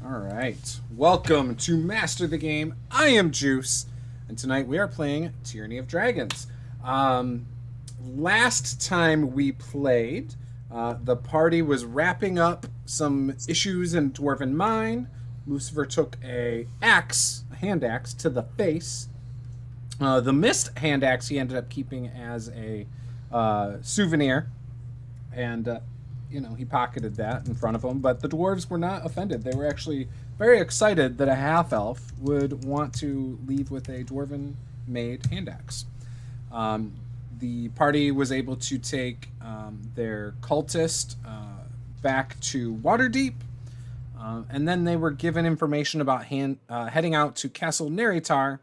All right. Welcome to Master the Game. I am Juice, and tonight we are playing Tyranny of Dragons. Last time we played, the party was wrapping up some issues in Dwarven Mine. Lucifer took a hand axe, to the face. The missed hand axe he ended up keeping as a souvenir, and he pocketed that in front of him. But the dwarves were not offended. They were actually very excited that a half-elf would want to leave with a dwarven-made hand axe. The party was able to take their cultist back to Waterdeep, and then they were given information about heading out to Castle Naerytar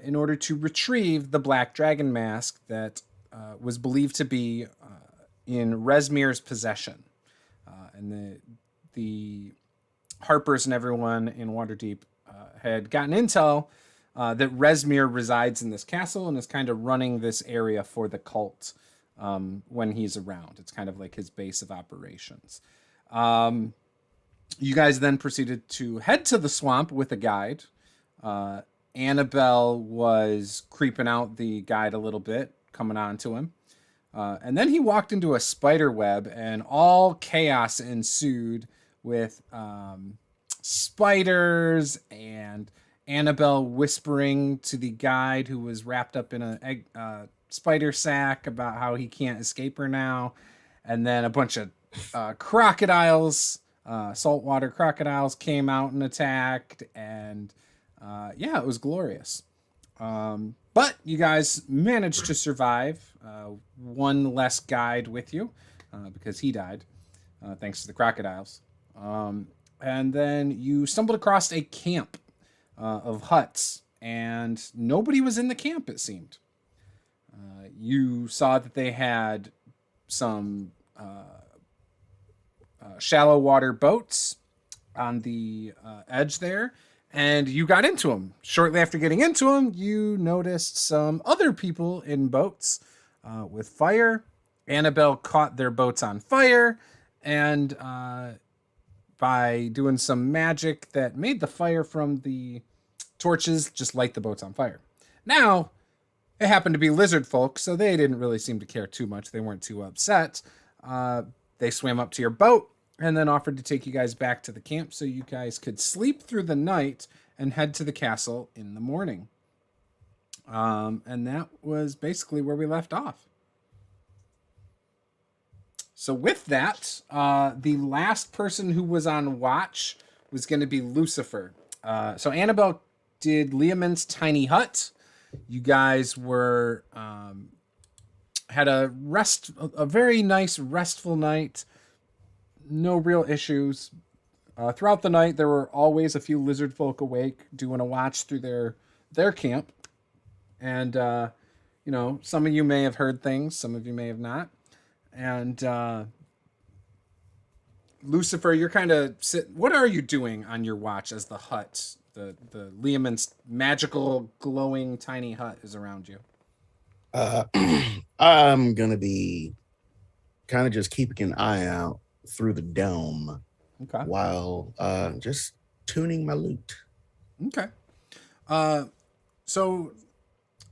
in order to retrieve the black dragon mask that was believed to be in Resmir's possession. And the Harpers and everyone in Waterdeep had gotten intel that Resmir resides in this castle and is kind of running this area for the cult when he's around. It's kind of like his base of operations. You guys then proceeded to head to the swamp with a guide. Annabelle was creeping out the guide a little bit, coming on to him. And then he walked into a spider web, and all chaos ensued with spiders and Annabelle whispering to the guide who was wrapped up in a spider sack about how he can't escape her now. And then a bunch of crocodiles, saltwater crocodiles, came out and attacked. And it was glorious. But you guys managed to survive. One less guide with you because he died thanks to the crocodiles. And then you stumbled across a camp of huts, and nobody was in the camp, it seemed. You saw that they had some shallow water boats on the edge there, and you got into them. Shortly after getting into them, you noticed some other people in boats with fire. Annabelle caught their boats on fire, and by doing some magic that made the fire from the torches just light the boats on fire. Now, it happened to be lizard folk, so they didn't really seem to care too much. They weren't too upset. They swam up to your boat and then offered to take you guys back to the camp so you guys could sleep through the night and head to the castle in the morning. And that was basically where we left off. So with that, the last person who was on watch was going to be Lucifer. So Annabelle did Liamon's tiny hut. You guys were had a very nice restful night. No real issues. Throughout the night, there were always a few lizard folk awake doing a watch through their camp. And, some of you may have heard things. Some of you may have not. And Lucifer, you're kind of what are you doing on your watch as the hut, the Liamon's magical, glowing, tiny hut is around you? I'm going to be kind of just keeping an eye out through the dome. Okay. While just tuning my lute. Okay. So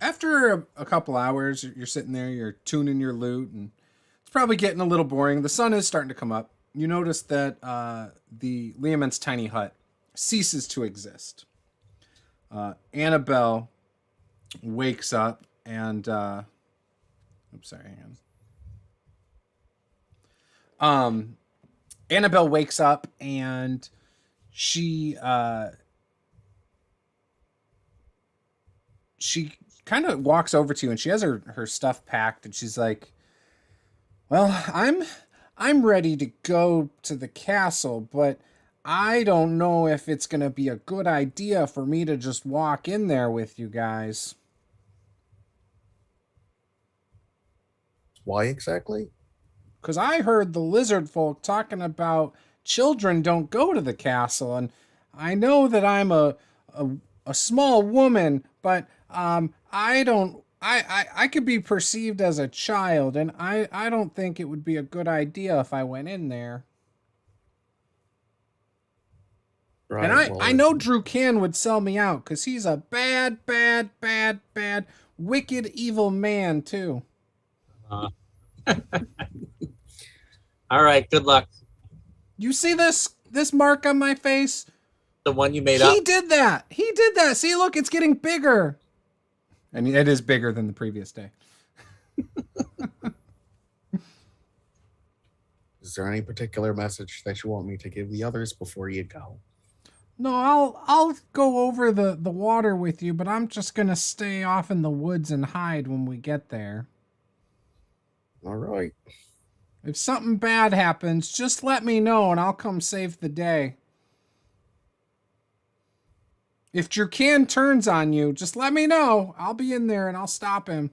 after a couple hours, you're sitting there, you're tuning your lute, and it's probably getting a little boring. The sun is starting to come up. You notice that the Liamon's tiny hut ceases to exist. Annabelle wakes up and Annabelle wakes up and she kind of walks over to you, and she has her stuff packed, and she's like, well, I'm ready to go to the castle, but I don't know if it's going to be a good idea for me to just walk in there with you guys. Why exactly? Because I heard the lizard folk talking about children don't go to the castle, and I know that I'm a small woman, but I could be perceived as a child, and I don't think it would be a good idea if I went in there. And Right. I know Drew Can would sell me out because he's a bad, wicked, evil man, too. All right, good luck. You see this mark on my face? The one you made up? He did that. See, look, it's getting bigger. And it is bigger than the previous day. Is there any particular message that you want me to give the others before you go? No, I'll go over the water with you, but I'm just gonna stay off in the woods and hide when we get there. All right. If something bad happens, just let me know and I'll come save the day. If Drukan turns on you, just let me know. I'll be in there and I'll stop him.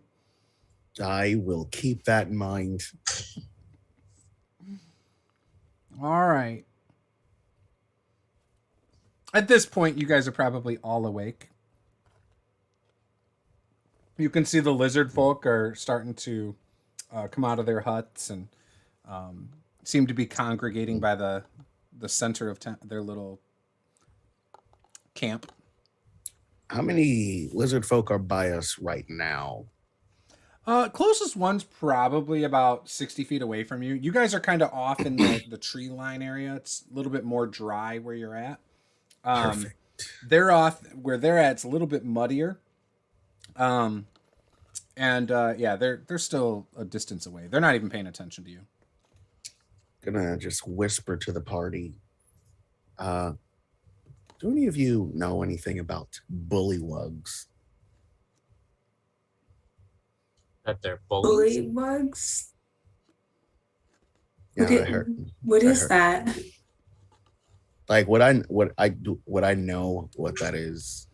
I will keep that in mind. All right. At this point, you guys are probably all awake. You can see the lizard folk are starting to come out of their huts and seem to be congregating by the center of their little camp. How many lizard folk are by us right now? Closest one's probably about 60 feet away from you. You guys are kind of off in the tree line area. It's a little bit more dry where you're at. Perfect. They're off where they're at. It's a little bit muddier. Yeah, they're still a distance away. They're not even paying attention to you. Gonna just whisper to the party. Do any of you know anything about bullywugs? That they're bullies? Bullywugs? Yeah, What is that? Like would I know what that is?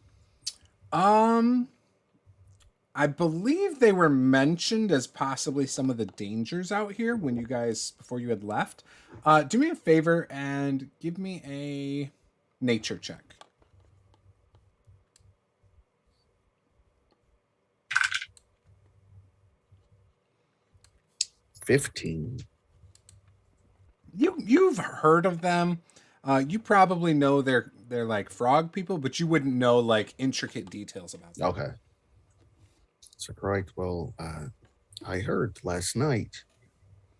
I believe they were mentioned as possibly some of the dangers out here when you guys, before you had left. Do me a favor and give me a nature check. $15. You've heard of them. You probably know they're like frog people, but you wouldn't know like intricate details about them. Okay. So correct. Well, I heard last night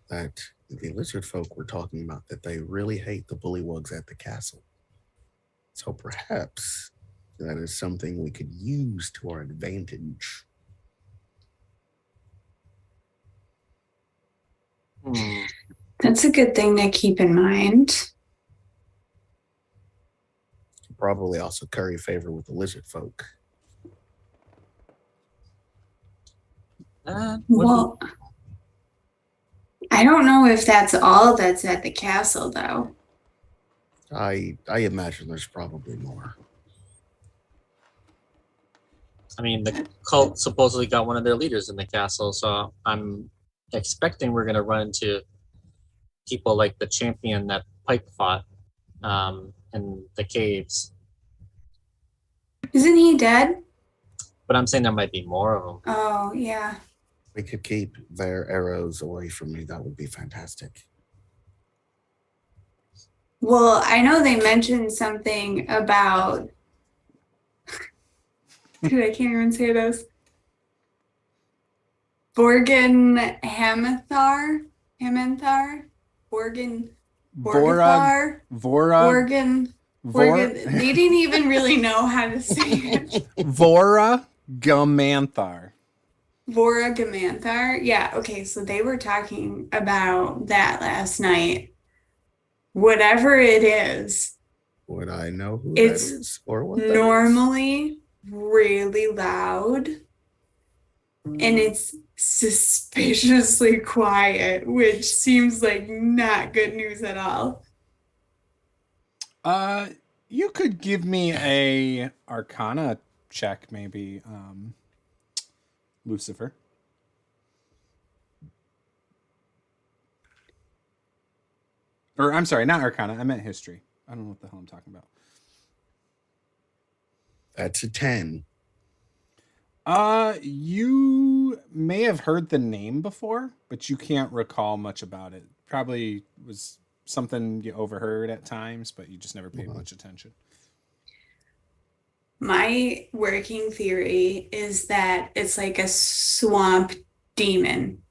that the lizard folk were talking about that they really hate the bullywugs at the castle. So perhaps that is something we could use to our advantage. That's a good thing to keep in mind. Probably also curry favor with the lizard folk. Well, I don't know if that's all that's at the castle, though. I imagine there's probably more. I mean, the cult supposedly got one of their leaders in the castle, so I'm expecting we're going to run into people like the champion that Pike fought in the caves. Isn't he dead? But I'm saying there might be more of them. Oh, yeah. We could keep their arrows away from me. That would be fantastic. Well, I know they mentioned something about... Dude, I can't even say this. Borgin Hamanthar? Borgin... Vorag. Borgin... They didn't even really know how to say it. Voragamanthar. Voragamanthar? Yeah, okay, so they were talking about that last night. Whatever it is, Would I know who It's that is or what that is? normally really loud, and it's suspiciously quiet, which seems like not good news at all. You could give me a Arcana check, maybe, Lucifer. Or I'm sorry, not Arcana. I meant History. I don't know what the hell I'm talking about. That's a 10. You may have heard the name before, but you can't recall much about it. Probably was something you overheard at times, but you just never paid much attention. My working theory is that it's like a swamp demon,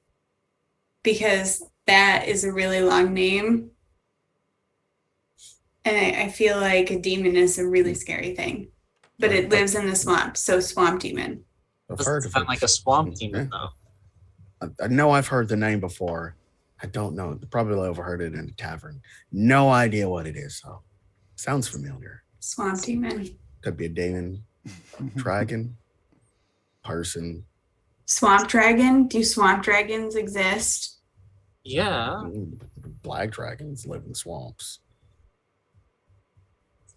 because that is a really long name. And I feel like a demon is a really scary thing, but it lives in the swamp, so swamp demon. I've Doesn't heard of sound it. like a swamp demon, though. I know I've heard the name before. I don't know. Probably overheard it in a tavern. No idea what it is, though. Sounds familiar. Swamp demon. Could be a demon, dragon, person. Swamp dragon? Do swamp dragons exist? Yeah. Black dragons live in swamps.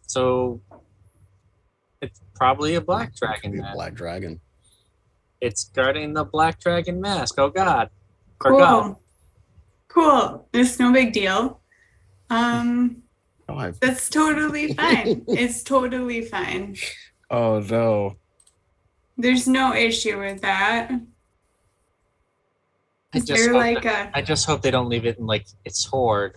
So it's probably a black Could dragon be a then. black dragon. It's guarding the black dragon mask. Oh God. Or God. Cool. It's no big deal. Oh, That's totally fine. It's totally fine. oh no. There's no issue with that. I Is just there hope like that- a I just hope they don't leave it in like its hoard.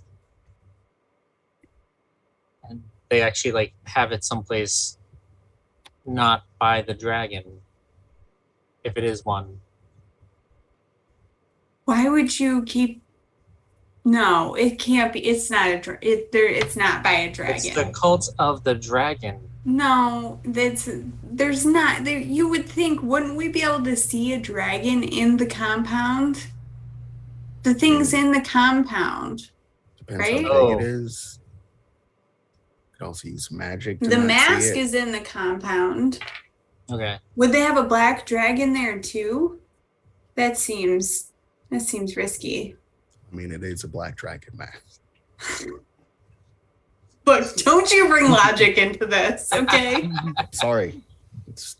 And they actually like have it someplace not by the dragon. If it is one. why would you keep No, it can't be. It's not it's not by a dragon. It's the cult of the dragon. No, there's not there. You would think, wouldn't we be able to see a dragon in the compound? The thing's in the compound. Depends Right? how big it is. Could also use magic. To The not see mask it. is in the compound. Okay. Would they have a black dragon there too? That seems risky. I mean, it is a black dragon mask. Look, don't you bring logic into this, okay? Sorry. It's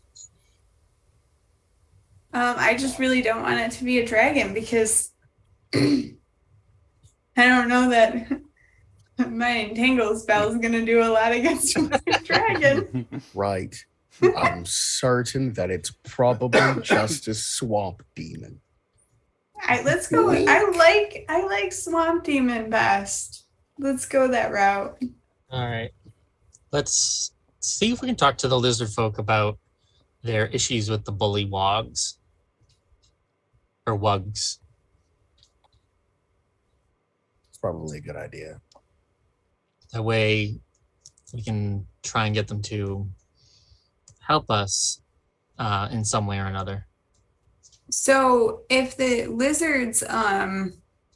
I just really don't want it to be a dragon because I don't know that my entangle spell is going to do a lot against a dragon. right. I'm certain that it's probably just a swamp demon. Let's go. I like swamp demon best. Let's go that route. All right. Let's see if we can talk to the lizard folk about their issues with the bully wogs. Or wugs. It's probably a good idea. That way we can try and get them to help us in some way or another. So if the lizards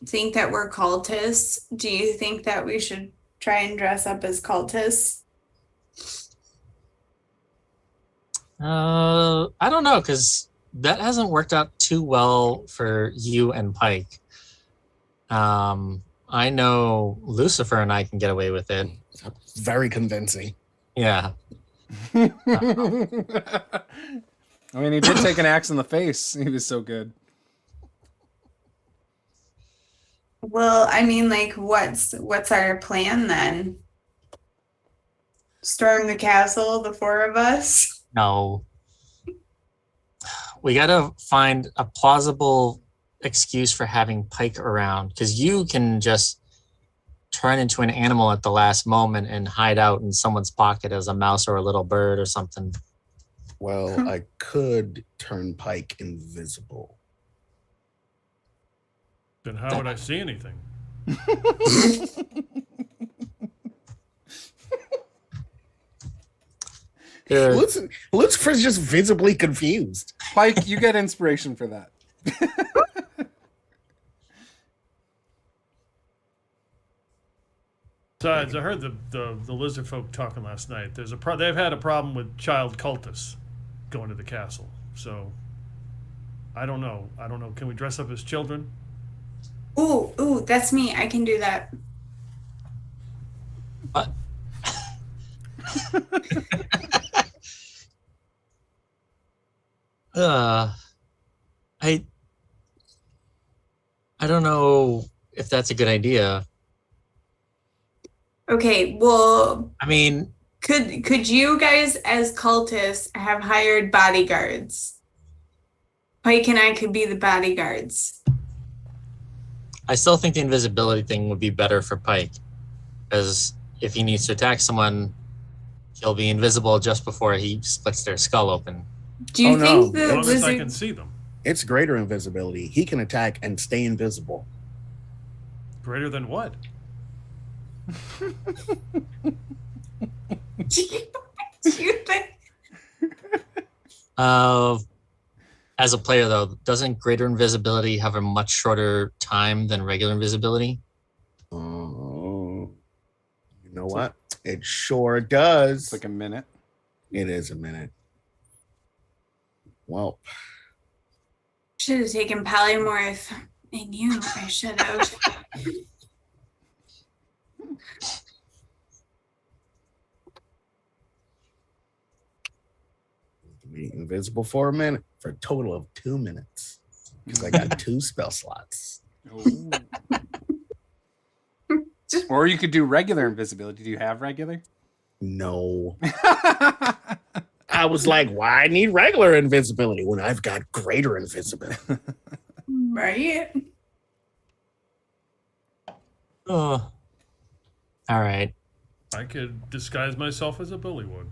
think that we're cultists, do you think that we should try and dress up as cultists? I don't know, because that hasn't worked out too well for you and Pike. I know Lucifer and I can get away with it. Very convincing. Yeah. I mean, he did take an axe in the face. He was so good. Well, I mean, like, what's our plan then? Storm the castle, the four of us? No. We gotta find a plausible excuse for having Pike around, because you can just turn into an animal at the last moment and hide out in someone's pocket as a mouse or a little bird or something. Well, I could turn Pike invisible. Then how would I see anything? There- Lucifer's just visibly confused. Pike, you get inspiration for that. Besides, I heard the lizard folk talking last night. They've had a problem with child cultists going to the castle. So I don't know. Can we dress up as children? Ooh, that's me. I can do that. What? I don't know if that's a good idea. Okay, well, I mean, could you guys as cultists have hired bodyguards? Pike and I could be the bodyguards. I still think the invisibility thing would be better for Pike. Because if he needs to attack someone, he'll be invisible just before he splits their skull open. Do you Oh, no. think As the long as I can lizard? see them. It's greater invisibility. He can attack and stay invisible. Greater than what? Do you think? As a player, though, doesn't greater invisibility have a much shorter time than regular invisibility? You know what? It sure does. It's like a minute. It is a minute. Well, Should have taken polymorph. I knew I should have. be invisible for a minute for a total of 2 minutes because I got 2 spell slots. Oh. Or you could do regular invisibility. Do you have regular? No. I was like, why I need regular invisibility when I've got greater invisibility? Right? Oh. All right. I could disguise myself as a bullywug.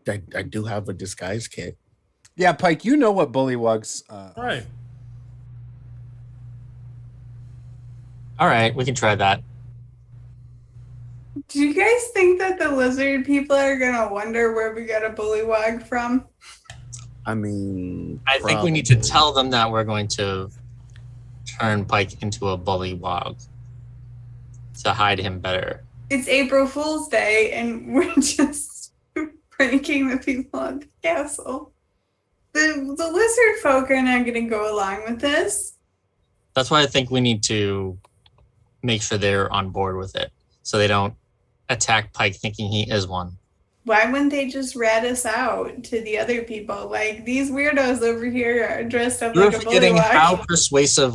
I do have a disguise kit. Yeah, Pike, you know what bullywugs Right. All right, we can try that. Do you guys think that the lizard people are gonna wonder where we got a bullywug from? I mean, I think we need to probably. tell them that we're going to turn Pike into a bullywog to hide him better. It's April Fool's Day, and we're just pranking the people at the castle. The lizard folk are not gonna go along with this. That's why I think we need to make sure they're on board with it, so they don't attack Pike thinking he is one. Why wouldn't they just rat us out to the other people? Like, these weirdos over here are dressed up You're like a forgetting how bullywug. persuasive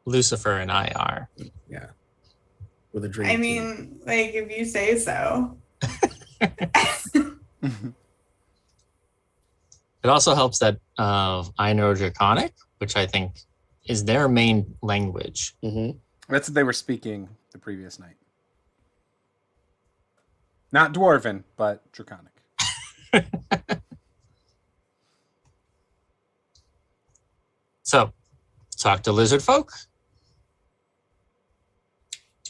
Lucifer and I are. Yeah. With a dream. I team. mean, like, if you say so. It also helps that I know Draconic, which I think is their main language. Mhm. That's what they were speaking the previous night. Not Dwarven, but Draconic. So, talk to lizard folk.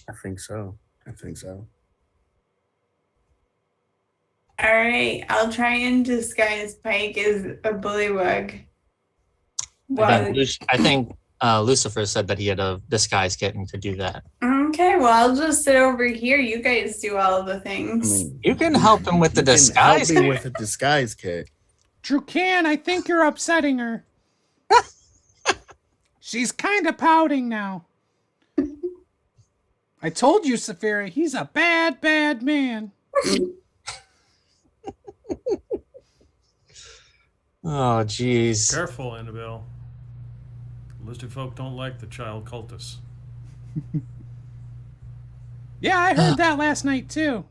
I think so. I think so. All right, I'll try and disguise Pike as a bullywug. Well, I think Lucifer said that he had a disguise kit and could do that. okay, well, I'll just sit over here. You guys do all the I things. mean, You can help him with the you can help disguise me kit. with a disguise kit. Drucan, I think you're upsetting her. She's kind of pouting now. I told you, Saphira, he's a bad, bad man. Oh, jeez. Careful, Annabelle. Lizard folk don't like the child cultists. Yeah, I heard that last night, too.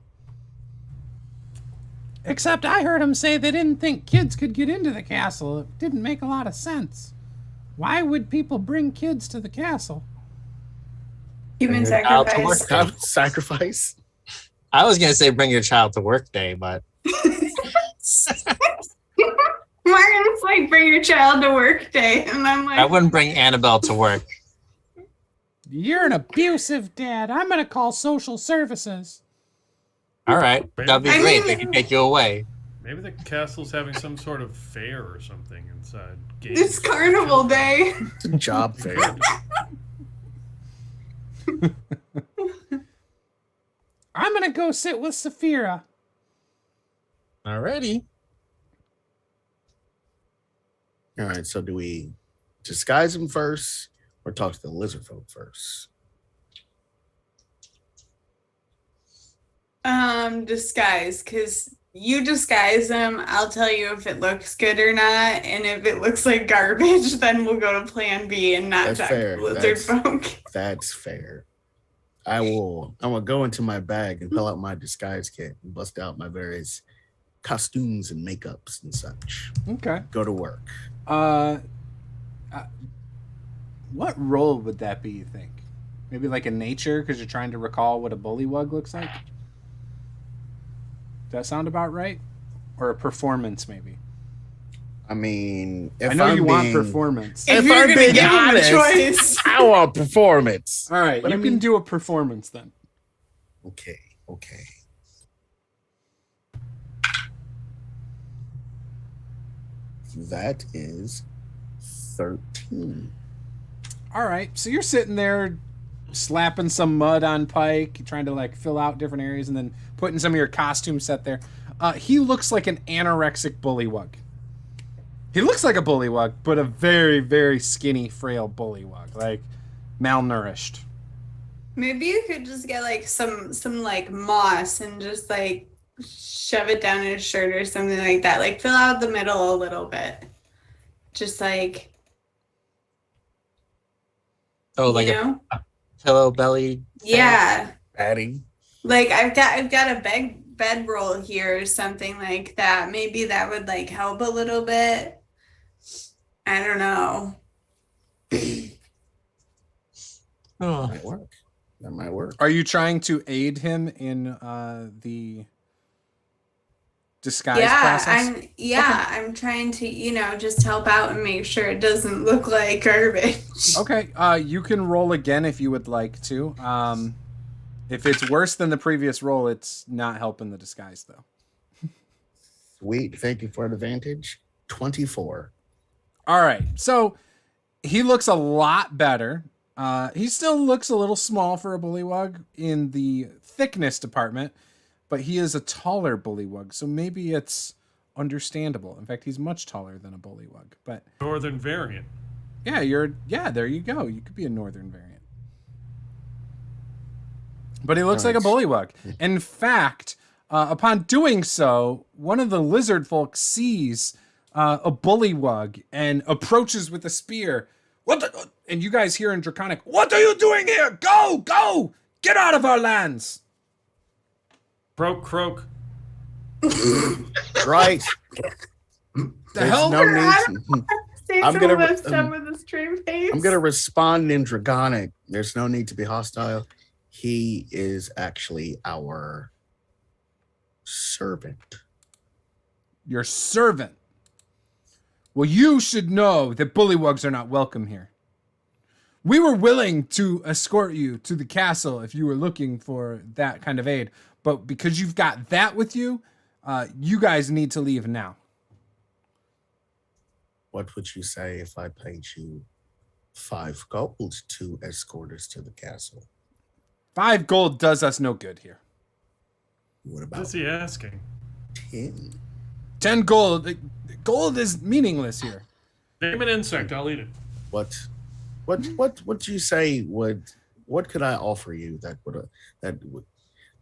Except I heard him say they didn't think kids could get into the castle. It didn't make a lot of sense. Why would people bring kids to the castle? Human Bring your child to sacrifice. work. Sacrifice. I was going to say bring your child to work day, but Martin's like, bring your child to work day. And I'm like, I wouldn't bring Annabelle to work. You're an abusive dad. I'm going to call social services. All right. That'd be I great. mean- They can take you away. Maybe the castle's having some sort of fair or something inside. Games. it's carnival day. It's a job fair. I'm going to go sit with Saphira. Alrighty. All right. So do we disguise him first or talk to the lizard folk first? Disguise, because you disguise them, I'll tell you if it looks good or not, and if it looks like garbage, then we'll go to plan B and not That's talk fair. to lizard That's- folk. That's fair. I'm gonna go into my bag and pull out my disguise kit and bust out my various costumes and makeups and such. Okay. Go to work. I What role would that be, you think? Maybe like a nature, because you're trying to recall what a bullywug looks like? Does that sound about right? Or a performance, maybe? I mean, if I know I'm you want being- performance. If If you're I'm gonna being give him a honest, choice. I want performance. All right, But you I can mean- do a performance then. Okay. That is 13. All right, so you're sitting there slapping some mud on Pike, trying to like fill out different areas, and then putting some of your costume set there. He looks like an anorexic bullywug. He looks like a bullywug, but a very, very skinny, frail bullywug, like malnourished. Maybe you could just get like some like moss and just like shove it down his shirt or something like that. Like fill out the middle a little bit. Just like Oh, like you a know? pillow belly. Yeah. Patty. Like I've got a bedroll here or something like that. Maybe that would like help a little bit. I don't know. Oh, Might work. That might work. Are you trying to aid him in the disguise process? I'm trying to, just help out and make sure it doesn't look like garbage. Okay, you can roll again if you would like to. If it's worse than the previous roll, it's not helping the disguise, though. Sweet. Thank you for the advantage. 24. All right, so he looks a lot better. He still looks a little small for a bullywug in the thickness department, but he is a taller bullywug, so maybe it's understandable. In fact, he's much taller than a bullywug. But Northern variant. yeah, there you go. You could be a northern variant. But he looks like a bullywug. In fact, upon doing so, one of the lizard folk sees a bullywug and approaches with a spear. And you guys hear in Draconic, "What are you doing here? Go! Go! Get out of our lands!" Croak. Right. The hell? No need. I'm gonna- lift up with a straight face. I'm gonna respond in Draconic. There's no need to be hostile. He is actually our servant. Your servant. Well, you should know that bullywugs are not welcome here. We were willing to escort you to the castle if you were looking for that kind of aid, but because you've got that with you, you guys need to leave now. What would you say if I paid you 5 gold to escort us to the castle? 5 gold does us no good here. What What about is he asking? 10? 10 gold. Gold is meaningless here. Name an insect. I'll eat it. What you say what could I offer you that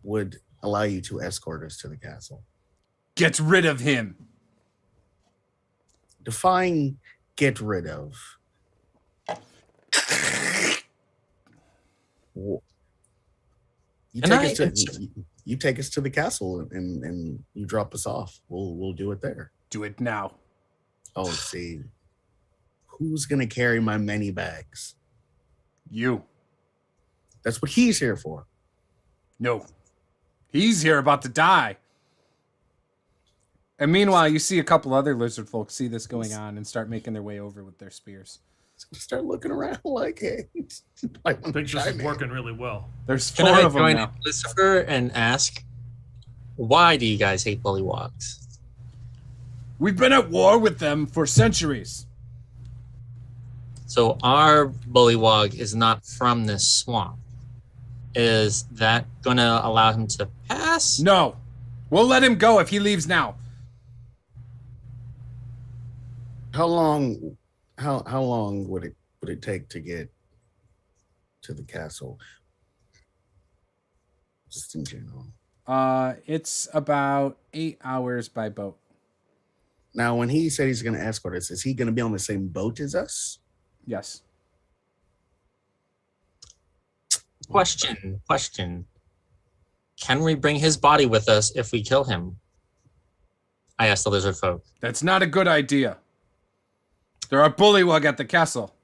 would allow you to escort us to the castle? Get rid of him. Define get rid of. You Can take us to the castle and you drop us off. We'll do it there. Do it now. Oh, see. Who's gonna carry my many bags? You. That's what he's here for. No. He's here about to die. And meanwhile, you see a couple other lizard folk see this going on and start making their way over with their spears. Start looking around like, hey, I I think this is working really well. There's can 4 I of them join now. Lucifer and ask, why do you guys hate bullywugs? We've been at war with them for centuries. So our bullywug is not from this swamp. Is that going to allow him to pass? No. We'll let him go if he leaves now. How long would it take to get to the castle? Just in general. It's about 8 hours by boat. Now, when he said he's going to escort us, is he going to be on the same boat as us? Yes. Question. Can we bring his body with us if we kill him? I asked the lizard folk. That's not a good idea. There are bullywug at the castle.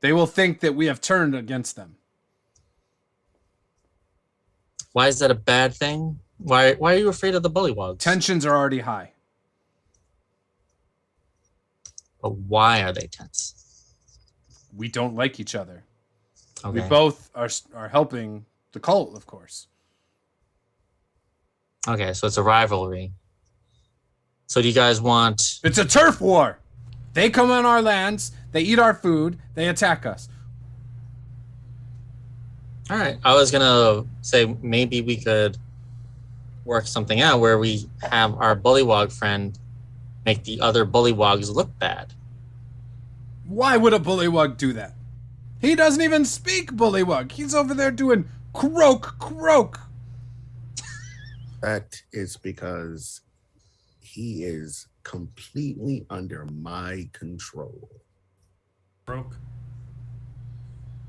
They will think that we have turned against them. Why is that a bad thing? Why are you afraid of the bullywugs? Tensions are already high. But why are they tense? We don't like each other. Okay. We both are helping the cult, of course. Okay, so it's a rivalry. So do you guys want... It's a turf war. They come on our lands, they eat our food, they attack us. All right. I was going to say maybe we could work something out where we have our bullywog friend make the other bullywogs look bad. Why would a bullywug do that? He doesn't even speak bullywug. He's over there doing croak, croak. That is because he is completely under my control. Broke.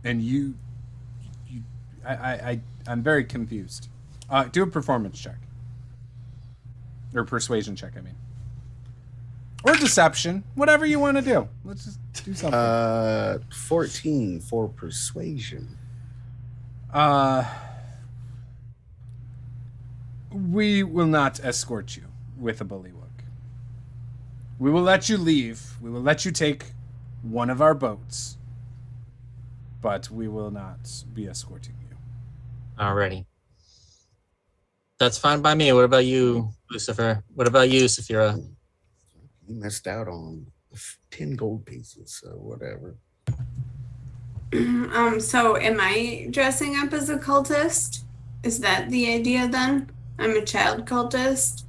And I'm very confused. Do a performance check. Or persuasion check, I mean. Or deception. Whatever you want to do. Let's just do something. 14 for persuasion. We will not escort you with a bullywug. We will let you leave. We will let you take one of our boats. But we will not be escorting you. Alrighty. That's fine by me. What about you, Lucifer? What about you, Saphira? You missed out on 10 gold pieces, so whatever. So am I dressing up as a cultist? Is that the idea then? I'm a child cultist?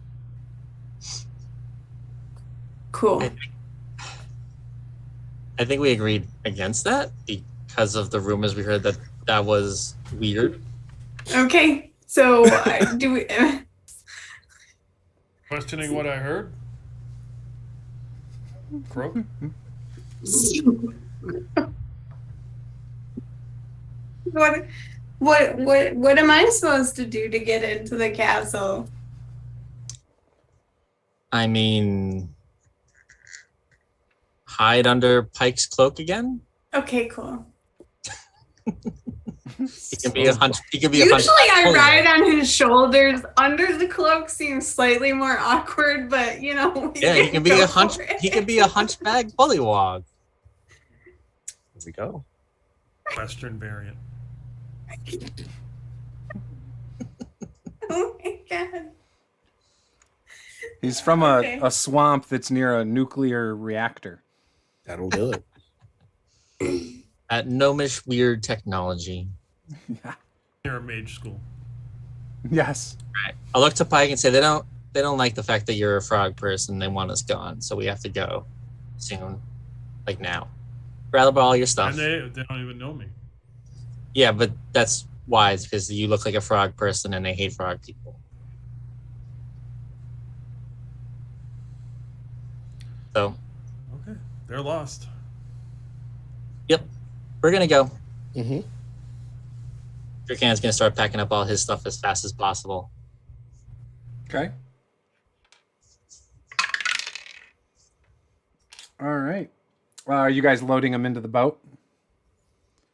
Cool. I think we agreed against that because of the rumors we heard that was weird. Okay, so do we... Questioning what I heard? Croak? What am I supposed to do to get into the castle? I mean, hide under Pike's cloak again? Okay, cool. He can be a hunch. He can be Usually a hunch. I ride on his shoulders. Under the cloak seems slightly more awkward, but you know. Yeah, he can be a hunch. He can be a hunchback bullywog. Here we go. Western variant. Oh my god. He's from Okay. a swamp that's near a nuclear reactor. That'll do it. At gnomish weird technology. Yeah. Near a mage school. Yes. Right. I look to Pike and say they don't like the fact that you're a frog person. They want us gone, so we have to go soon, like now. Rather all your stuff. And they don't even know me. Yeah, but that's wise because you look like a frog person and they hate frog people. So, Okay. They're lost. yep, we're gonna go. Mm-hmm. Dracan's gonna start packing up all his stuff as fast as possible. Okay. All right. Are you guys loading them into the boat?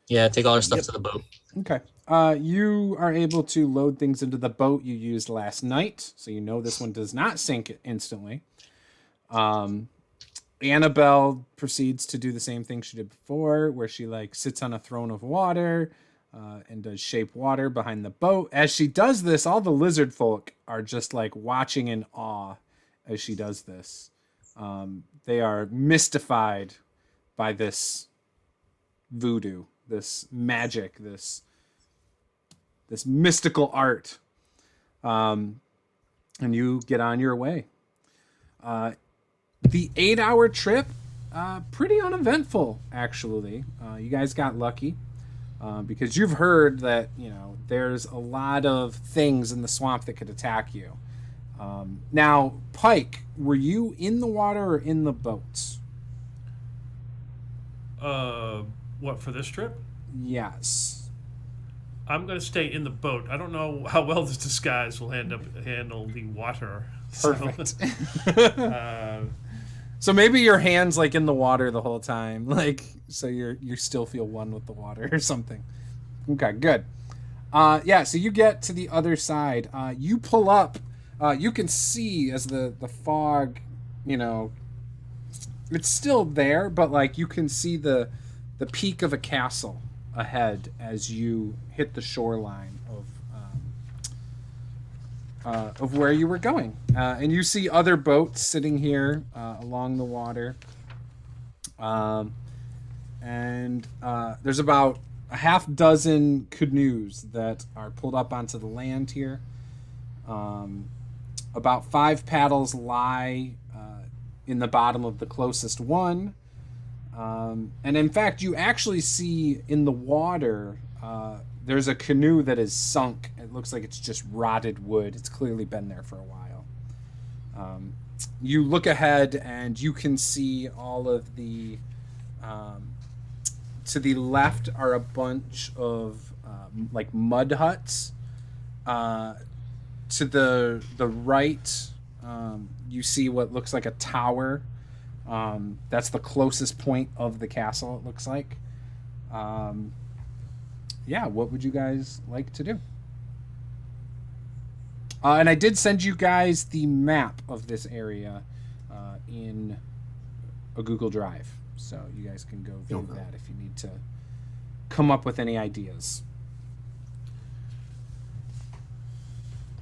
Yeah, take all our stuff Yep. to the boat. Okay. You are able to load things into the boat you used last night, so you know this one does not sink instantly. Annabelle proceeds to do the same thing she did before, where she like sits on a throne of water and does shape water behind the boat. As she does this, all the lizard folk are just like watching in awe as she does this. They are mystified by this voodoo, this magic, this mystical art. And you get on your way. The 8-hour trip, pretty uneventful, actually. You guys got lucky because you've heard that, you know, there's a lot of things in the swamp that could attack you. Now, Pike, were you in the water or in the boats? What, for this trip? Yes. I'm going to stay in the boat. I don't know how well this disguise will handle the water. So, Perfect. So maybe your hand's like in the water the whole time, like so you still feel one with the water or something. Okay, good. Yeah, so you get to the other side. You pull up. You can see as the fog, it's still there, but like you can see the peak of a castle ahead as you hit the shoreline of where you were going, and you see other boats sitting here along the water, and there's about a half dozen canoes that are pulled up onto the land here. About 5 paddles lie in the bottom of the closest one. And in fact, you actually see in the water, there's a canoe that is sunk. It looks like it's just rotted wood. It's clearly been there for a while. You look ahead and you can see all of the... to the left are a bunch of like mud huts. To the right, you see what looks like a tower. That's the closest point of the castle, it looks like. Yeah, what would you guys like to do? And I did send you guys the map of this area in a Google Drive. So you guys can go view that if you need to come up with any ideas.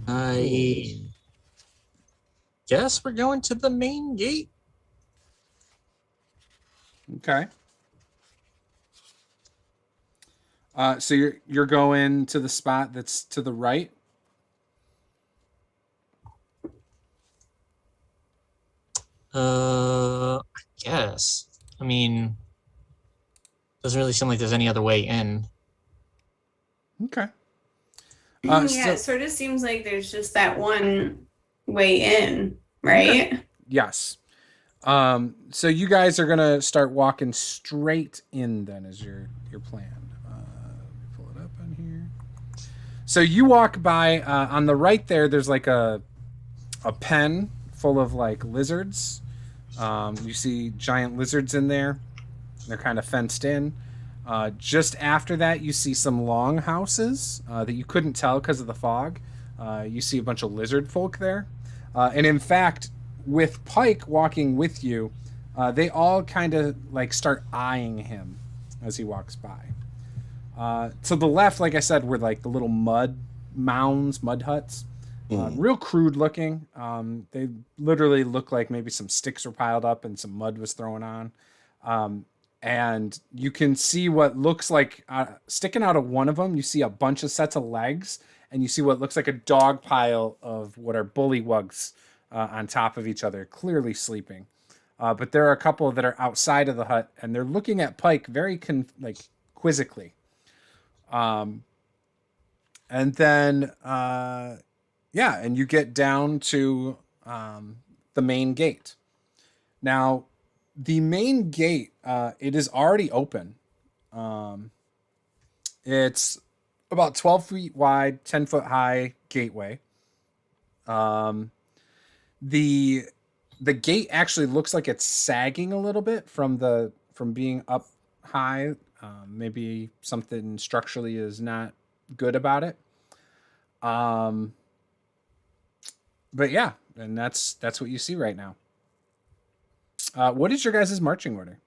I guess we're going to the main gate. Okay. So you're going to the spot that's to the right. I guess. I mean, doesn't really seem like there's any other way in. Okay. Yeah, it sort of seems like there's just that one way in, right? Okay. Yes. So you guys are gonna start walking straight in. Then is your plan. Let me pull it up on here. So you walk by on the right there. There's like a pen full of like lizards. You see giant lizards in there. They're kind of fenced in. Just after that, you see some long houses that you couldn't tell because of the fog. You see a bunch of lizard folk there. And in fact, with Pike walking with you, they all kind of like start eyeing him as he walks by. To the left, like I said, were like the little mud mounds, mud huts. Real crude looking. They literally look like maybe some sticks were piled up and some mud was thrown on. And you can see what looks like sticking out of one of them. You see a bunch of sets of legs, and you see what looks like a dog pile of what are bullywugs on top of each other, clearly sleeping. But there are a couple that are outside of the hut, and they're looking at Pike very quizzically. And then, and you get down to the main gate. Now, the main gate, it is already open. It's about 12 feet wide, 10 foot high gateway. The gate actually looks like it's sagging a little bit from being up high. Maybe something structurally is not good about it. But yeah, and that's what you see right now. What is your guys' marching order?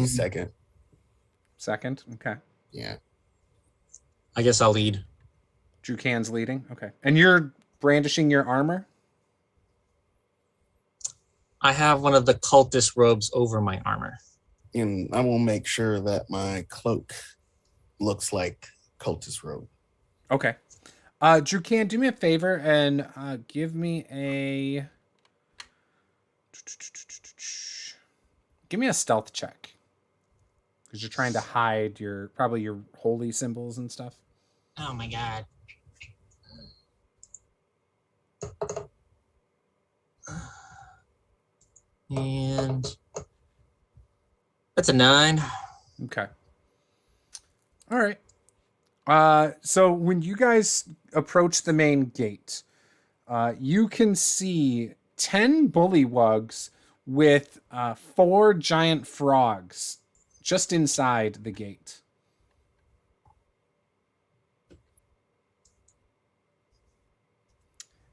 Second. Second? Okay. Yeah. I guess I'll lead. Drukan's leading? Okay. And you're brandishing your armor? I have one of the cultist robes over my armor. And I will make sure that my cloak looks like cultist robe. Okay. Drukan, do me a favor and give me a stealth check, because you're trying to hide your holy symbols and stuff. Oh my god. And that's a 9. Okay. All right. So when you guys approach the main gate, you can see 10 bullywugs with 4 giant frogs just inside the gate.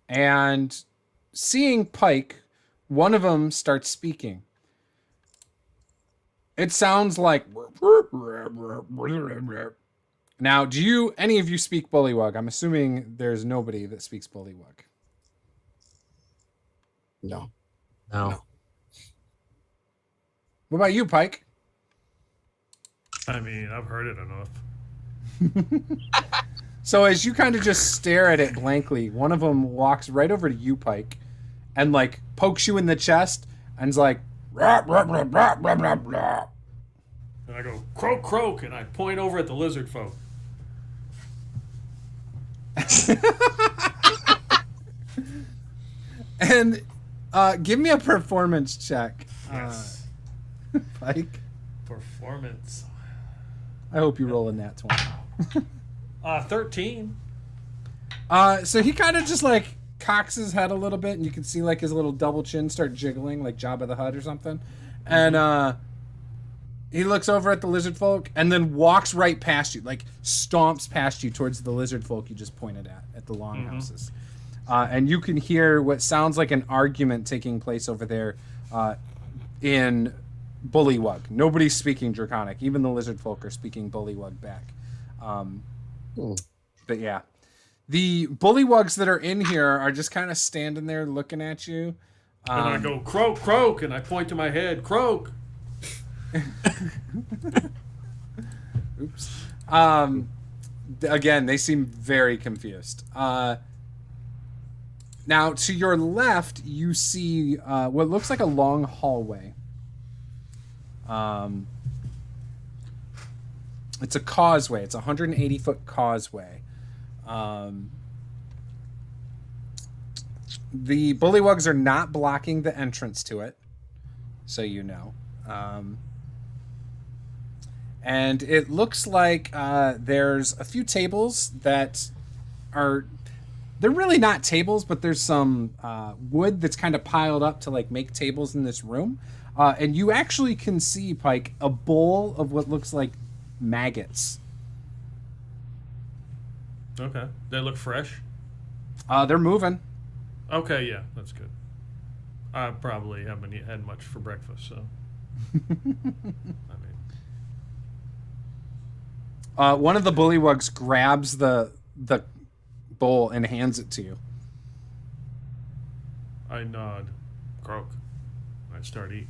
And seeing Pike, one of them starts speaking. It sounds like... Now, do any of you speak Bullywug? I'm assuming there's nobody that speaks Bullywug. No. No. What about you, Pike? I mean, I've heard it enough. So as you kind of just stare at it blankly, one of them walks right over to you, Pike, and like pokes you in the chest and's like, rah, rah, rah, rah, rah, rah, rah. And I go, croak, croak, and I point over at the lizard folk. And give me a performance check, Yes. Pike. Performance. I hope you roll in that 20. 13. So he kind of just like cocks his head a little bit, and you can see like his little double chin start jiggling, like Jabba the Hutt or something. And he looks over at the lizard folk and then walks right past you, like stomps past you towards the lizard folk you just pointed at the longhouses. And you can hear what sounds like an argument taking place over there in Bullywug. Nobody's speaking Draconic. Even the lizard folk are speaking Bullywug back. But yeah, the Bullywugs that are in here are just kind of standing there looking at you. And I go, croak, croak, and I point to my head, croak. Oops. Again, they seem very confused. Now, to your left, you see what looks like a long hallway. It's a causeway. It's a 180-foot causeway. The Bullywugs are not blocking the entrance to it, so you know. And it looks like there's a few tables that are... They're really not tables, but there's some wood that's kind of piled up to like make tables in this room. And you actually can see, Pike, a bowl of what looks like maggots. Okay. They look fresh? They're moving. Okay, yeah, that's good. I probably haven't had much for breakfast, so... I mean... One of the Bullywugs grabs the bowl and hands it to you. I nod. Croak. I start eating.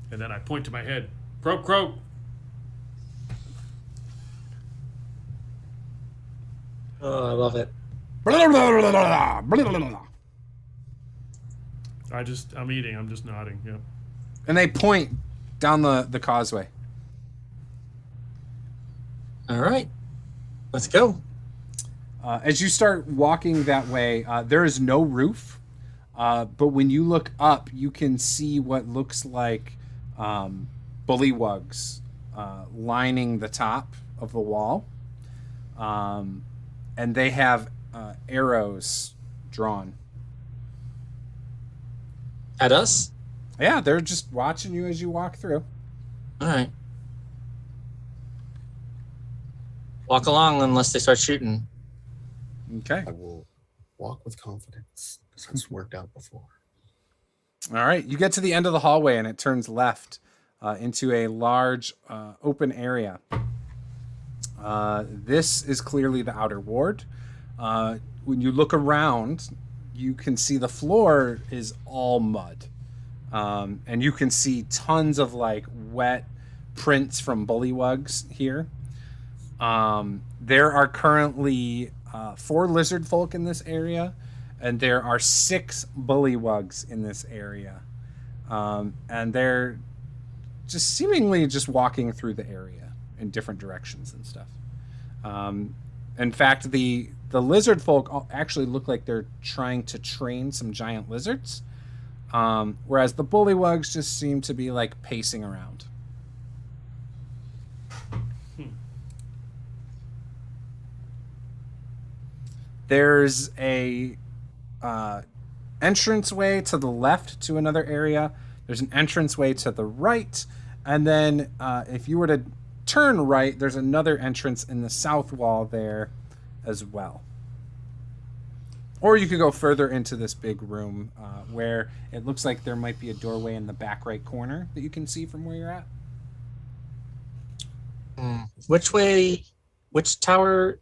And then I point to my head. Croak, croak. Oh, I love it. I'm eating. I'm just nodding. Yep. And they point down the causeway. All right. Let's go. As you start walking that way, there is no roof. But when you look up, you can see what looks like bullywugs lining the top of the wall. And they have arrows drawn. At us? Yeah, they're just watching you as you walk through. All right. Walk along unless they start shooting. Okay. I will walk with confidence. This has worked out before. All right. You get to the end of the hallway and it turns left into a large open area. This is clearly the outer ward. When you look around, you can see the floor is all mud. And you can see tons of like wet prints from bullywugs here. There are currently 4 lizard folk in this area, and there are 6 bullywugs in this area. And they're just seemingly just walking through the area in different directions and stuff. In fact, the lizard folk actually look like they're trying to train some giant lizards, whereas the bullywugs just seem to be like pacing around. There's a entranceway to the left to another area. There's an entranceway to the right. And then if you were to turn right, there's another entrance in the south wall there as well. Or you could go further into this big room where it looks like there might be a doorway in the back right corner that you can see from where you're at. Which tower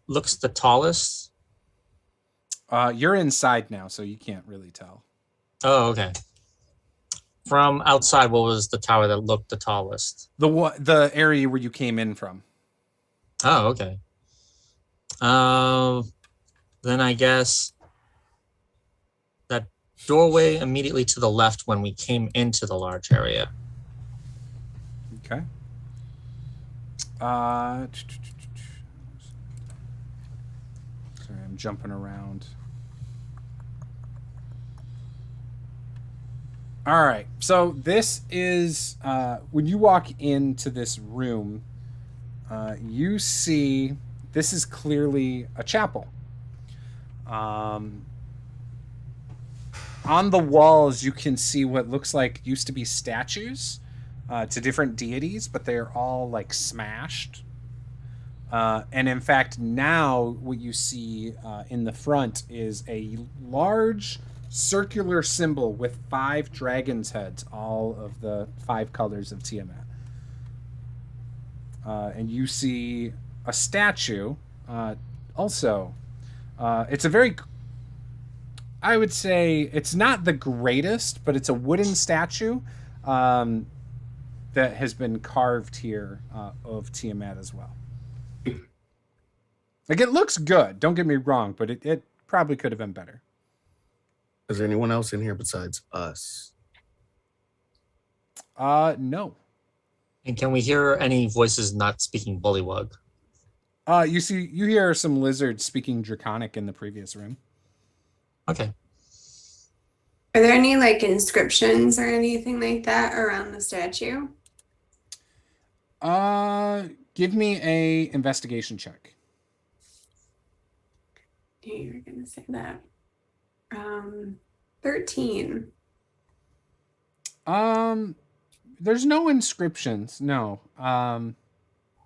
looks the tallest? You're inside now, so you can't really tell. Oh, okay. From outside, what was the tower that looked the tallest? The area where you came in from. Oh, okay. Then I guess that doorway immediately to the left when we came into the large area. Okay. Sorry, I'm jumping around. All right, so this is when you walk into this room, you see this is clearly a chapel. On the walls, you can see what looks like used to be statues to different deities, but they're all like smashed. And in fact, now what you see in the front is a large circular symbol with 5 dragons' heads, all of the 5 colors of Tiamat. And you see a statue also. It's a very, I would say, it's not the greatest, but it's a wooden statue that has been carved here of Tiamat as well. Like, it looks good, don't get me wrong, but it probably could have been better. Is there anyone else in here besides us? No. And can we hear any voices not speaking bullywug? You hear some lizards speaking Draconic in the previous room. Okay. Are there any like inscriptions or anything like that around the statue? Give me a investigation check. Yeah, you were gonna say that. 13. There's no inscriptions. No.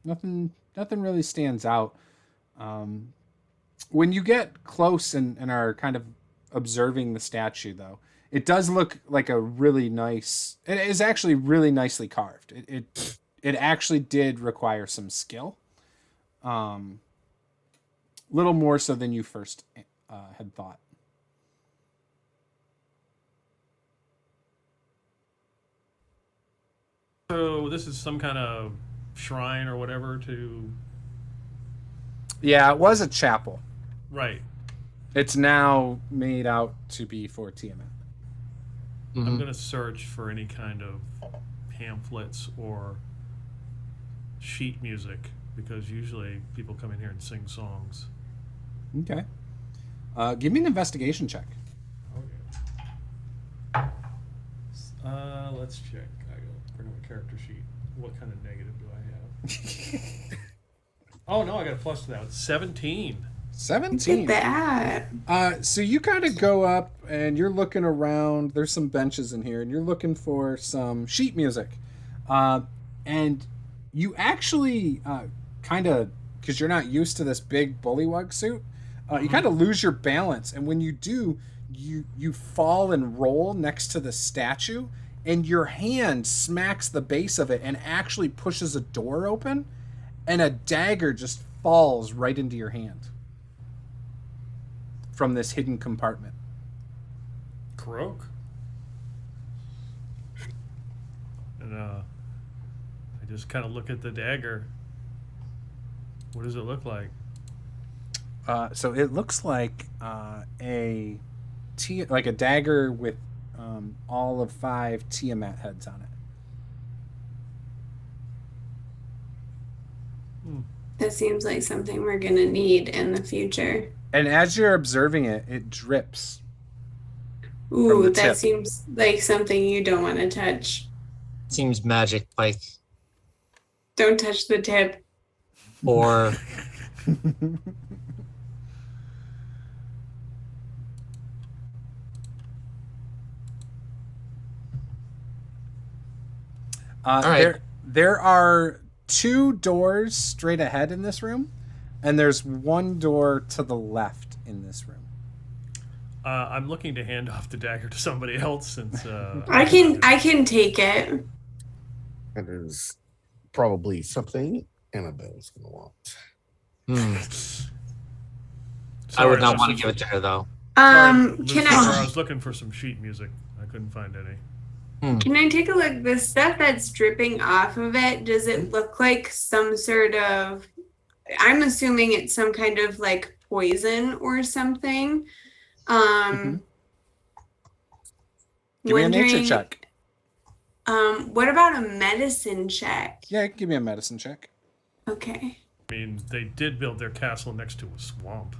Nothing really stands out. When you get close and are kind of observing the statue, though, it does look like a really nice. It is actually really nicely carved. It actually did require some skill. Little more so than you first had thought. So this is some kind of shrine or whatever to... Yeah, it was a chapel. Right. It's now made out to be for Tiamat. I'm going to search for any kind of pamphlets or sheet music, because usually people come in here and sing songs. Okay. Give me an investigation check. Okay. Let's check. I go bring my character sheet. What kind of negative do I have? Oh no, I got a plus to that. 17. 17. Look at that. So you kind of go up and you're looking around. There's some benches in here, and you're looking for some sheet music. And you actually kind of, because you're not used to this big bullywug suit, you kind of lose your balance. And when you do, you fall and roll next to the statue, and your hand smacks the base of it and actually pushes a door open, and a dagger just falls right into your hand from this hidden compartment. Croak. And I just kind of look at the dagger. What does it look like? So it looks like a dagger with all of 5 Tiamat heads on it. That seems like something we're gonna need in the future. And as you're observing it, it drips. Ooh, the that tip. seems like something you don't want to touch. Seems magic, Pike. Don't touch the tip. Or right. There are 2 doors straight ahead in this room, and there's 1 door to the left in this room. I'm looking to hand off the dagger to somebody else since I can take it. That is probably something Annabelle's gonna want. I would not Sorry, want to give it to her though. Can Lucifer, I I was looking for some sheet music. I couldn't find any. can I take a look? The stuff that's dripping off of it, does it look like some sort of, I'm assuming it's some kind of like poison or something. Give me a nature Wondering, check. what about a medicine check? Yeah, give me a medicine check. Okay. I mean, they did build their castle next to a swamp.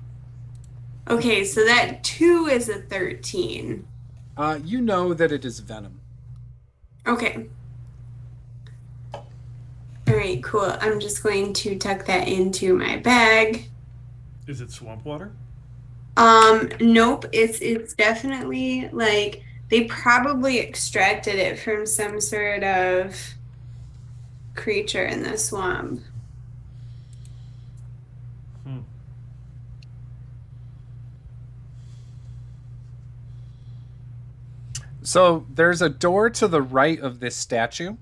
Okay, so that 2 is a 13. You know that it is venom. Okay. All right, cool. I'm just going to tuck that into my bag. Is it swamp water? Nope. It's definitely like they probably extracted it from some sort of creature in the swamp. So there's a door to the right of this statue.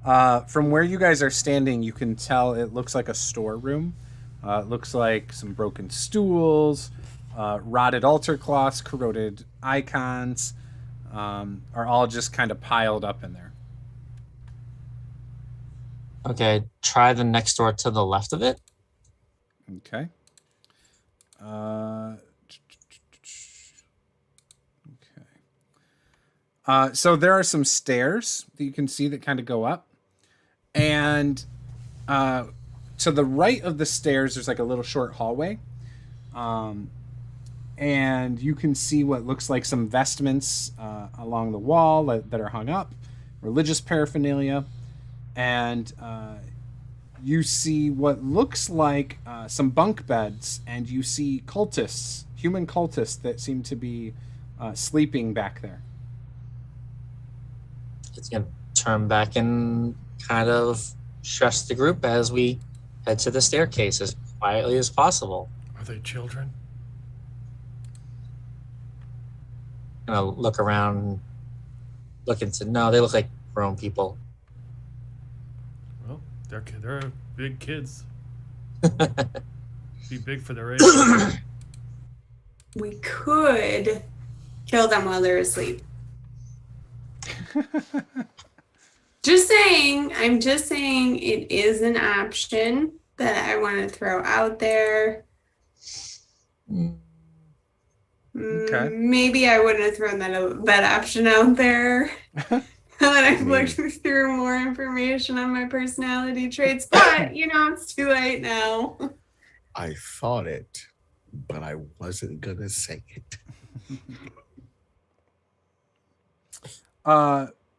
From where you guys are standing, you can tell it looks like a storeroom. It looks like some broken stools, rotted altar cloths, corroded icons, are all just kind of piled up in there. Okay, try the next door to the left of it. Okay. So there are some stairs that you can see that kind of go up. And to the right of the stairs, there's like a little short hallway. And you can see what looks like some vestments along the wall that are hung up, religious paraphernalia. And you see what looks like some bunk beds, and you see cultists, human cultists that seem to be sleeping back there. It's going to turn back and kind of stress the group as we head to the staircase as quietly as possible. Are they children? Gonna look around, no, they look like grown people. Well, they're big kids. Be big for their age. We could kill them while they're asleep. Just saying. I'm just saying it is an option that I want to throw out there. Okay. Maybe I wouldn't have thrown that option out there. Now that I've looked through more information on my personality traits, but it's too late now. I thought it, but I wasn't gonna say it.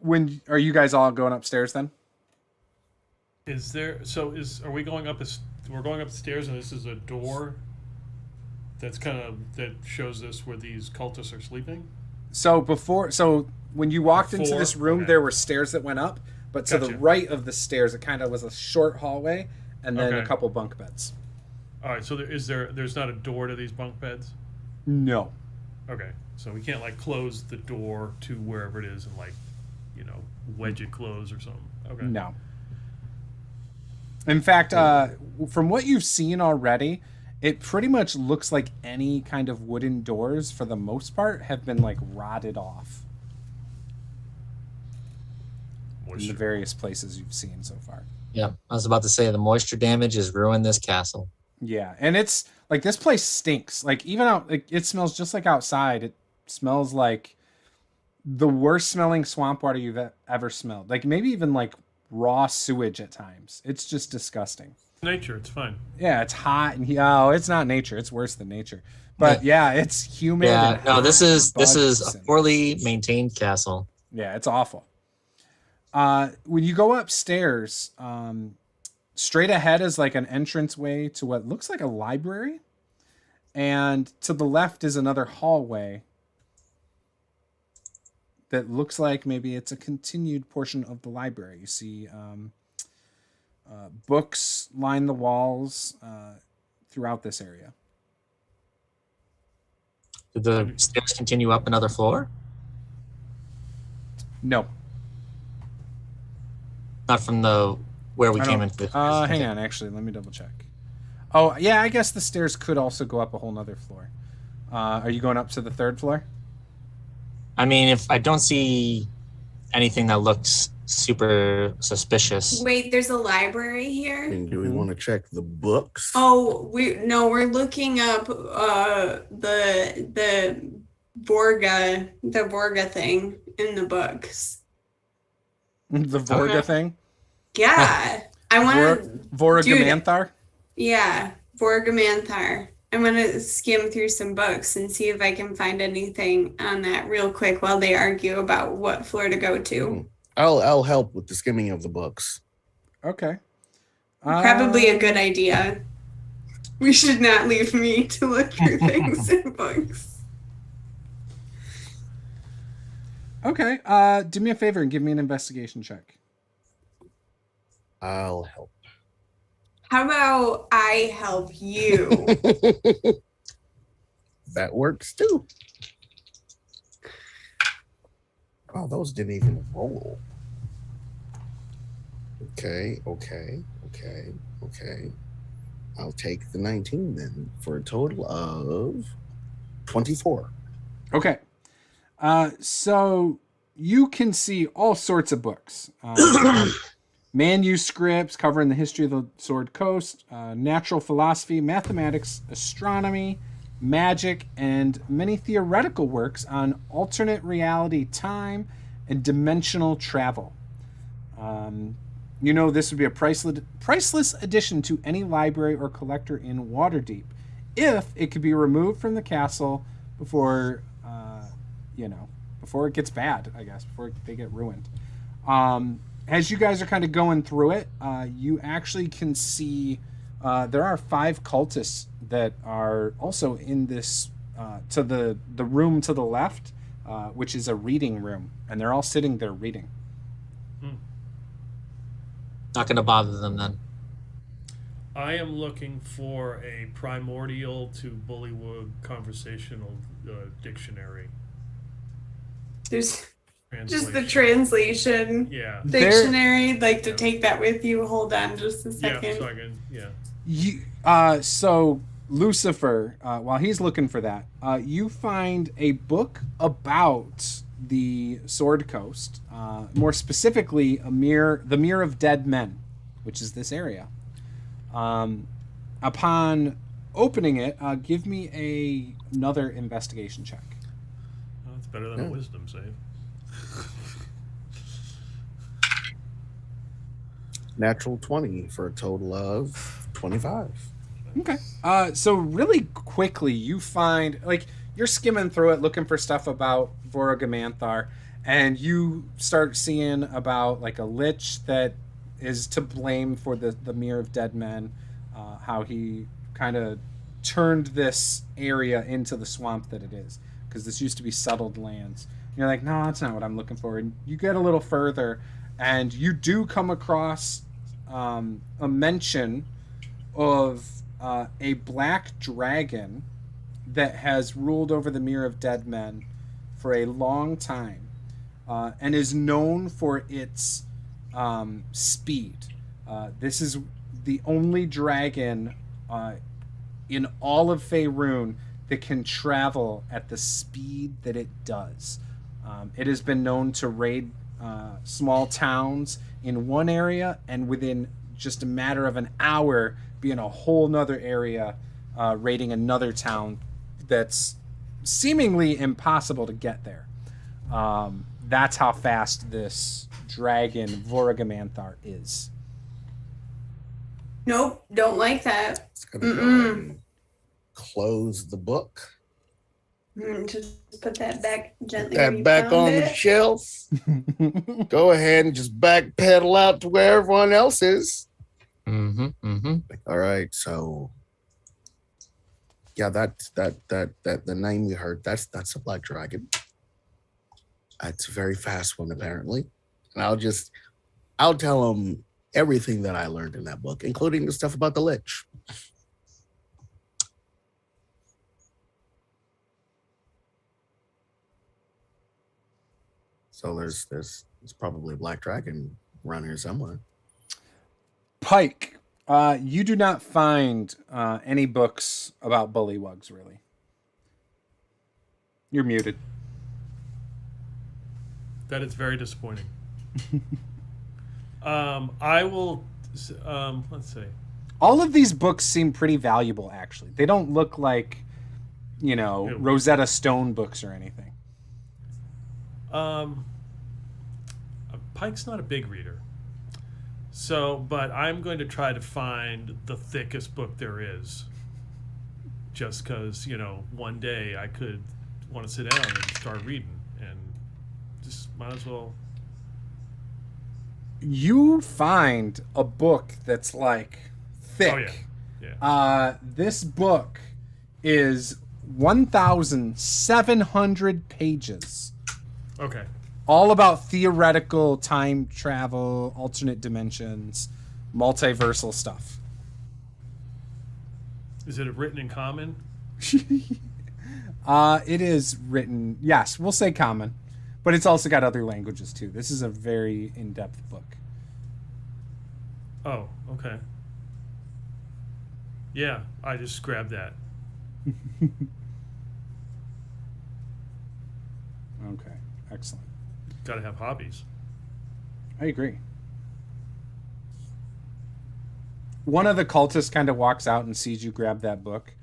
When are you guys all going upstairs then? Are we going up we're going up the stairs, and this is a door that shows us where these cultists are sleeping? So when you walked into this room, okay, there were stairs that went up, but to the Gotcha. right of the stairs, it kind of was a short hallway and then Okay. a couple bunk beds. All right, so there's not a door to these bunk beds? No. Okay, so we can't close the door to wherever it is and wedge it closed or something. Okay. No. In fact, from what you've seen already, it pretty much looks like any kind of wooden doors, for the most part, have been rotted off in the various places you've seen so far. Yeah, I was about to say the moisture damage has ruined this castle. Yeah, and it's this place stinks. Even out, it smells just like outside. It smells like the worst smelling swamp water you've ever smelled. Maybe even raw sewage at times. It's just disgusting. Nature, it's fine. Yeah, it's hot and it's not nature. It's worse than nature. But yeah, it's humid. Yeah, and no, hot this and is bugs a poorly maintained castle. Yeah, it's awful. When you go upstairs, straight ahead is an entranceway to what looks like a library, and to the left is another hallway that looks like maybe it's a continued portion of the library. You see books line the walls throughout this area. Did the stairs continue up another floor? No. Not from the where we I came don't- into. hang on, actually, let me double check. Oh, yeah, I guess the stairs could also go up a whole nother floor. Are you going up to the 3rd floor? I mean, if I don't see anything that looks super suspicious. Wait, there's a library here? And do we want to check the books? Oh, we're looking up the Vorga thing in the books. The Vorga Okay. thing? Yeah. I want to Voragamantharr? Yeah, Vorgamanthar. I'm gonna skim through some books and see if I can find anything on that real quick while they argue about what floor to go to. I'll help with the skimming of the books. Okay. Probably a good idea. We should not leave me to look through things in books. Okay. Do me a favor and give me an investigation check. I'll help. How about I help you? That works too. Oh, those didn't even roll. Okay. I'll take the 19 then for a total of 24. Okay. So you can see all sorts of books. Manuscripts covering the history of the Sword Coast, natural philosophy, mathematics, astronomy, magic, and many theoretical works on alternate reality time and dimensional travel. This would be a priceless addition to any library or collector in Waterdeep if it could be removed from the castle before it gets bad, I guess, before they get ruined. As you guys are kind of going through it, you actually can see there are 5 cultists that are also in this to the room to the left, which is a reading room, and they're all sitting there reading. Not going to bother them then. I am looking for a primordial to Bullywug conversational dictionary. There's just the Translation. translation Yeah. dictionary. I'd like to take that with you. Hold on just a second. So Lucifer, while he's looking for that, you find a book about the Sword Coast, more specifically the Mirror of Dead Men, which is this area. Upon opening it, give me another investigation check. Oh, it's better than a wisdom save. Natural 20 for a total of 25. Okay. So really quickly, you find, you're skimming through it looking for stuff about Voragamantharr, and you start seeing about a lich that is to blame for the Mirror of Dead Men, how he kind of turned this area into the swamp that it is, because this used to be settled lands. And you're like, no, that's not what I'm looking for. And you get a little further, and you do come across a mention of a black dragon that has ruled over the Mirror of Dead Men for a long time, and is known for its speed. This is the only dragon in all of Faerun that can travel at the speed that it does. It has been known to raid small towns in one area, and within just a matter of an hour be in a whole nother area, raiding another town that's seemingly impossible to get there. That's how fast this dragon Voragamantharr is. Nope, don't like that. It's going to go ahead and close the book. Just put that back gently. That where you back found on the it. shelf. Go ahead and just backpedal out to where everyone else is. All right, so yeah, that the name we heard, that's a black dragon. It's a very fast one, apparently. And I'll tell him everything that I learned in that book, including the stuff about the Lich. So there's probably a black dragon around here somewhere. Pike, you do not find any books about bullywugs, really. You're muted. That is very disappointing. I will. Let's see. All of these books seem pretty valuable, actually. They don't look like, Rosetta Stone books or anything. Pike's not a big reader. But I'm going to try to find the thickest book there is. Just because, one day I could want to sit down and start reading. And just might as well. You find a book that's like thick. Oh, yeah. This book is 1,700 pages. Okay. All about theoretical time travel, alternate dimensions, multiversal stuff. Is it written in common? It is written, yes, we'll say common. But it's also got other languages, too. This is a very in-depth book. Oh, okay. Yeah, I just grabbed that. Okay, excellent. Got to have hobbies. I agree. One of the cultists kind of walks out and sees you grab that book.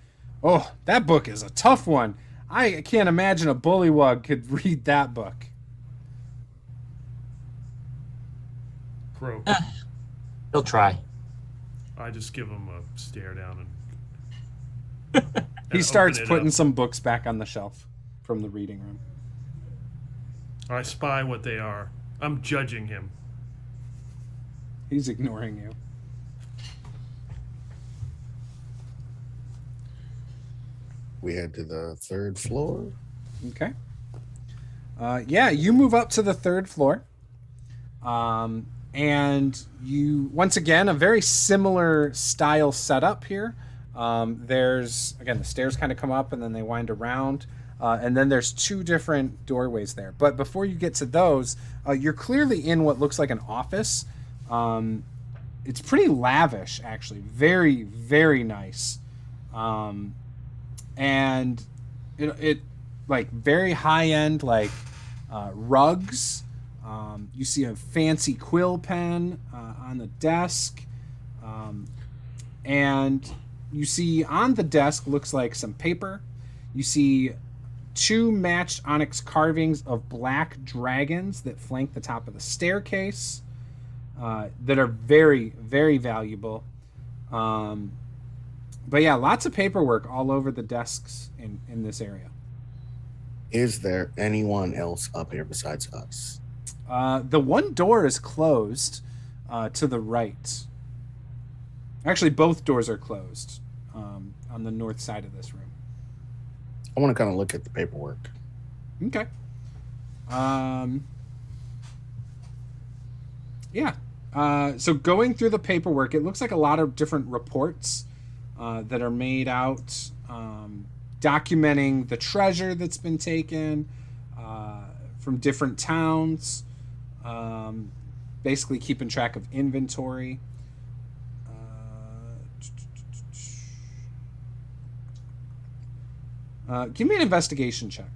Oh, that book is a tough one. I can't imagine a bullywug could read that book. Croak. He'll try. I just give him a stare down He and starts open it putting up. some books back on the shelf from the reading room. I spy what they are. I'm judging him. He's ignoring you. We head to the 3rd floor. Okay. Yeah, you move up to the 3rd floor. And you, once again, a very similar style setup here. There's, again, the stairs kind of come up and then they wind around. And then there's 2 different doorways there. But before you get to those, you're clearly in what looks like an office. It's pretty lavish, actually. Very, very nice. And it like very high end, like rugs. You see a fancy quill pen on the desk. And you see on the desk looks like some paper. You see 2 matched onyx carvings of black dragons that flank the top of the staircase that are very, very valuable. But yeah, lots of paperwork all over the desks in this area. Is there anyone else up here besides us? The one door is closed to the right. Actually, both doors are closed on the north side of this room. I want to kind of look at the paperwork. Okay. Yeah. So going through the paperwork, it looks like a lot of different reports that are made out, documenting the treasure that's been taken from different towns, basically keeping track of inventory. Give me an investigation check.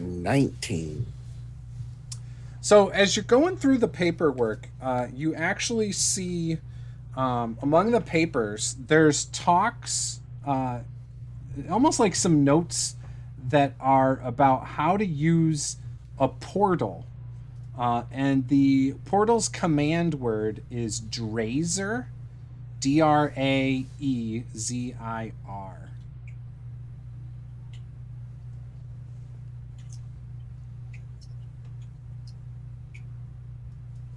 $19. So as you're going through the paperwork, you actually see among the papers, there's talks, almost like some notes that are about how to use a portal. And the portal's command word is Draezir, Draezir.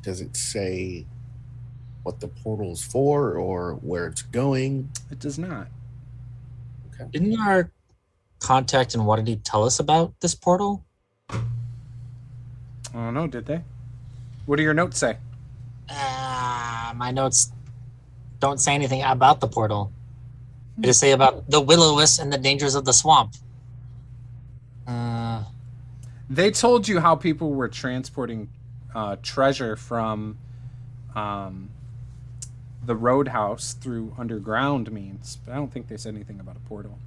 Does it say what the portal's for or where it's going? It does not. Didn't our contact in Waterdeep tell us about this portal? Oh no, did they? What do your notes say? My notes don't say anything about the portal. They just say about the will-o-wisp and the dangers of the swamp. They told you how people were transporting treasure from the roadhouse through underground means, but I don't think they said anything about a portal.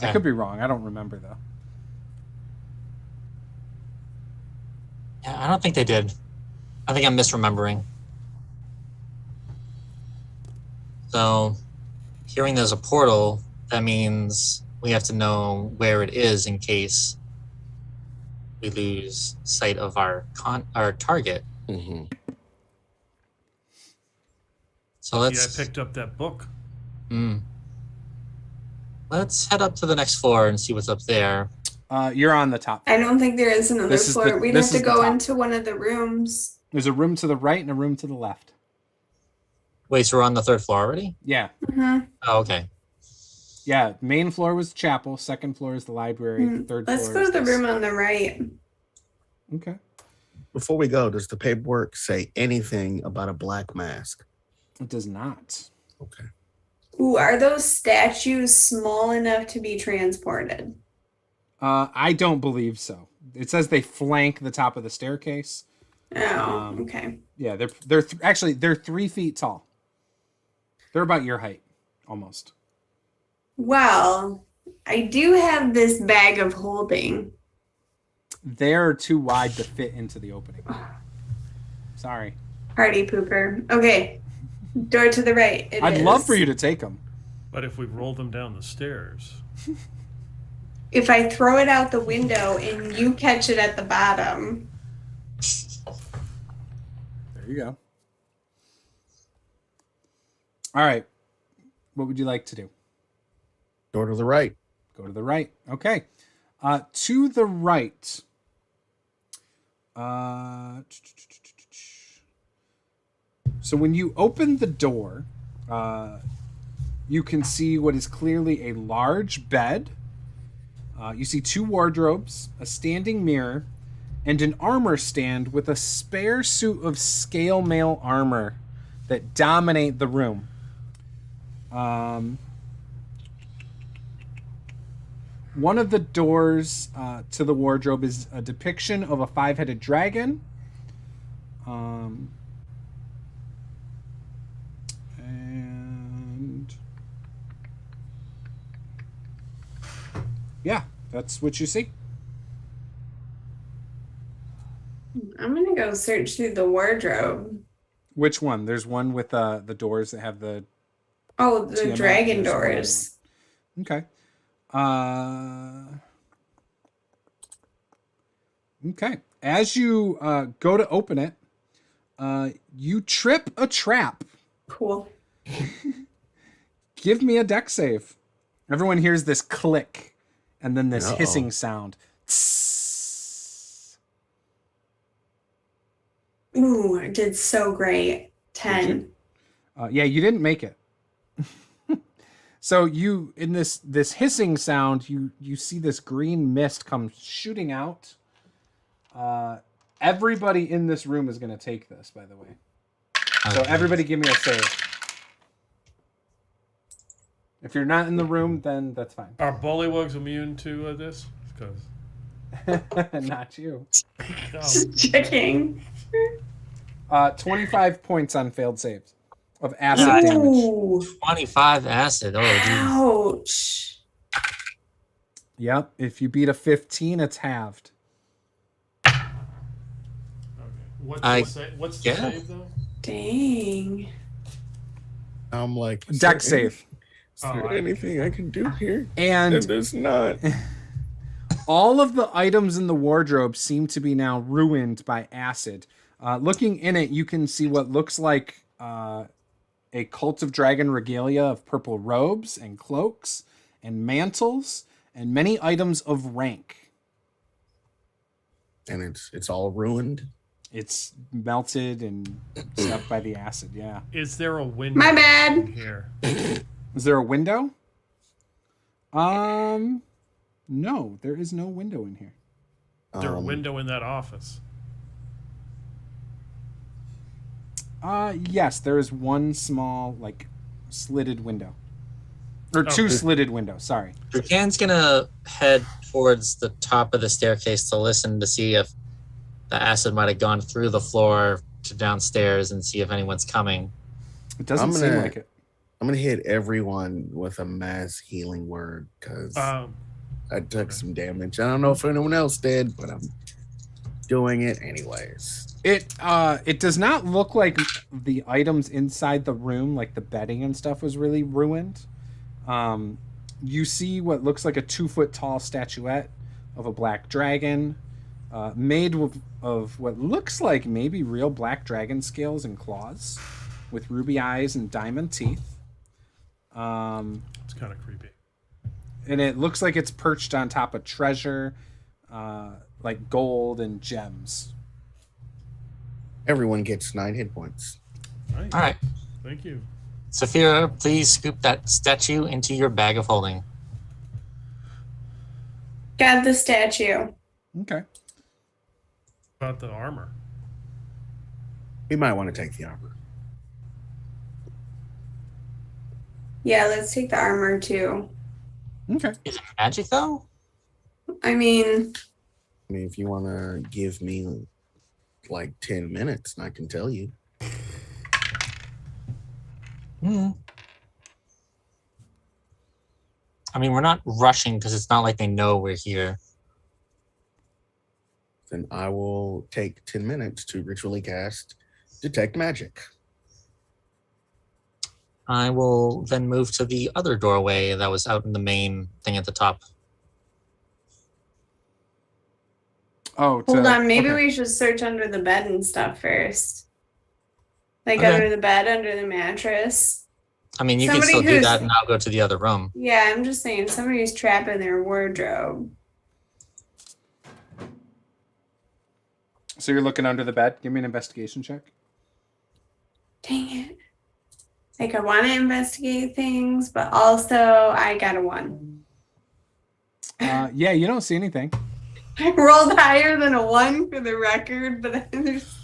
I could be wrong. I don't remember though. Yeah, I don't think they did. I think I'm misremembering. So, hearing there's a portal, that means we have to know where it is in case we lose sight of our target. Mm-hmm. So I let's picked up that book. let's head up to the next floor and see what's up there. You're on the top. I don't think there is another This is floor. the- We'd this have to is the go top. into one of the rooms. There's a room to the right and a room to the left. Wait, so we're on the third floor already? Yeah. Oh, okay. Yeah. Main floor was chapel. Second floor is the library. Third Let's floor go is to the this. room on the right. Okay. Before we go, does the paperwork say anything about a black mask? It does not. Okay. Ooh, are those statues small enough to be transported? I don't believe so. It says they flank the top of the staircase. Oh, okay. Yeah, they're actually they're 3 feet tall. They're about your height, almost. Well, I do have this bag of holding. They're too wide to fit into the opening. Sorry. Party pooper. Okay. Door to the right. I'd love for you to take them. But if we roll them down the stairs, If I throw it out the window and you catch it at the bottom. There you go. All right. What would you like to do? Door to the right. Go to the right. Okay. To the right. So when you open the door, you can see what is clearly a large bed. You see 2 wardrobes, a standing mirror, and an armor stand with a spare suit of scale mail armor that dominate the room. One of the doors to the wardrobe is a depiction of a 5-headed dragon. And yeah, that's what you see. I'm going to go search through the wardrobe. Which one? There's one with the doors that have the... Oh, the Tiamat, dragon there's one other doors. Okay. Okay. As you go to open it, you trip a trap. Cool. Give me a deck save. Everyone hears this click and then this hissing sound. Tss. Ooh, I did so great. 10. Yeah, you didn't make it. So you, in this hissing sound, you see this green mist come shooting out. Everybody in this room is going to take this, by the way. So everybody give me a save. If you're not in the room, then that's fine. are bullywugs immune to this? Because Not you. no. Just checking. 25 points on failed saves of acid damage. Ooh. 25 acid. Oh, dude. Ouch. Yep. If you beat a 15, it's halved. Okay. What's the yeah. save though? Dang. I'm like, Deck save. Is there anything I can do here? And there's not. all of the items in the wardrobe seem to be now ruined by acid. Looking in it, you can see what looks like a Cult of Dragon regalia of purple robes and cloaks and mantles and many items of rank. And it's all ruined. It's melted and stuff by the acid, yeah. Is there a window My bad. in here? Is there a window? No, there is no window in here. Is there a window in that office? Yes, there is one small, like, slitted window. Or two slitted windows, sorry. Drukan's gonna head towards the top of the staircase to listen to see if the acid might have gone through the floor to downstairs and see if anyone's coming. It doesn't seem like it. I'm going to hit everyone with a mass healing word because I took some damage. I don't know if anyone else did, but I'm doing it anyways. It does not look like the items inside the room, like the bedding and stuff, was really ruined. You see what looks like a 2-foot tall statuette of a black dragon, made of what looks like maybe real black dragon scales and claws, with ruby eyes and diamond teeth. It's kind of creepy. And it looks like it's perched on top of treasure, like gold and gems. Everyone gets 9 hit points. Nice. All right. Thank you. Saphira, please scoop that statue into your bag of holding. Got the statue. Okay. About the armor. We might want to take the armor. Yeah, let's take the armor too. Okay. Is it magic though? I mean, if you want to give me like 10 minutes, and I can tell you. I mean, we're not rushing because it's not like they know we're here. Then I will take 10 minutes to ritually cast Detect Magic. I will then move to the other doorway that was out in the main thing at the top. Oh, hold on. Maybe okay. we should search under the bed and stuff first. Like Okay. under the bed, under the mattress. I mean, you Somebody can still do who's- that and I'll go to the other room. Yeah, I'm just saying somebody's trapping their wardrobe. So you're looking under the bed? Give me an investigation check. Dang it. Like I want to investigate things, but also I got a 1. Yeah, you don't see anything. I rolled higher than a 1 for the record, but there's...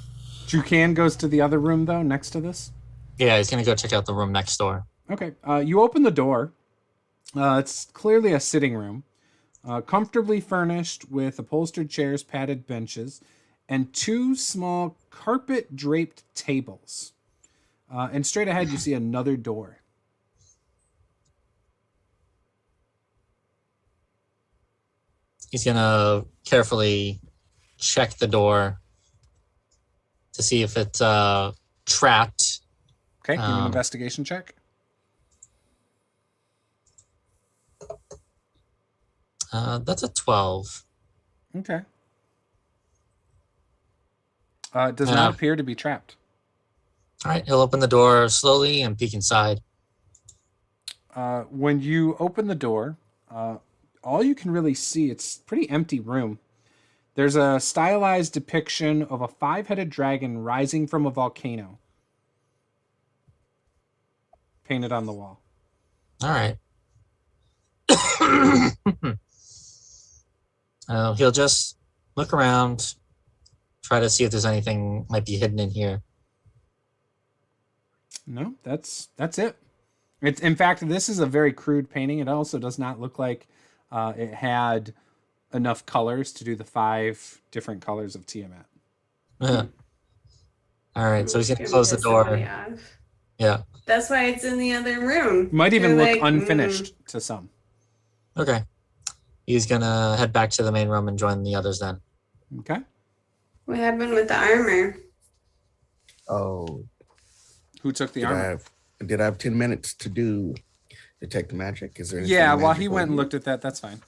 Drukan goes to the other room, though, next to this. Yeah, he's going to go check out the room next door. Okay. You open the door. It's clearly a sitting room. Comfortably furnished with upholstered chairs, padded benches, and 2 small carpet-draped tables. And straight ahead, you see another door. He's going to carefully check the door to see if it's trapped. Okay, give me an investigation check. That's a 12. Okay. It does not appear to be trapped. All right, he'll open the door slowly and peek inside. When you open the door, all you can really see, it's a pretty empty room. There's a stylized depiction of a 5-headed dragon rising from a volcano, painted on the wall. All right. He'll just look around, try to see if there's anything might be hidden in here. No, that's it. It's, in fact, this is a very crude painting. It also does not look like it had enough colors to do the 5 different colors of Tiamat. All right, so he's gonna close the door. Yeah. That's why it's in the other room. Might even They're look like, unfinished to some. Okay. He's gonna head back to the main room and join the others then. Okay. What happened with the armor? Oh, Who took the armor? did I have 10 minutes to do Detect Magic? Is there anything Yeah, while he magical went and here? looked at that, that's fine.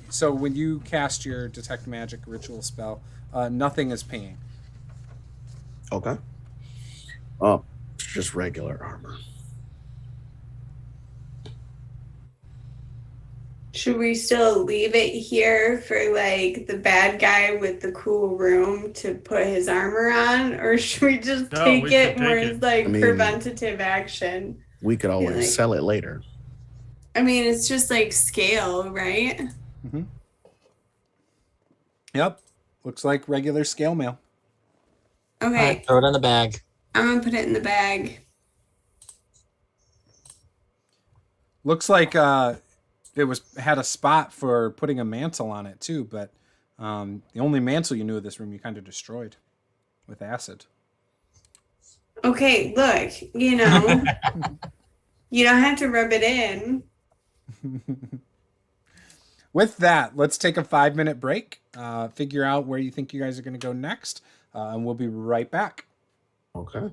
So when you cast your Detect Magic ritual spell, nothing is pinging. Okay. Oh, it's just regular armor. Should we still leave it here for like the bad guy with the cool room to put his armor on, or should we just No, take we it should more take as it. like I mean- preventative action? We could always like- sell it later. I mean, it's just like scale, right? Mm-hmm. Yep. Looks like regular scale mail. All Okay, right, throw it in the bag. I'm gonna put it in the bag. Looks like it had a spot for putting a mantle on it too, but the only mantle you knew of this room you kind of destroyed with acid. Okay, look, you know, you don't have to rub it in. With that, let's take a 5-minute break, figure out where you think you guys are going to go next, and we'll be right back. Okay.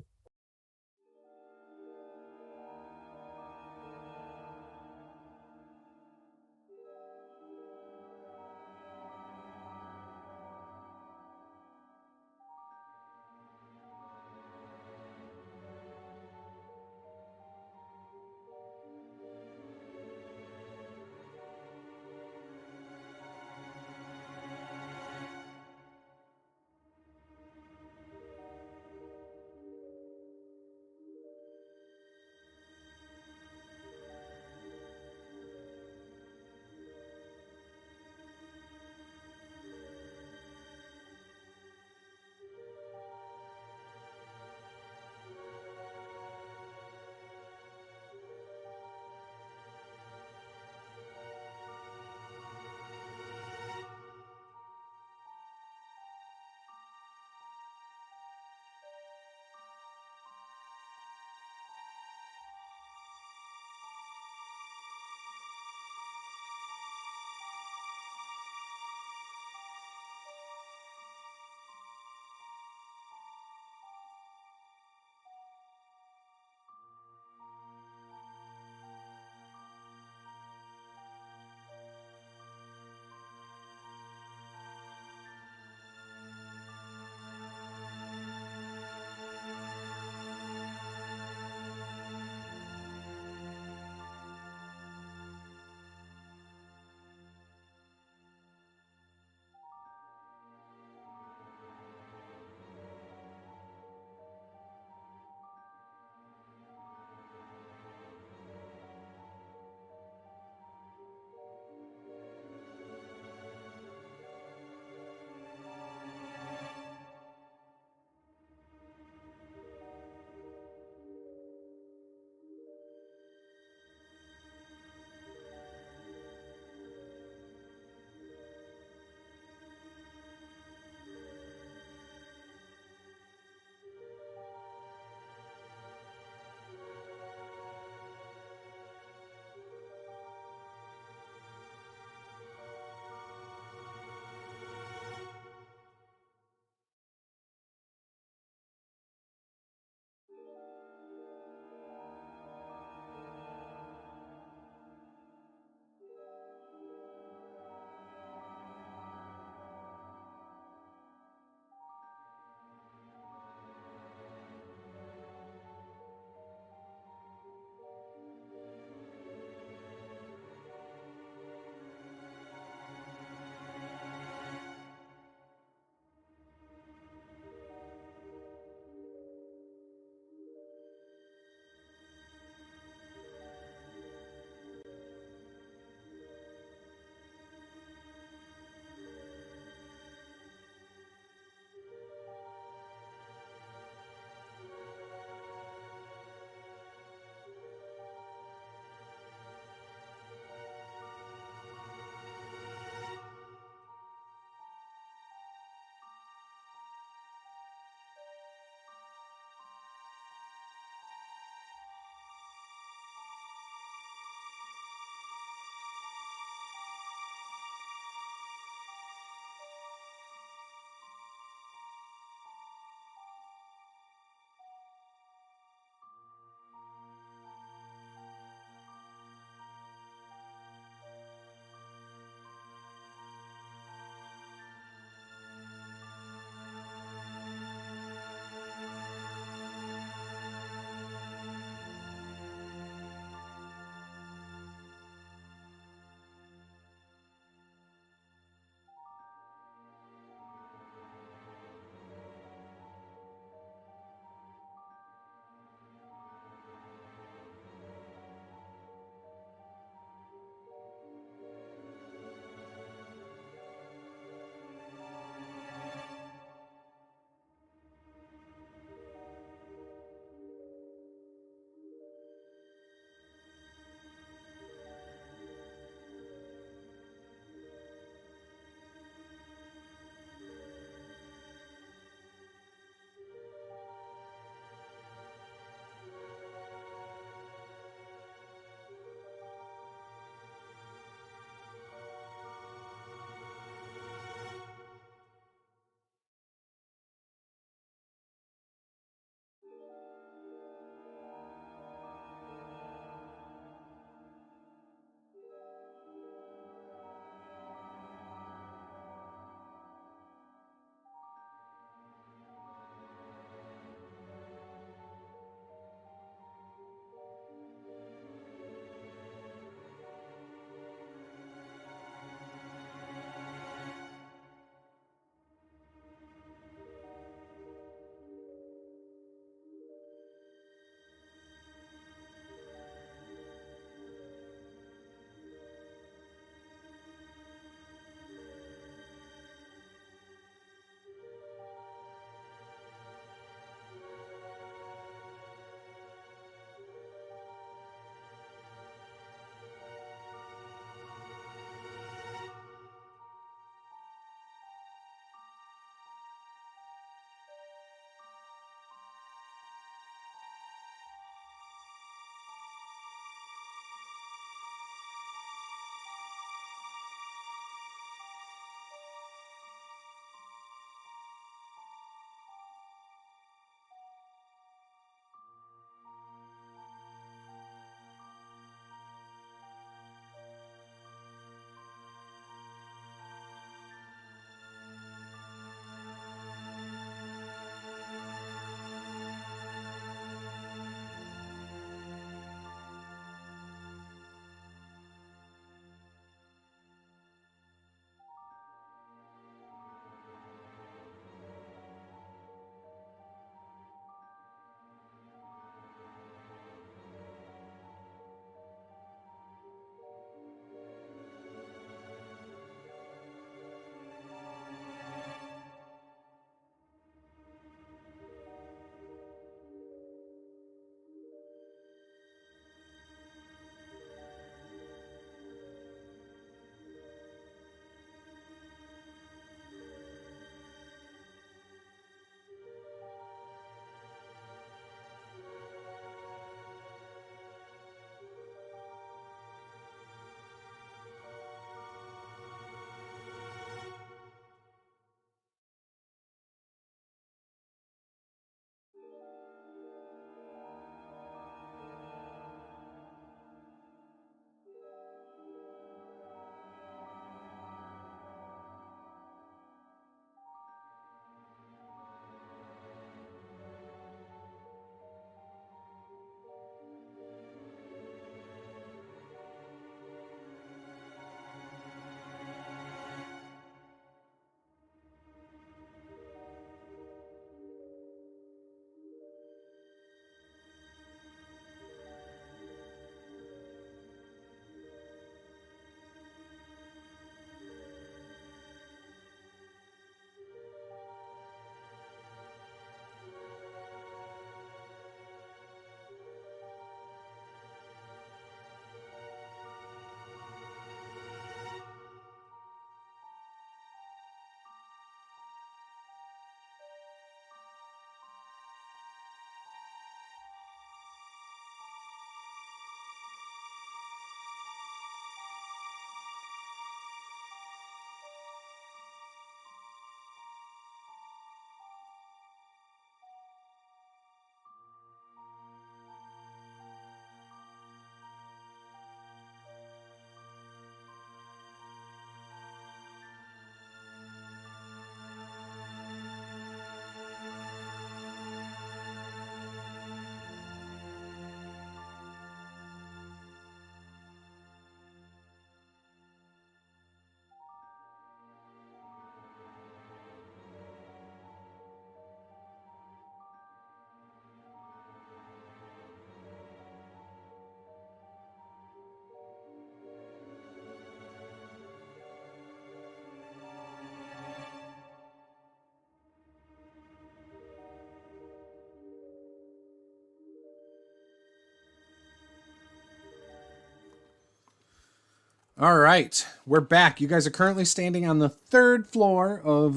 All right, we're back. You guys are currently standing on the 3rd floor of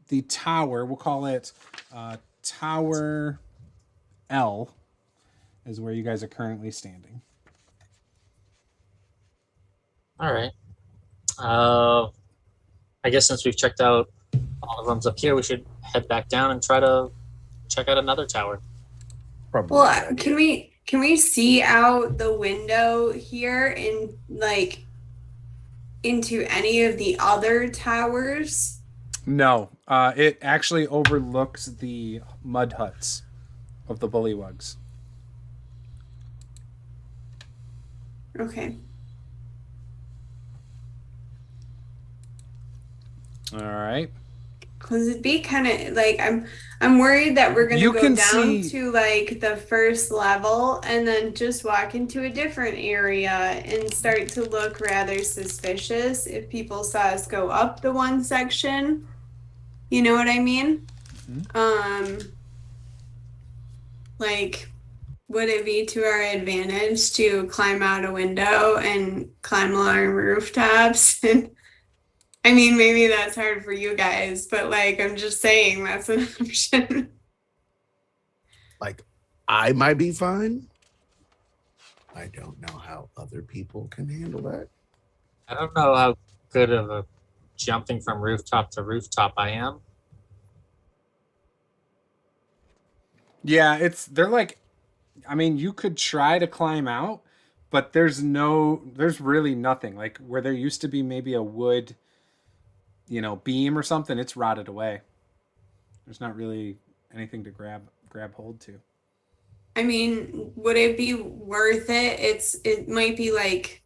the tower. We'll call it Tower L, is where you guys are currently standing. All right. I guess since we've checked out all the rooms up here, we should head back down and try to check out another tower. Probably. Well, can we see out the window here in like into any of the other towers? No, it actually overlooks the mud huts of the bullywugs. Okay. All right. Cause it'd be kind of like I'm worried that we're gonna You go can down see- to like the first level and then just walk into a different area and start to look rather suspicious if people saw us go up the one section. You know what I mean? Like, would it be to our advantage to climb out a window and climb along rooftops? And I mean, maybe that's hard for you guys, but like, I'm just saying that's an option. Like, I might be fine. I don't know how other people can handle that. I don't know how good of a jumping from rooftop to rooftop I am. Yeah, they're like, I mean, you could try to climb out, but there's really nothing. Like where there used to be maybe a wood, beam or something, it's rotted away. There's not really anything to grab hold to. I mean, would it be worth it? It might be like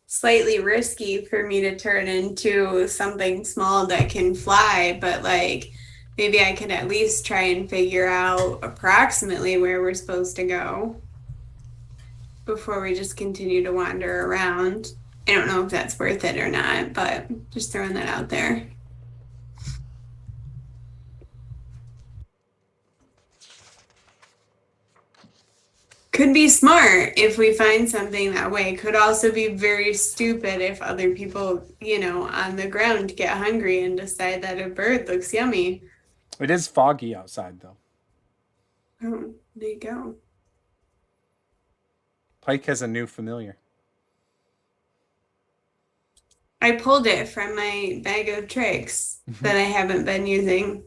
slightly risky for me to turn into something small that can fly, but like maybe I could at least try and figure out approximately where we're supposed to go before we just continue to wander around. I don't know if that's worth it or not, but just throwing that out there. Could be smart if we find something that way. Could also be very stupid if other people, on the ground get hungry and decide that a bird looks yummy. It is foggy outside, though. Oh, there you go. Pike has a new familiar. I pulled it from my bag of tricks that I haven't been using.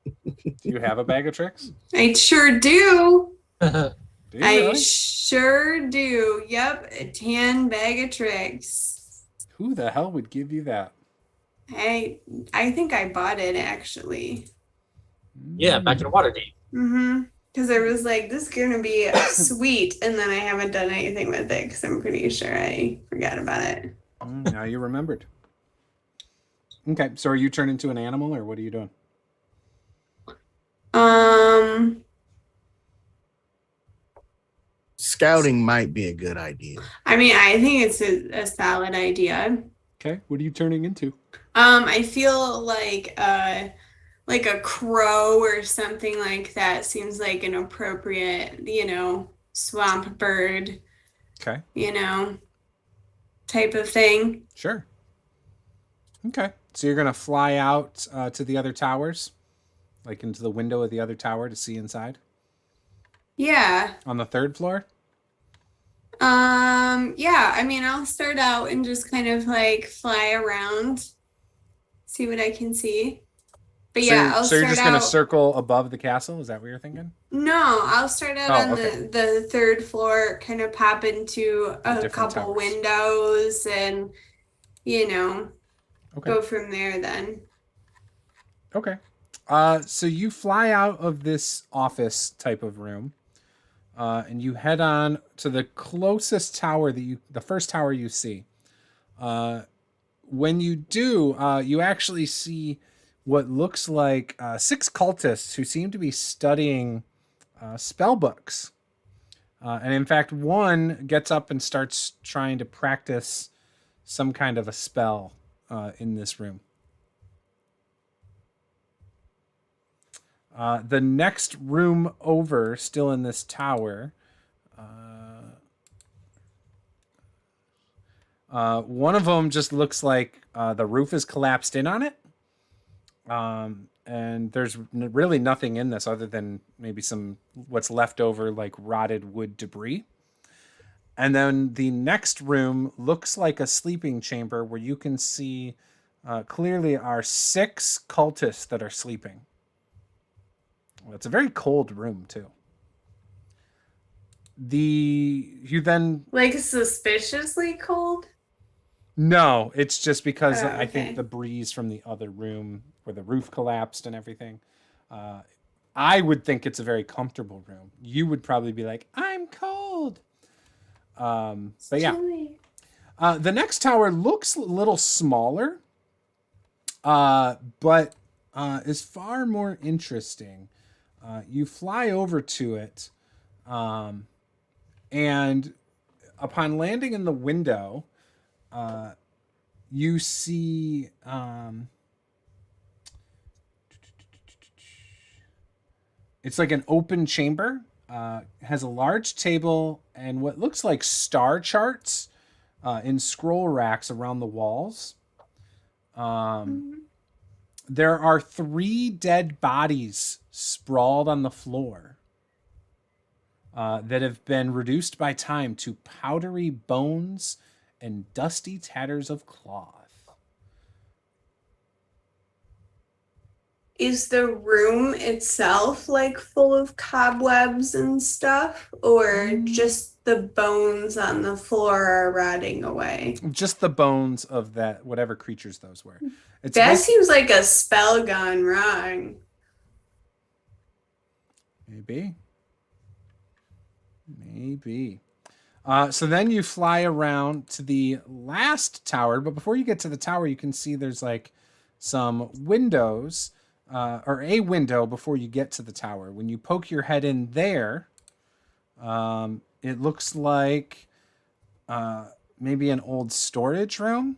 Do you have a bag of tricks? I sure do. Do you I really? sure do. Yep, a tan bag of tricks. Who the hell would give you that? I think I bought it actually. Yeah, back in Waterdeep. Because I was like, this is gonna be sweet, and then I haven't done anything with it because I'm pretty sure I forgot about it. Now you remembered. Okay, so are you turned into an animal, or what are you doing? Scouting might be a good idea. I mean, I think it's a solid idea. Okay, what are you turning into? I feel like a crow or something like that seems like an appropriate, swamp bird, Okay, type of thing. sure. Okay, so you're gonna fly out to the other towers, like into the window of the other tower to see inside Yeah. on the 3rd floor. Yeah, I mean, I'll start out and just kind of like fly around, see what I can see. But yeah, I'll so you're start just gonna out. circle above the castle? Is that what you're thinking? No, I'll start out Oh, on okay. the 3rd floor, kind of pop into a Different couple towers. windows and, Okay. go from there then. Okay. So you fly out of this office type of room, and you head on to the closest tower the first tower you see. When you do, you actually see what looks like 6 cultists who seem to be studying spell books. And in fact, one gets up and starts trying to practice some kind of a spell in this room. The next room over, still in this tower, One of them just looks like the roof is collapsed in on it. And there's really nothing in this other than maybe some what's left over like rotted wood debris. And then the next room looks like a sleeping chamber where you can see clearly are 6 cultists that are sleeping. Well, it's a very cold room too. You then Like suspiciously cold? no, it's just because Oh, I think okay. the breeze from the other room where the roof collapsed and everything. I would think it's a very comfortable room. You would probably be like, I'm cold. But yeah, Chilly. the next tower looks a little smaller, but is far more interesting. You fly over to it, and upon landing in the window, you see it's like an open chamber. Has a large table and what looks like star charts in scroll racks around the walls. There are 3 dead bodies sprawled on the floor that have been reduced by time to powdery bones and dusty tatters of cloth. Is the room itself like full of cobwebs and stuff, or just the bones on the floor are rotting away? Just the bones of that, whatever creatures those were. It's That like- seems like a spell gone wrong. Maybe. So then you fly around to the last tower, but before you get to the tower, you can see there's like some windows, or a window before you get to the tower. When you poke your head in there, it looks like maybe an old storage room.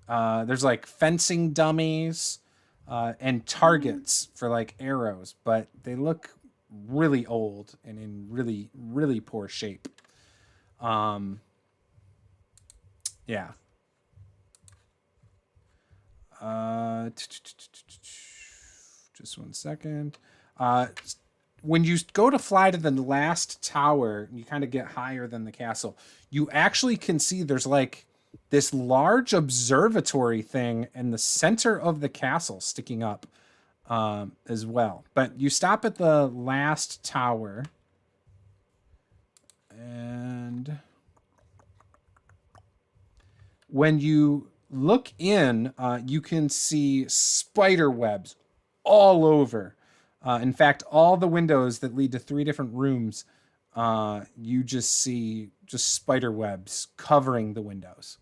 There's like fencing dummies and targets for like arrows, but they look really old and in really, really poor shape. Yeah. Just one second. When you go to fly to the last tower, you kind of get higher than the castle. You actually can see there's like this large observatory thing in the center of the castle sticking up as well. But you stop at the last tower, and when you look in, you can see spider webs all over. In fact, all the windows that lead to 3 different rooms, you just see just spider webs covering the windows.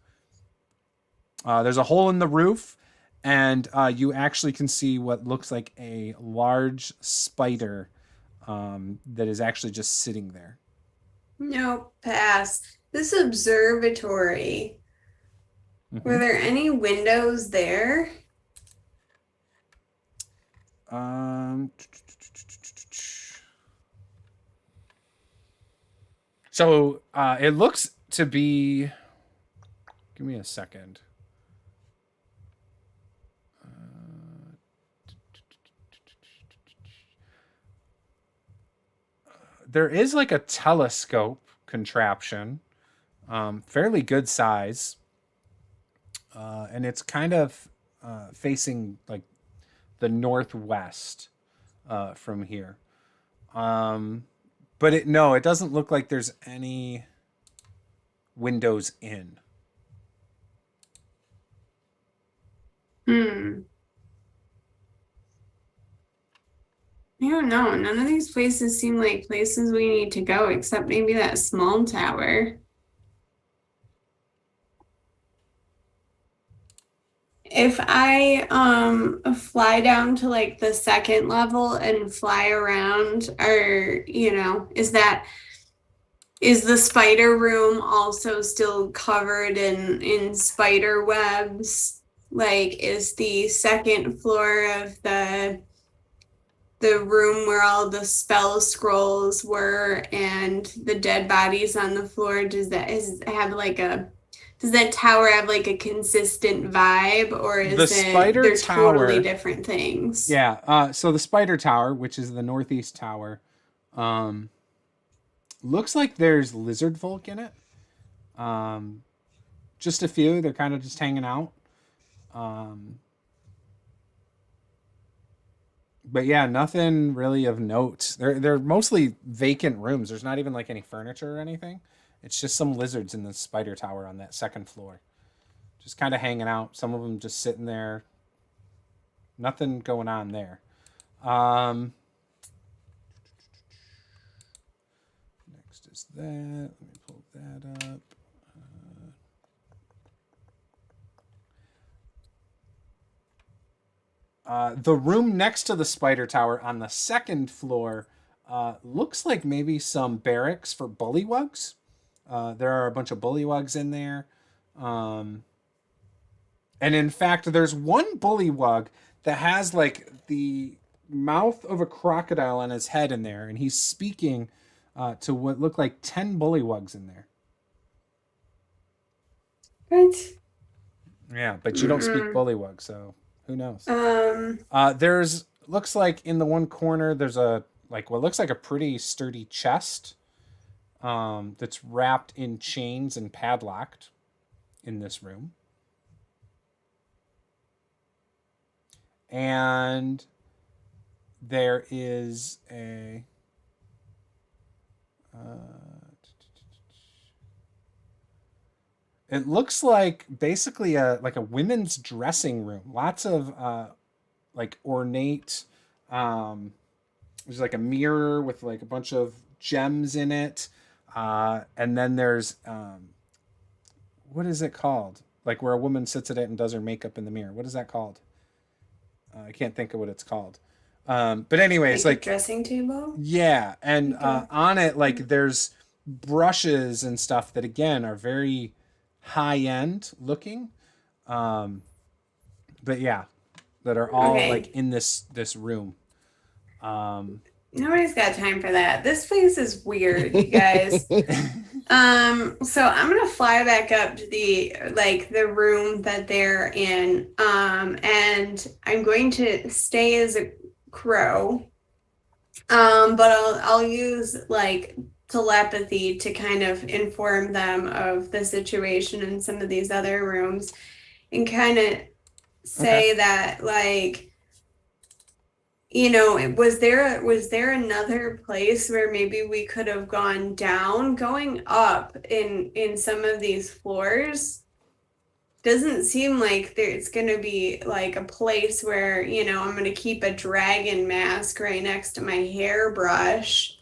There's a hole in the roof, and you actually can see what looks like a large spider that is actually just sitting there. No, pass. This observatory. Were there any windows there? So it looks to be. Give me a second. There is like a telescope contraption, fairly good size, and it's kind of facing like the northwest from here. But it doesn't look like there's any windows in. I don't know. None of these places seem like places we need to go, except maybe that small tower. If I fly down to like the second level and fly around, or is the spider room also still covered in spider webs? Like, is the second floor of the room where all the spell scrolls were and the dead bodies on the floor, does that have like a does that tower have like a consistent vibe, or is The it spider they're tower- totally different things? Yeah. So the spider tower, which is the northeast tower, looks like there's lizard folk in it. Just a few. They're kind of just hanging out. But yeah, nothing really of note. They're mostly vacant rooms. There's not even like any furniture or anything. It's just some lizards in the spider tower on that second floor. Just kind of hanging out. Some of them just sitting there. Nothing going on there. Next is that. Let me pull that up. The room next to the spider tower on the second floor looks like maybe some barracks for bullywugs. There are a bunch of bullywugs in there. And in fact, there's one bullywug that has like the mouth of a crocodile on his head in there, and he's speaking to what look like 10 bullywugs in there. What? Yeah, but you don't speak bullywug, so who knows? Um, Looks like in the one corner there's a like what looks like a pretty sturdy chest that's wrapped in chains and padlocked in this room. And there is a it looks like basically a women's dressing room. Lots of like ornate there's like a mirror with like a bunch of gems in it. And then there's what is it called? Like where a woman sits at it and does her makeup in the mirror. What is that called? I can't think of what it's called. But anyways, like like a dressing table? yeah, and Okay. on it like there's brushes and stuff that again are very high end looking. But yeah, that are all Okay. like in this room. Nobody's got time for that. This place is weird, you guys. So I'm gonna fly back up to the room that they're in. And I'm going to stay as a crow. But I'll use like telepathy to kind of inform them of the situation in some of these other rooms and kind of say that like, you know, was there another place where maybe we could have gone down? Going up in some of these floors doesn't seem like there's gonna be like a place where, you know, I'm gonna keep a dragon mask right next to my hairbrush.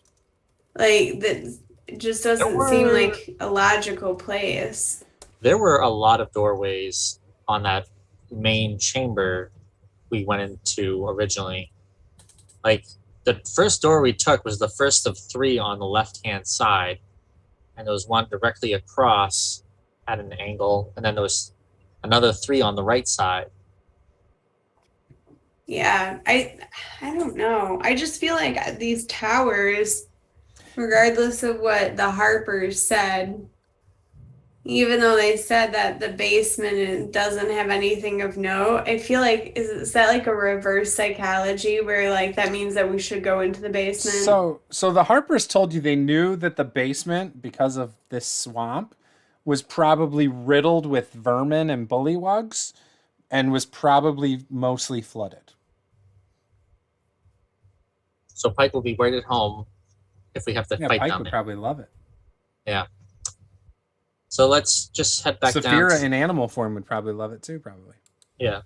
Like that just doesn't seem like a logical place. There were a lot of doorways on that main chamber we went into originally. Like the first door we took was the first of 3 on the left-hand side, and there was one directly across at an angle, and then there was another 3 on the right side. Yeah, I don't know. I just feel like these towers, regardless of what the Harpers said, even though they said that the basement doesn't have anything of note, I feel like is that like a reverse psychology where like that means that we should go into the basement? So the Harpers told you they knew that the basement, because of this swamp, was probably riddled with vermin and bullywugs and was probably mostly flooded. So Pike will be right at home if we have to Yeah, fight Pike down would there. probably love it. Yeah. So let's just head back Saphira down. in animal form would probably love it too, probably. Yeah.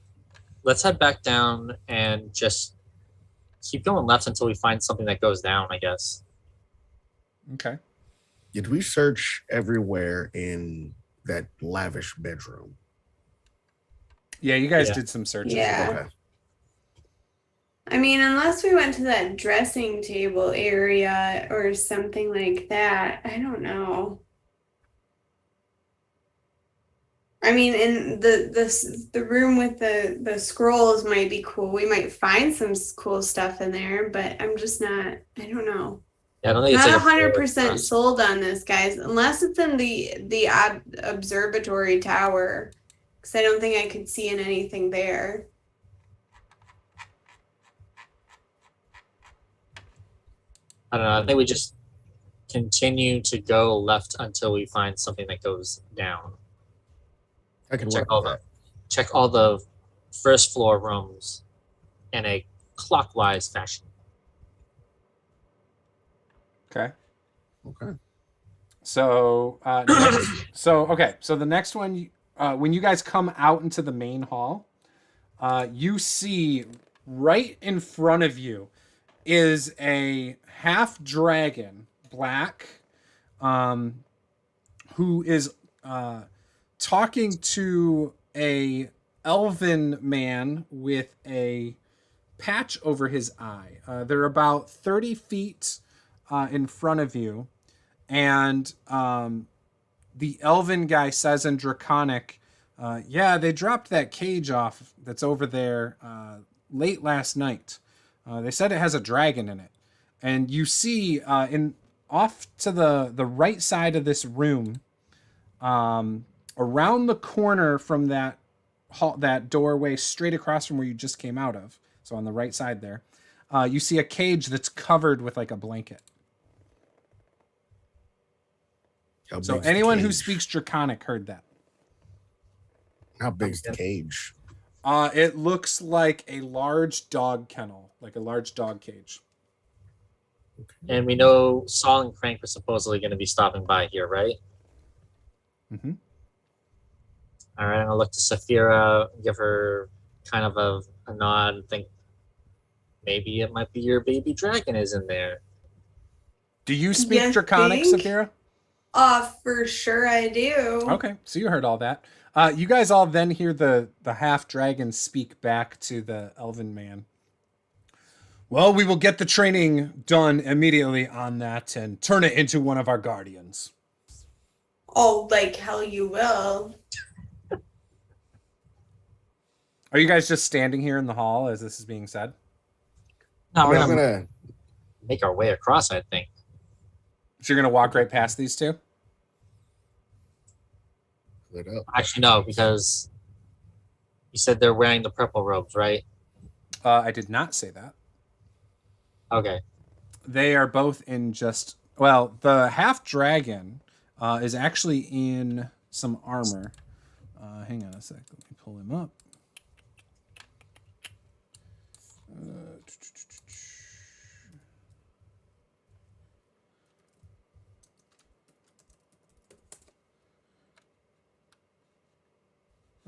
Let's head back down and just keep going left until we find something that goes down, I guess. Okay. Did we search everywhere in that lavish bedroom? Yeah, you guys Yeah. did some searches. Yeah. Okay. I mean, unless we went to that dressing table area or something like that, I don't know. I mean, in the room with the scrolls might be cool. We might find some cool stuff in there, but I'm just not. I don't know. Yeah, I don't think it's Not like 100% sold on this, guys, unless it's in the observatory tower, because I don't think I could see in anything there. I don't know. I think we just continue to go left until we find something that goes down. I can Check work all with check all the first floor rooms in a clockwise fashion. Okay. that. Okay. So, so the next one, when you guys come out into the main hall, you see right in front of you is a half dragon, black, who is talking to a elven man with a patch over his eye. They're about 30 feet in front of you, and the elven guy says in Draconic, yeah, they dropped that cage off that's over there late last night. They said it has a dragon in it. And you see in off to the right side of this room, around the corner from that that doorway straight across from where you just came out of, so on the right side there, you see a cage that's covered with like a blanket. How So big's the anyone who cage? speaks Draconic heard that. How big's the cage? It looks like a large dog kennel, like a large dog cage. And we know Saul and Crank are supposedly going to be stopping by here, right? Mm-hmm. All right, I'm gonna look to Saphira, give her kind of a nod, and think maybe it might be your baby dragon is in there. Do you speak You Draconic, think? Saphira? For sure I do. Okay, so you heard all that. You guys all then hear the half dragon speak back to the elven man. Well, we will get the training done immediately on that and turn it into one of our guardians. Oh, like hell you will. Are you guys just standing here in the hall as this is being said? No, we're I'm gonna gonna. make our way across, I think. So you're going to walk right past these two? Put it up. Actually, no, because you said they're wearing the purple robes, right? I did not say that. Okay. They are both in just... Well, the half dragon is actually in some armor. Hang on a sec. Let me pull him up.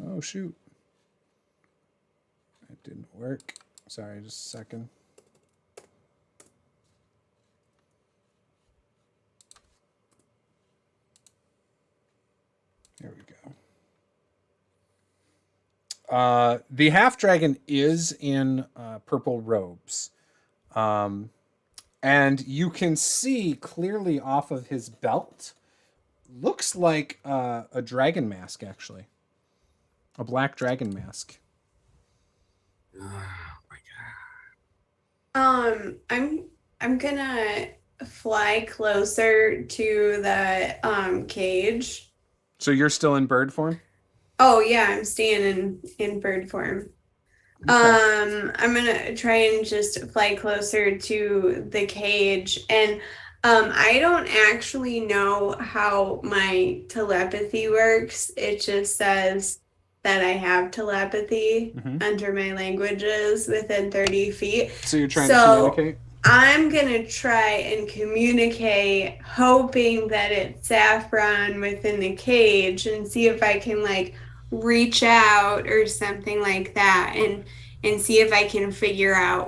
Oh, shoot. It didn't work. Sorry, just a second. There we go. The half dragon is in purple robes. And you can see clearly off of his belt, looks like a dragon mask, actually. A black dragon mask. Oh my god. I'm gonna fly closer to the cage. So you're still in bird form? Oh yeah, I'm staying in bird form. Okay. I'm gonna try and just fly closer to the cage, and I don't actually know how my telepathy works. It just says that I have telepathy Mhm. under my languages within 30 feet. So you're trying So- to communicate? I'm gonna try and communicate, hoping that it's Saffron within the cage, and see if I can like reach out or something like that, and see if I can figure out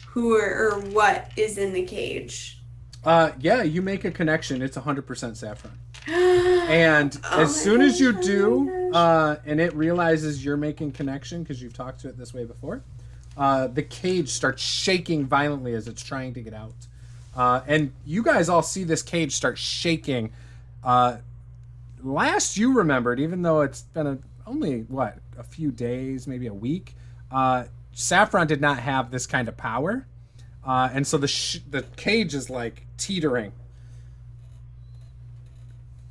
who or what is in the cage. Yeah, you make a connection. It's 100% saffron. And Oh as my soon as you gosh, do, oh my and it realizes you're making connection because you've talked to it this way before, the cage starts shaking violently as it's trying to get out. And you guys all see this cage start shaking. Last you remembered, even though it's been only, a few days, maybe a week, Saffron did not have this kind of power. and so the cage is like teetering.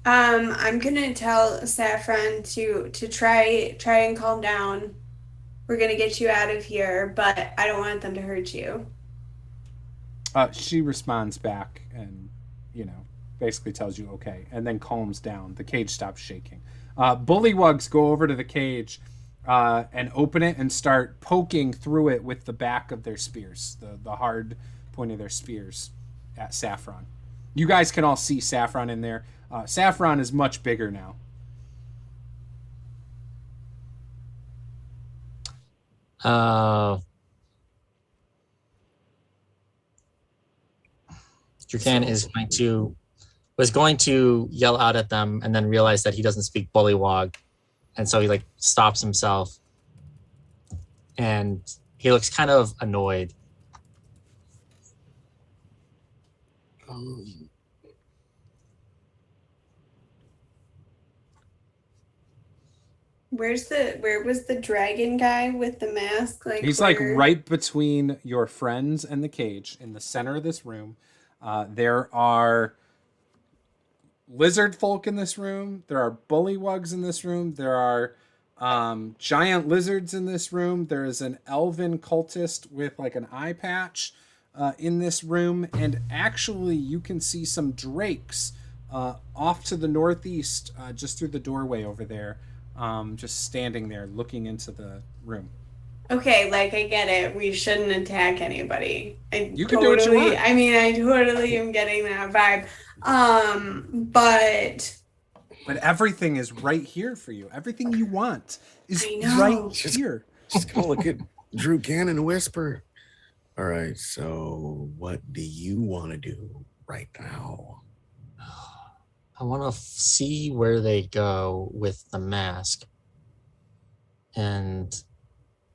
I'm gonna tell Saffron to try and calm down. We're gonna get you out of here, but I don't want them to hurt you. She responds back and, basically tells you okay, and then calms down. The cage stops shaking. Bullywugs go over to the cage and open it and start poking through it with the back of their spears, the hard point of their spears at Saffron. You guys can all see Saffron in there. Saffron is much bigger now. Drukan was going to yell out at them and then realize that he doesn't speak Bullywog, and so he stops himself, and he looks kind of annoyed. Where was the dragon guy with the mask? He's right between your friends and the cage in the center of this room. There are lizard folk in this room. There are bullywugs in this room. There are giant lizards in this room. There is an elven cultist with an eye patch in this room. And actually, you can see some drakes off to the northeast, just through the doorway over there, just standing there looking into the room. Okay, I get it. We shouldn't attack anybody. You can do what you want. I mean, I totally am getting that vibe. But everything is right here for you. Everything you want is right here. Just go look at Drew Cannon and whisper. All right, so what do you want to do right now? I want to see where they go with the mask and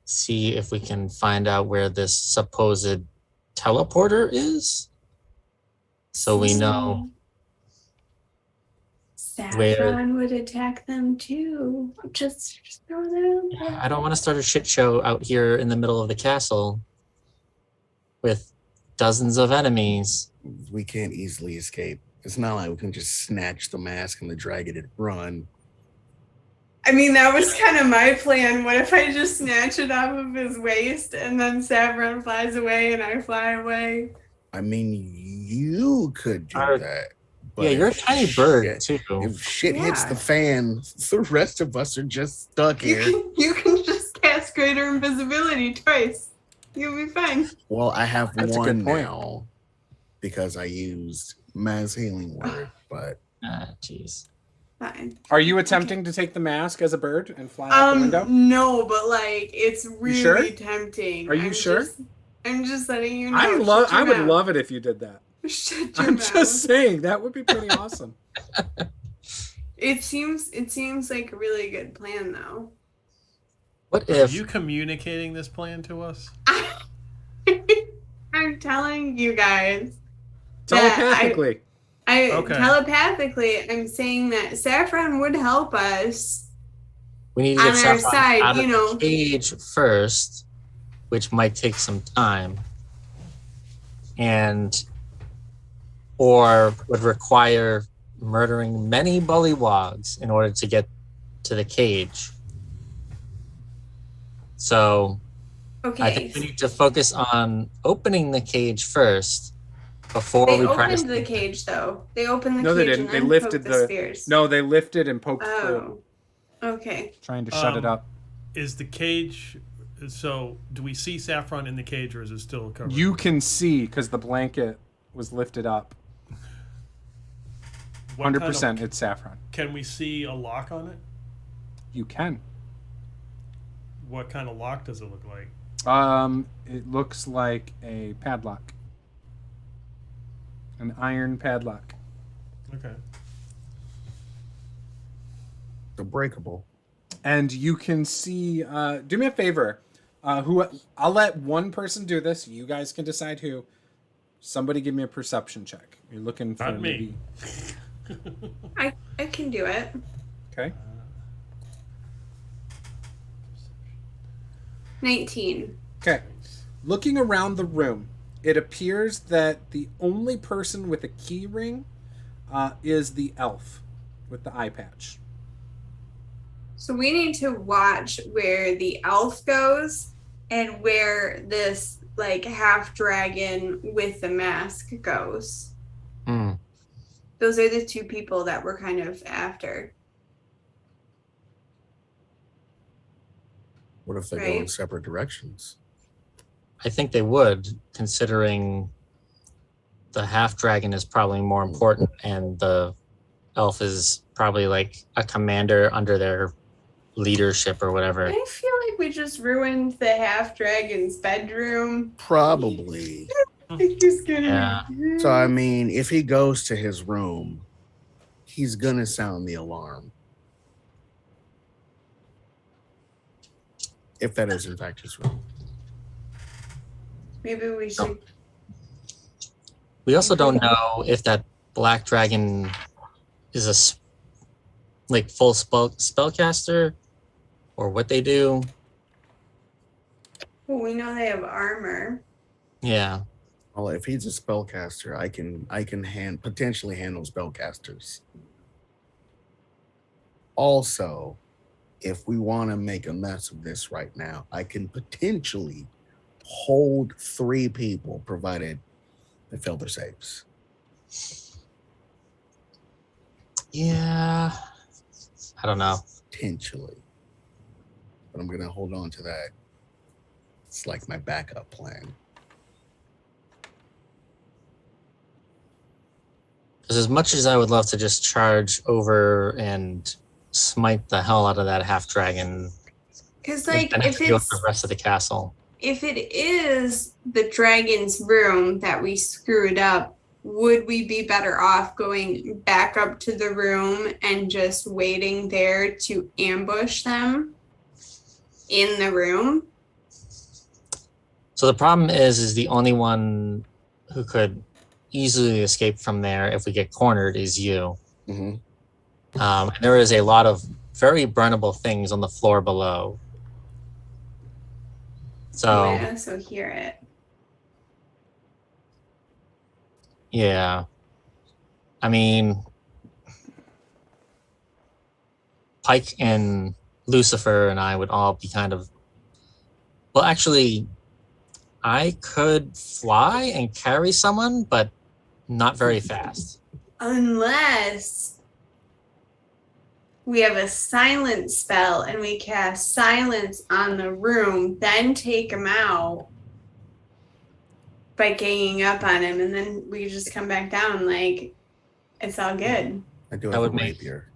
see if we can find out where this supposed teleporter is, so we know Saffron would attack them too. Just throw them out there. I don't want to start a shit show out here in the middle of the castle with dozens of enemies. We can't easily escape. It's not like we can just snatch the mask and the dragon and run. I mean, that was kind of my plan. What if I just snatch it off of his waist and then Saffron flies away and I fly away? I mean, you could do that. But yeah, you're a tiny bird, too. If shit hits the fan, the rest of us are just stuck here. You can just cast greater invisibility twice. You'll be fine. Well, I have That's one a good point. now because I used Mass Healing Word, but... Jeez. Fine. Are you attempting to take the mask as a bird and fly out the window? No, but it's really sure? tempting. Are you sure? I'm just letting you know. I would love it if you did that. Shut your I'm mouth. just saying that would be pretty awesome. It seems like a really good plan, though. What Are if you communicating this plan to us? I'm telling you guys. Telepathically. Telepathically, I'm saying that Saffron would help us. we need to get on our Saffron side, out of you know. the cage first, which might take some time, or would require murdering many bullywugs in order to get to the cage. So Okay. I think we need to focus on opening the cage first before They we try opened to... the cage, though. They opened the No, cage they didn't. and They then lifted poked the spears. No, they lifted and poked through, Oh. Okay. trying to shut it up. Is the cage... So, do we see Saffron in the cage, or is it still covered? You can see because the blanket was lifted up. What kind 100% of- it's Saffron. Can we see a lock on it? You can. What kind of lock does it look like? It looks like a padlock. An iron padlock. Okay. They're breakable. And you can see, do me a favor. I'll let one person do this. You guys can decide who. Somebody give me a perception check. You're looking for Not me. I can do it. Okay. 19. Okay. Looking around the room, it appears that the only person with a key ring is the elf with the eye patch. So we need to watch where the elf goes and where this like half dragon with the mask goes. Those are the two people that we're kind of after. What if they go Right. in separate directions? I think they would, considering the half dragon is probably more important, and the elf is probably like a commander under their leadership or whatever. I feel like we just ruined the half dragon's bedroom. Probably. I think he's gonna. Yeah. So, I mean, if he goes to his room, he's going to sound the alarm. If that is, in fact, his room. Maybe we should. We also don't know if that black dragon is like full spellcaster or what they do. Well, we know they have armor. Yeah. Well, if he's a spellcaster, I can potentially handle spellcasters. Also, if we want to make a mess of this right now, I can potentially hold 3 people, provided they fail their saves. Yeah. I don't know. Potentially. But I'm going to hold on to that. It's like my backup plan. Because as much as I would love to just charge over and smite the hell out of that half dragon, Because like and have if to deal with it's the rest of the castle. if it is the dragon's room that we screwed up, would we be better off going back up to the room and just waiting there to ambush them in the room? So the problem is the only one who could easily escape from there if we get cornered is you. Mm-hmm. And there is a lot of very burnable things on the floor below. So I also hear it. yeah, I mean, Pike and Lucifer and I would all be kind of. Well, actually, I could fly and carry someone, but not very fast. Unless we have a silence spell and we cast silence on the room, then take him out by ganging up on him, and then we just come back down like it's all good. I do That have a would make- rapier.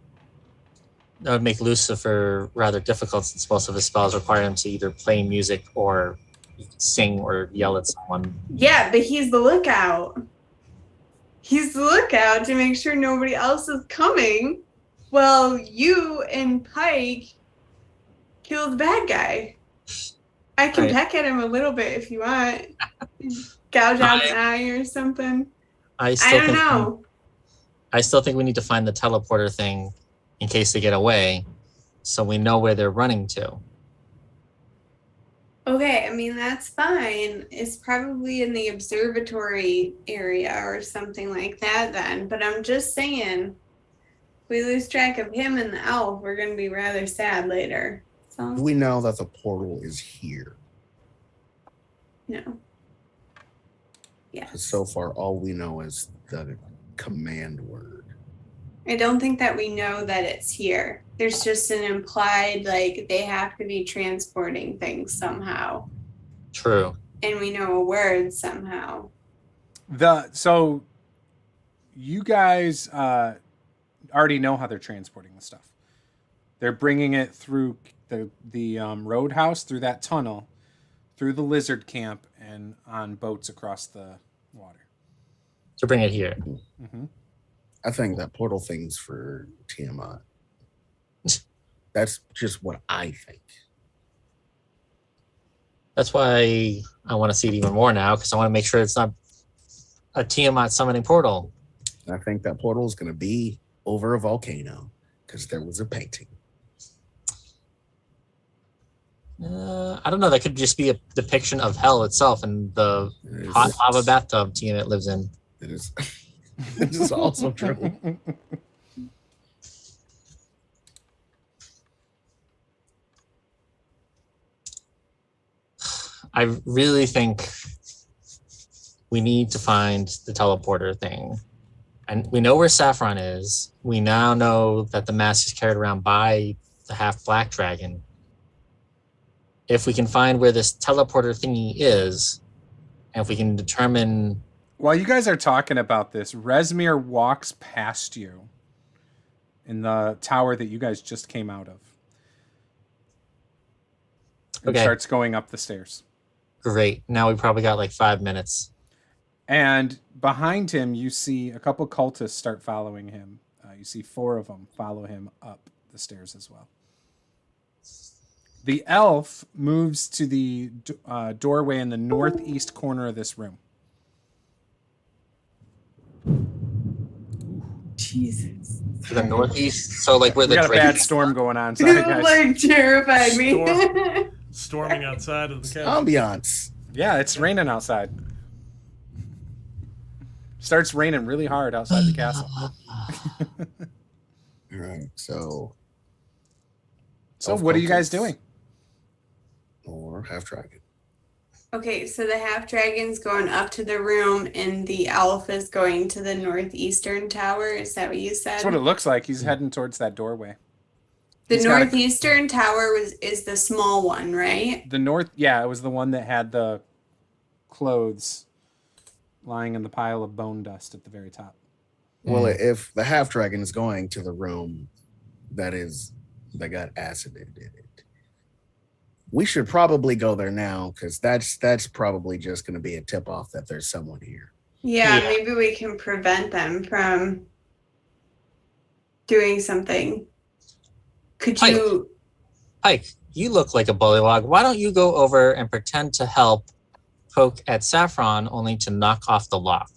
That would make Lucifer rather difficult since most of his spells require him to either play music or sing or yell at someone. Yeah, but he's the lookout. He's the lookout to make sure nobody else is coming. Well, you and Pike kill the bad guy. I can Right. peck at him a little bit if you want. Gouge out an eye or something. I I still don't think know. I still think we need to find the teleporter thing in case they get away, so we know where they're running to. Okay, I mean, that's fine. It's probably in the observatory area or something like that then. But I'm just saying, if we lose track of him and the elf, we're going to be rather sad later. So, Do we know that the portal is here? no. Yes. 'Cause so far, all we know is the command word. I don't think that we know that it's here. There's just an implied, like, they have to be transporting things somehow. True. And we know a word somehow. So you guys already know how they're transporting the stuff. They're bringing it through the roadhouse, through that tunnel, through the lizard camp, and on boats across the water. To bring it here. Mm-hmm. I think that portal thing's for Tiamat. That's just what I think. That's why I want to see it even more now, because I want to make sure it's not a Tiamat summoning portal. And I think that portal is going to be over a volcano because there was a painting. I don't know. That could just be a depiction of hell itself and the hot lava bathtub Tiamat lives in. It is. It is also true. I really think we need to find the teleporter thing. And we know where Saffron is. We now know that the mask is carried around by the half-black dragon. If we can find where this teleporter thingy is, and if we can determine... While you guys are talking about this, Rezmir walks past you in the tower that you guys just came out of. And starts going up the stairs. Great. Now we probably got like 5 minutes. And behind him, you see a couple cultists start following him. You see 4 of them follow him up the stairs as well. The elf moves to the doorway in the northeast corner of this room. Jesus. To the northeast, so like where We the got a bad storm going on. Sorry, You guys. like terrified me. Storming outside of the castle. Ambiance. Yeah, it's raining outside. Starts raining really hard outside the castle. All right. So What are you guys doing? Or half dragon. Okay, so the half dragon's going up to the room, and the elf is going to the northeastern tower. Is that what you said? That's what it looks like. He's heading towards that doorway. The He's got a- northeastern tower is the small one, right? The north, yeah, it was the one that had the clothes lying in the pile of bone dust at the very top. Well, if the half dragon is going to the room that got acid in it, we should probably go there now, because that's probably just going to be a tip off that there's someone here. Yeah, Yeah. maybe we can prevent them from doing something. Could you? Pike, you look like a bullywog. Why don't you go over and pretend to help poke at Saffron only to knock off the lock?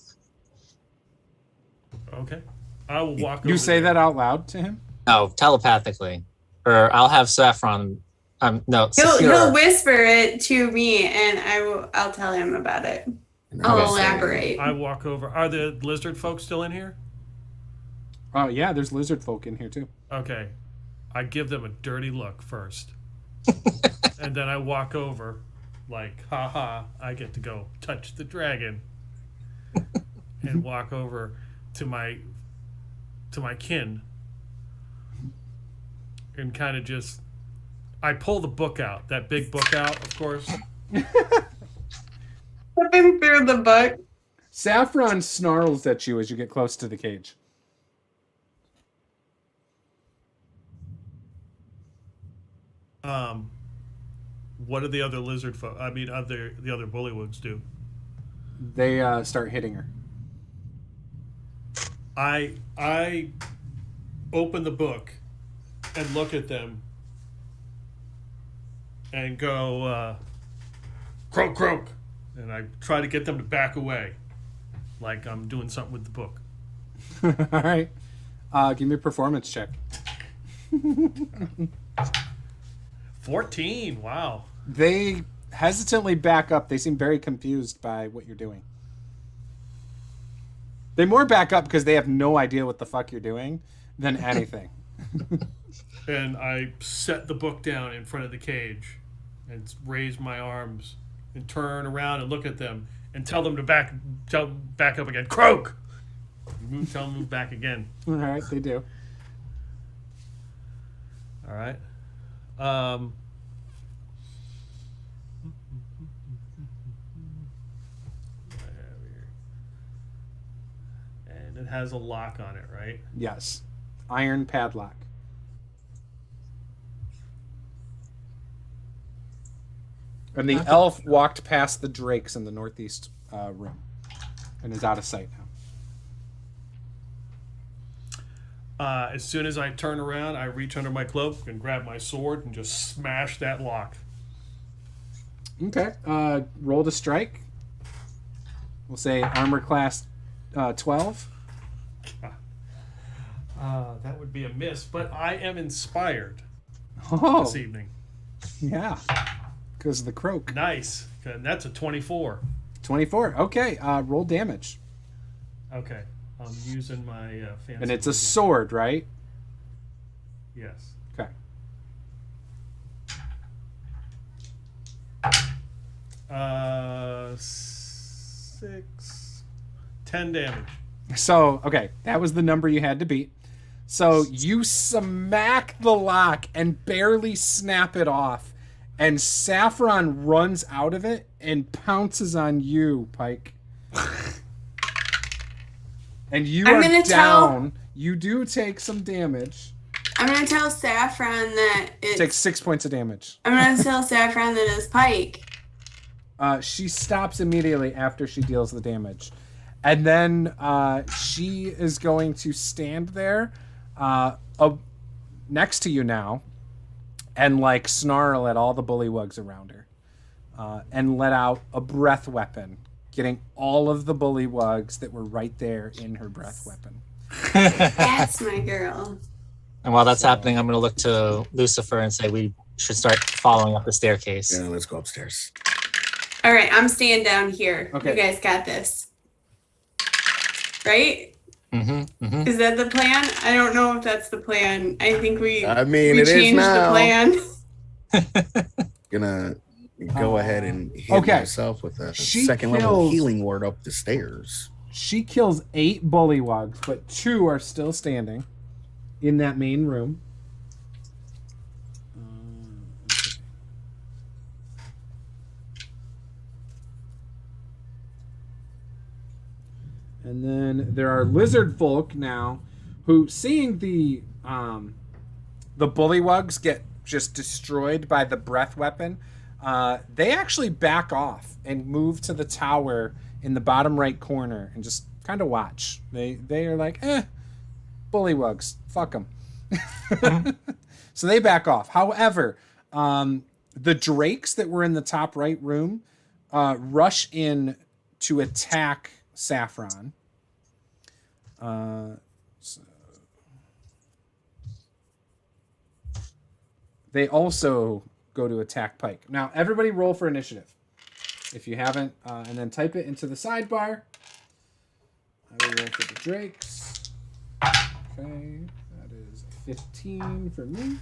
Okay. I will walk over. You say there. that out loud to him? No, telepathically. Or I'll have Saffron. No, He'll Saphira. whisper it to me, and I'll tell him about it. And I'll I will say, elaborate. I walk over. Are the lizard folks still in here? Oh, yeah, there's lizard folk in here, too. Okay. I give them a dirty look first. And then I walk over like, haha, I get to go touch the dragon. And walk over to my kin. And kind of just I pull the book out, that big book out, of course. Flipping through the book. Saffron snarls at you as you get close to the cage. What do the other lizard folk? I mean, the other bullywugs do? They start hitting her. I open the book and look at them and go, croak, croak. And I try to get them to back away, like I'm doing something with the book. All right. Give me a performance check. 14, wow. They hesitantly back up. They seem very confused by what you're doing. They more back up because they have no idea what the fuck you're doing than anything. And I set the book down in front of the cage and raise my arms and turn around and look at them and tell them to back up again. Croak! Tell them to move back again. All right, they do. All right. And it has a lock on it, right? Yes. Iron padlock. And the elf walked past the drakes in the northeast room and is out of sight now. As soon as I turn around, I reach under my cloak and grab my sword and just smash that lock. Okay. Roll to strike. We'll say armor class 12. That would be a miss, but I am inspired Oh. this evening. Yeah, because of the croak. Nice. And that's a 24. 24. Okay, roll damage. Okay. I'm using my fancy. And it's a wizard. sword, right? Yes. Okay. 10 damage. So, okay, that was the number you had to beat. So you smack the lock and barely snap it off, and Saffron runs out of it and pounces on you, Pike. And you I'm are gonna down. You do take some damage. I'm gonna tell Saffron that it's. Take 6 points of damage. I'm gonna tell Saffron that it's Pike. She stops immediately after she deals the damage. And then she is going to stand there next to you now and like snarl at all the bullywugs around her and let out a breath weapon, getting all of the bullywugs that were right there in her breath weapon. That's my girl. And while that's happening, I'm going to look to Lucifer and say we should start following up the staircase. Yeah, let's go upstairs. All right, I'm staying down here. Okay. You guys got this. Right? Mm-hmm, mm-hmm. Is that the plan? I don't know if that's the plan. I think we I mean, we it is changed now. the plan. Gonna go ahead and hit okay. myself with a She second level kills- healing word up the stairs. She kills 8 bullywugs, but 2 are still standing in that main room. Okay. And then there are lizard folk now who, seeing the bullywugs get just destroyed by the breath weapon, they actually back off and move to the tower in the bottom right corner and just kind of watch. They are like, bullywugs, fuck them. So they back off. However, the drakes that were in the top right room rush in to attack Saffron. So they also go to attack Pike. Now, everybody roll for initiative. If you haven't, and then type it into the sidebar. I will roll for the drakes. Okay, that is 15 for me.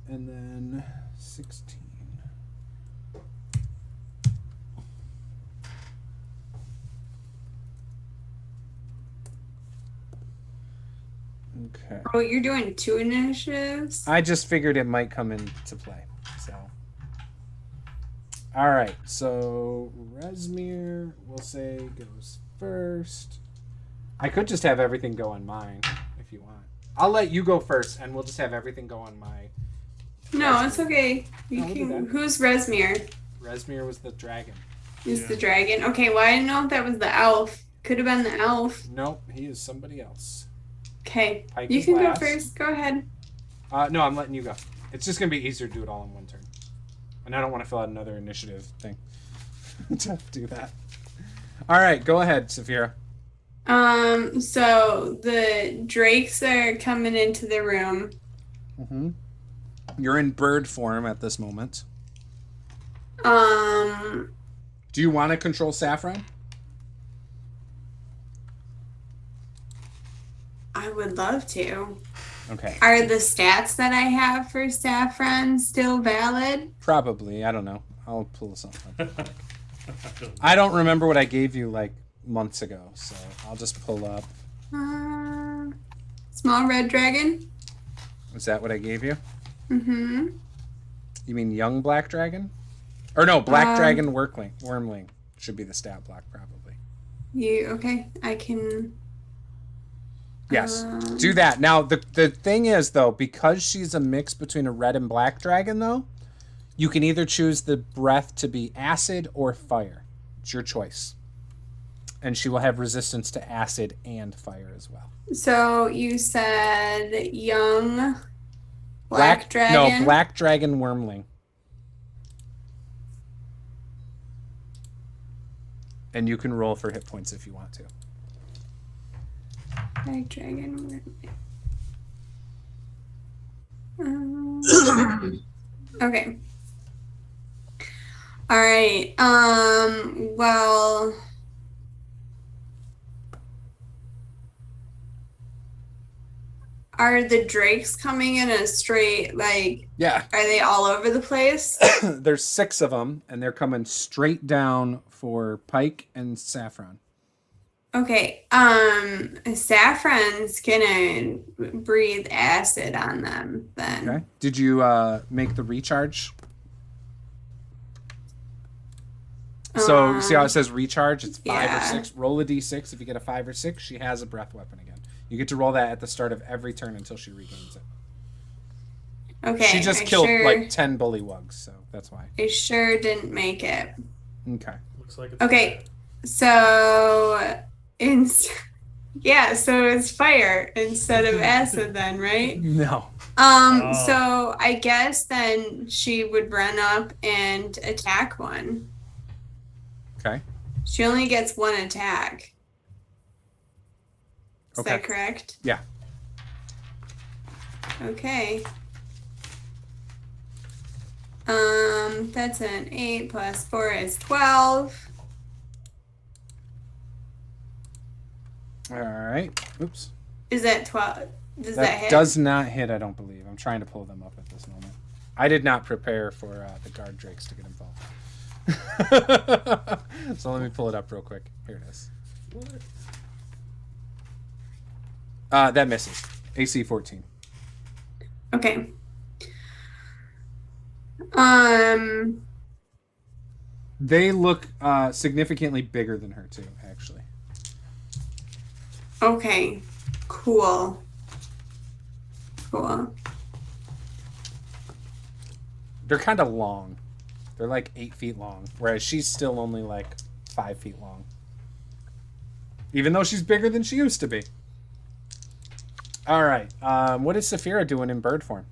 And then 16. Okay. Oh, you're doing 2 initiatives? I just figured it might come into play. So, all right. So Resmir, we'll say, goes first. I could just have everything go on mine if you want. I'll let you go first, and we'll just have everything go on my. No, it's okay. You No, we'll do can. that. Who's Resmir? Resmir was the dragon. Who's Yeah. the dragon? Okay, well I didn't know if that was the elf. Could have been the elf. Nope, he is somebody else. Okay, Pike you is can last. go first. Go ahead. No, I'm letting you go. It's just gonna be easier to do it all in one turn, and I don't want to fill out another initiative thing to do that. All right, go ahead, Saphira. So the drakes are coming into the room. Mm-hmm. You're in bird form at this moment. Um, Do you want to control Saffron? I would love to. Okay. Are the stats that I have for Saffron still valid? Probably. I don't know. I'll pull something up. I don't remember what I gave you like months ago, so I'll just pull up. Small red dragon. Was that what I gave you? Mm-hmm. You mean young black dragon? Or no, black dragon wormling should be the stat block probably. Okay? I can. Yes, do that. Now, the thing is, though, because she's a mix between a red and black dragon, though, you can either choose the breath to be acid or fire. It's your choice. And she will have resistance to acid and fire as well. So you said young black dragon. No, black dragon wormling. And you can roll for hit points if you want to. Black dragon. Okay. All right. Well, are the drakes coming in a straight, like, Yeah. are they all over the place? There's 6 of them, and they're coming straight down for Pike and Saffron. Okay. Saffron's gonna breathe acid on them then. Okay. Did you make the recharge? So you see how it says recharge? It's 5 or 6. Roll a d6. If you get a 5 or 6, she has a breath weapon again. You get to roll that at the start of every turn until she regains it. Okay. She just killed like 10 bullywugs, so that's why. I sure didn't make it. Okay. Looks like it's Okay. So so it's fire instead of acid then, right? No. So I guess then she would run up and attack one. Okay. She only gets 1 attack. Is Okay. that correct? Yeah. Okay. That's an 8 plus 4 is 12. All right. Oops. Is that 12? Does that That hit? does not hit, I don't believe. I'm trying to pull them up at this moment. I did not prepare for the guard drakes to get involved. So let me pull it up real quick. Here it is. That misses. AC 14. Okay. They look significantly bigger than her too, actually. Okay. Cool. Cool. They're kind of long. They're like 8 feet long, whereas she's still only like 5 feet long. Even though she's bigger than she used to be. All right. What is Saphira doing in bird form?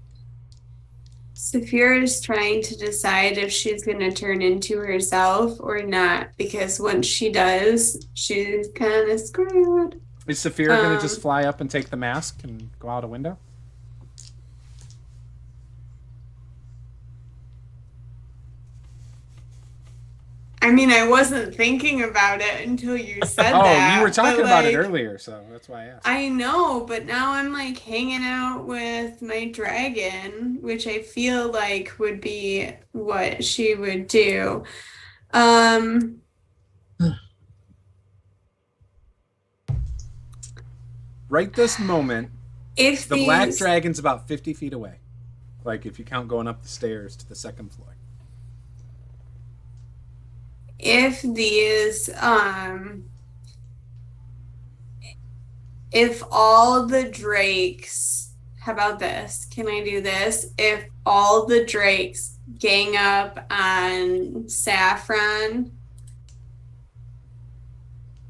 Saphira is trying to decide if she's going to turn into herself or not, because once she does, she's kind of screwed. Is Saphira going to just fly up and take the mask and go out a window? I mean, I wasn't thinking about it until you said that. Oh, you were talking about it like, earlier, so that's why I asked. I know, but now I'm like hanging out with my dragon, which I feel like would be what she would do. Right this moment, If the black dragon's about 50 feet away. Like if you count going up the stairs to the 2nd floor. if these if all the drakes, how about this? Can I do this? If all the drakes gang up on Saffron,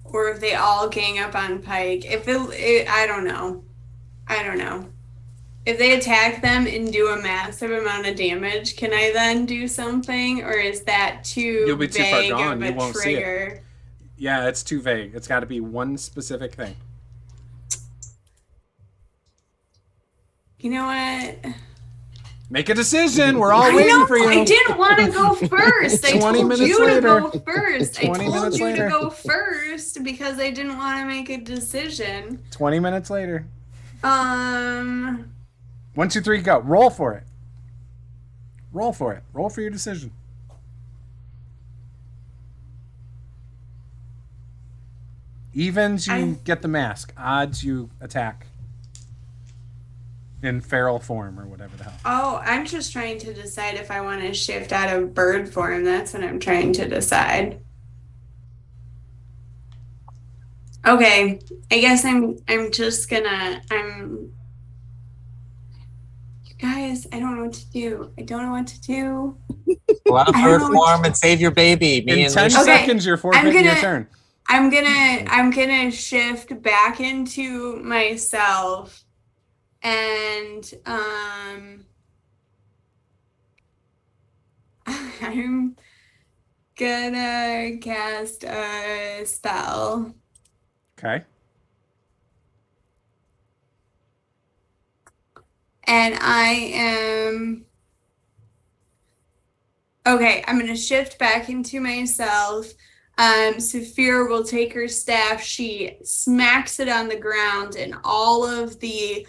or if they all gang up on Pike, I don't know. If they attack them and do a massive amount of damage, can I then do something, or is that too You'll be too far vague gone. of You a won't see it. trigger? Yeah, it's too vague. It's got to be one specific thing. You know what? Make a decision. We're all I waiting know. for you. I didn't want to go first. I 20 told minutes you later. to go first. I 20 told minutes you later. to go first because I didn't want to make a decision. 20 minutes later. 1, 2, 3, go. Roll for it. Roll for it. Roll for your decision. Evens, you get the mask. Odds, you attack. In feral form or whatever the hell. Oh, I'm just trying to decide if I want to shift out of bird form. That's what I'm trying to decide. Okay, I guess I'm just gonna you guys, I don't know what to do. I don't know what to do. Go out of I don't bird know what form and save your baby. Me In and 10 Lisa. Okay, seconds, you're forfeiting your turn. I'm gonna shift back into myself, and I'm gonna cast a spell. Okay. And I am Okay, I'm gonna shift back into myself. Saphira will take her staff, she smacks it on the ground, and all of the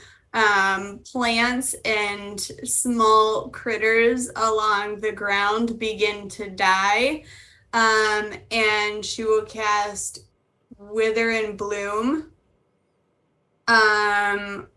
plants and small critters along the ground begin to die. And she will cast Wither and Bloom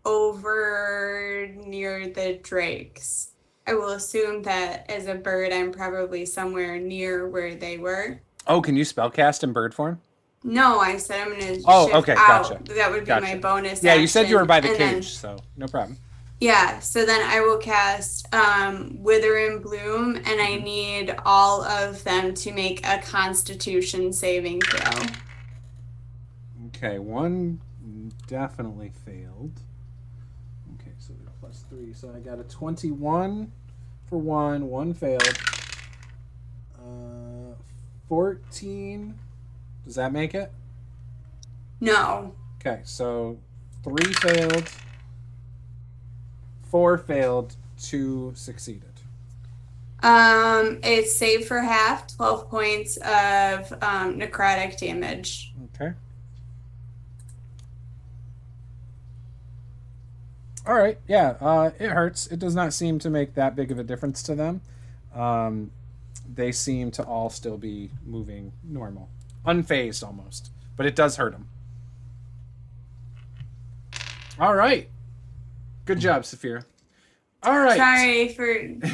over near the drakes. I will assume that as a bird, I'm probably somewhere near where they were. Oh, can you spellcast in bird form? No, I said I'm going to shift okay, out. gotcha. That would be my bonus Yeah, you said you were by the action. cage, And then, so no problem. yeah, so then I will cast Wither and Bloom, and I need all of them to make a Constitution saving throw. Okay, one definitely failed. Okay, so they're +3. So I got a 21 for one failed. 14. Does that make it? No. Okay, so 3 failed, 4 failed, 2 succeeded. It's saved for half, 12 points of necrotic damage. Okay. All right. Yeah. It hurts. It does not seem to make that big of a difference to them. They seem to all still be moving normal, unfazed almost, but it does hurt them. All right. Good job, Saphira. All right. Sorry for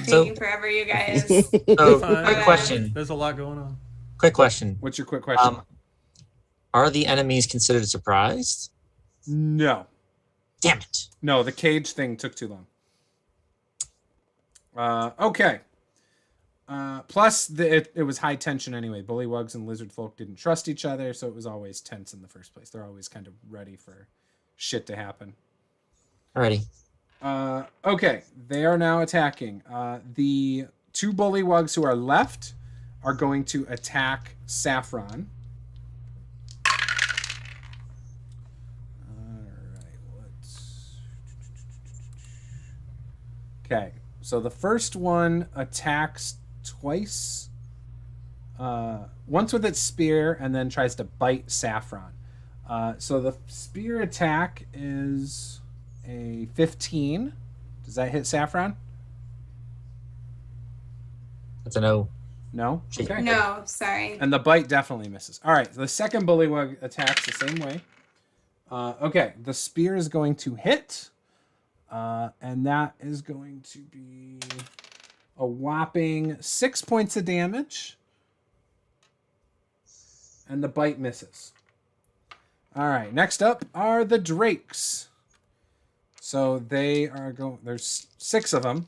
taking forever, you guys. So, Fine. quick question. There's a lot going on. Quick question. What's your quick question? Are the enemies considered surprised? No. Damn it. No, the cage thing took too long. Okay. Plus, it was high tension anyway. Bullywugs and lizard folk didn't trust each other, so it was always tense in the first place. They're always kind of ready for shit to happen. Alrighty. Okay, they are now attacking. The 2 bullywugs who are left are going to attack Saffron. Okay, so the first one attacks twice. Once with its spear and then tries to bite Saffron. So the spear attack is a 15. Does that hit Saffron? That's a no. No? Okay. No, sorry. And the bite definitely misses. All right, the second bullywug attacks the same way. Okay, the spear is going to hit. And that is going to be a whopping 6 points of damage. And the bite misses. All right, next up are the drakes. So they are going, there's 6 of them.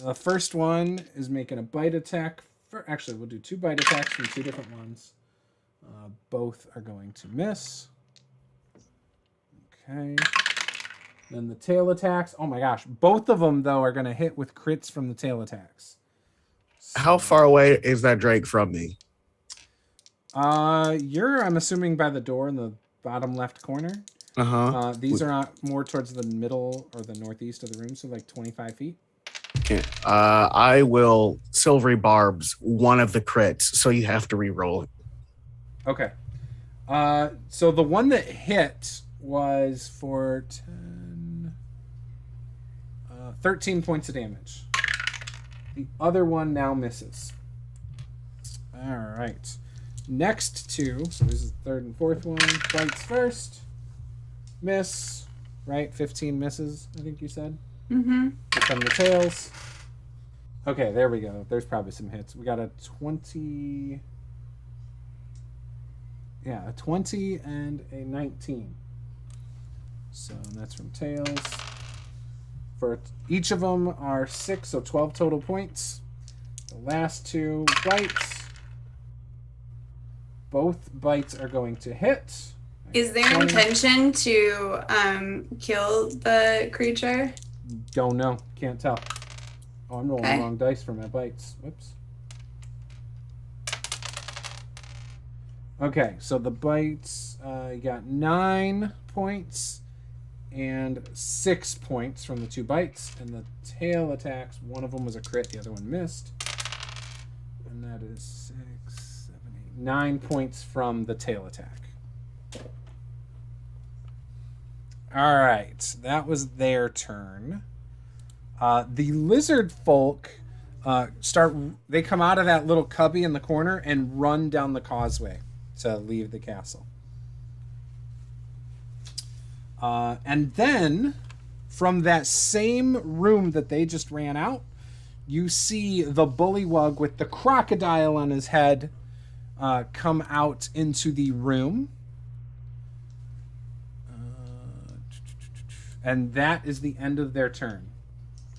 The first one is making a bite attack. Actually, we'll do 2 bite attacks from 2 different ones. Both are going to miss. Okay. Then the tail attacks. Oh my gosh. Both of them, though, are going to hit with crits from the tail attacks. So, How far away is that Drake from me? you're, I'm assuming, by the door in the bottom left corner. Uh-huh. These are not more towards the middle or the northeast of the room, so like 25 feet. Okay. I will silvery barbs one of the crits, so you have to re-roll it. Okay. So the one that hit was for 13 points of damage. The other one now misses. All right. Next 2, so this is the third and fourth one. Bites first. Miss. Right? 15 misses, I think you said. Mm-hmm. Here come the tails. Okay, there we go. There's probably some hits. We got a 20... Yeah, a 20 and a 19. So that's from tails. For each of them are 6, so 12 total points. The last 2 bites. Both bites are going to hit. Is there 20. intention to kill the creature? Don't know. Can't tell. Oh, I'm rolling Okay. the wrong dice for my bites. Whoops. Okay, so the bites, you got 9 points and 6 points from the 2 bites. And the tail attacks, one of them was a crit, the other one missed. 6, 7, 8, 9 points from the tail attack. All right, that was their turn. The lizard folk they come out of that little cubby in the corner and run down the causeway to leave the castle. And then from that same room that they just ran out, you see the bullywug with the crocodile on his head come out into the room. And that is the end of their turn.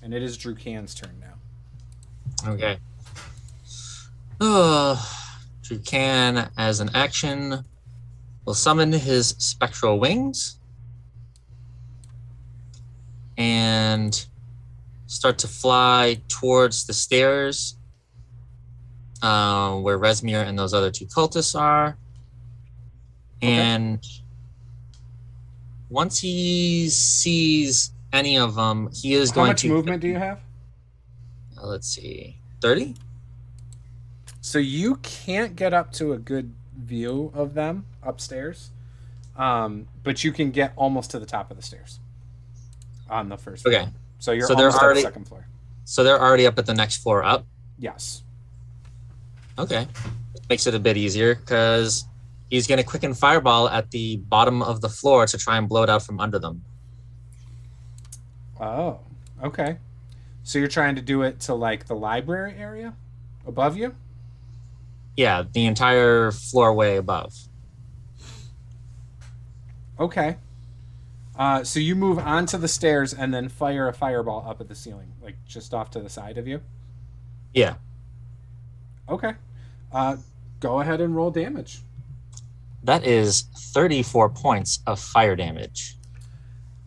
And it is Drukan's turn now. Okay. Drukan, as an action, will summon his spectral wings and start to fly towards the stairs where Rezmir and those other two cultists are. And once he sees any of them, he is going to... How much movement do you have? Let's see. 30? So you can't get up to a good view of them upstairs, but you can get almost to the top of the stairs on the first floor. Okay. So you're So they're almost already- at the second floor. So they're already up at the next floor up? Yes. Okay. Makes it a bit easier because he's going to quicken fireball at the bottom of the floor to try and blow it out from under them. Oh, okay. So you're trying to do it to like the library area above you? Yeah, the entire floorway above. Okay. So you move onto the stairs and then fire a fireball up at the ceiling, like just off to the side of you? Yeah. Okay. Go ahead and roll damage. That is 34 points of fire damage.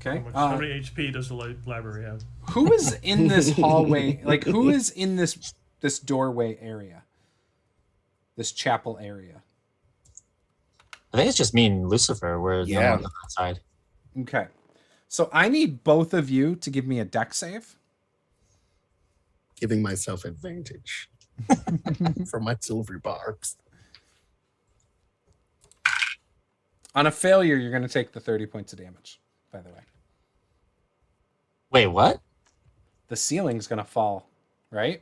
Okay. How many HP does the library have? Who is in this hallway? Like, who is in this doorway area? This chapel area? I think it's just me and Lucifer. We're the only ones on that side. Okay. So I need both of you to give me a dex save. Giving myself advantage for my silver barbs. On a failure, you're going to take the 30 points of damage, by the way. Wait, what? The ceiling's going to fall, right?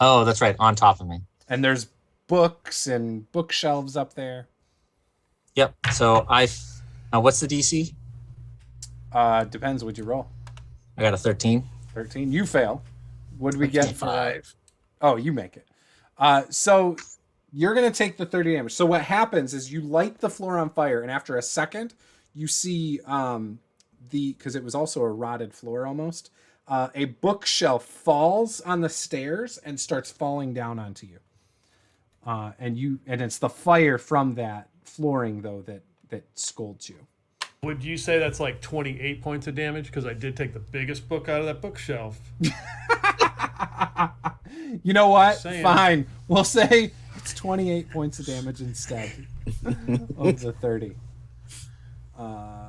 Oh, that's right. On top of me. And there's books and bookshelves up there. Yep. So what's the DC? Depends what you roll. I got a 13. 13. You fail. What do we get for 5? Oh, you make it. So you're going to take the 30 damage. So what happens is you light the floor on fire, and after a second, you see because it was also a rotted floor almost, a bookshelf falls on the stairs and starts falling down onto you. And it's the fire from that flooring though that scolds you. Would you say that's like 28 points of damage? Because I did take the biggest book out of that bookshelf. You know what? Saying. Fine. We'll say it's 28 points of damage instead of the 30. Where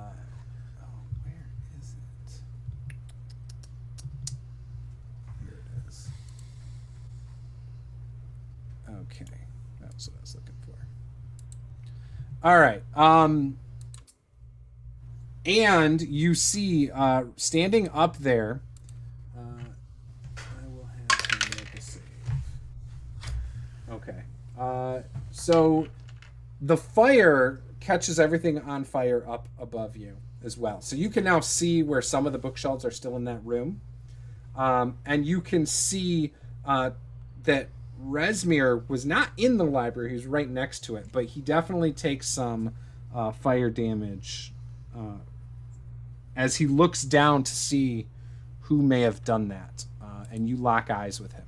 is it? Here it is. Okay. That's what I was looking for. All right. And you see standing up there, I will have him make a save. Okay. So the fire catches everything on fire up above you as well. So you can now see where some of the bookshelves are still in that room. And you can see that Rezmir was not in the library. He was right next to it. But he definitely takes some fire damage as he looks down to see who may have done that. And you lock eyes with him.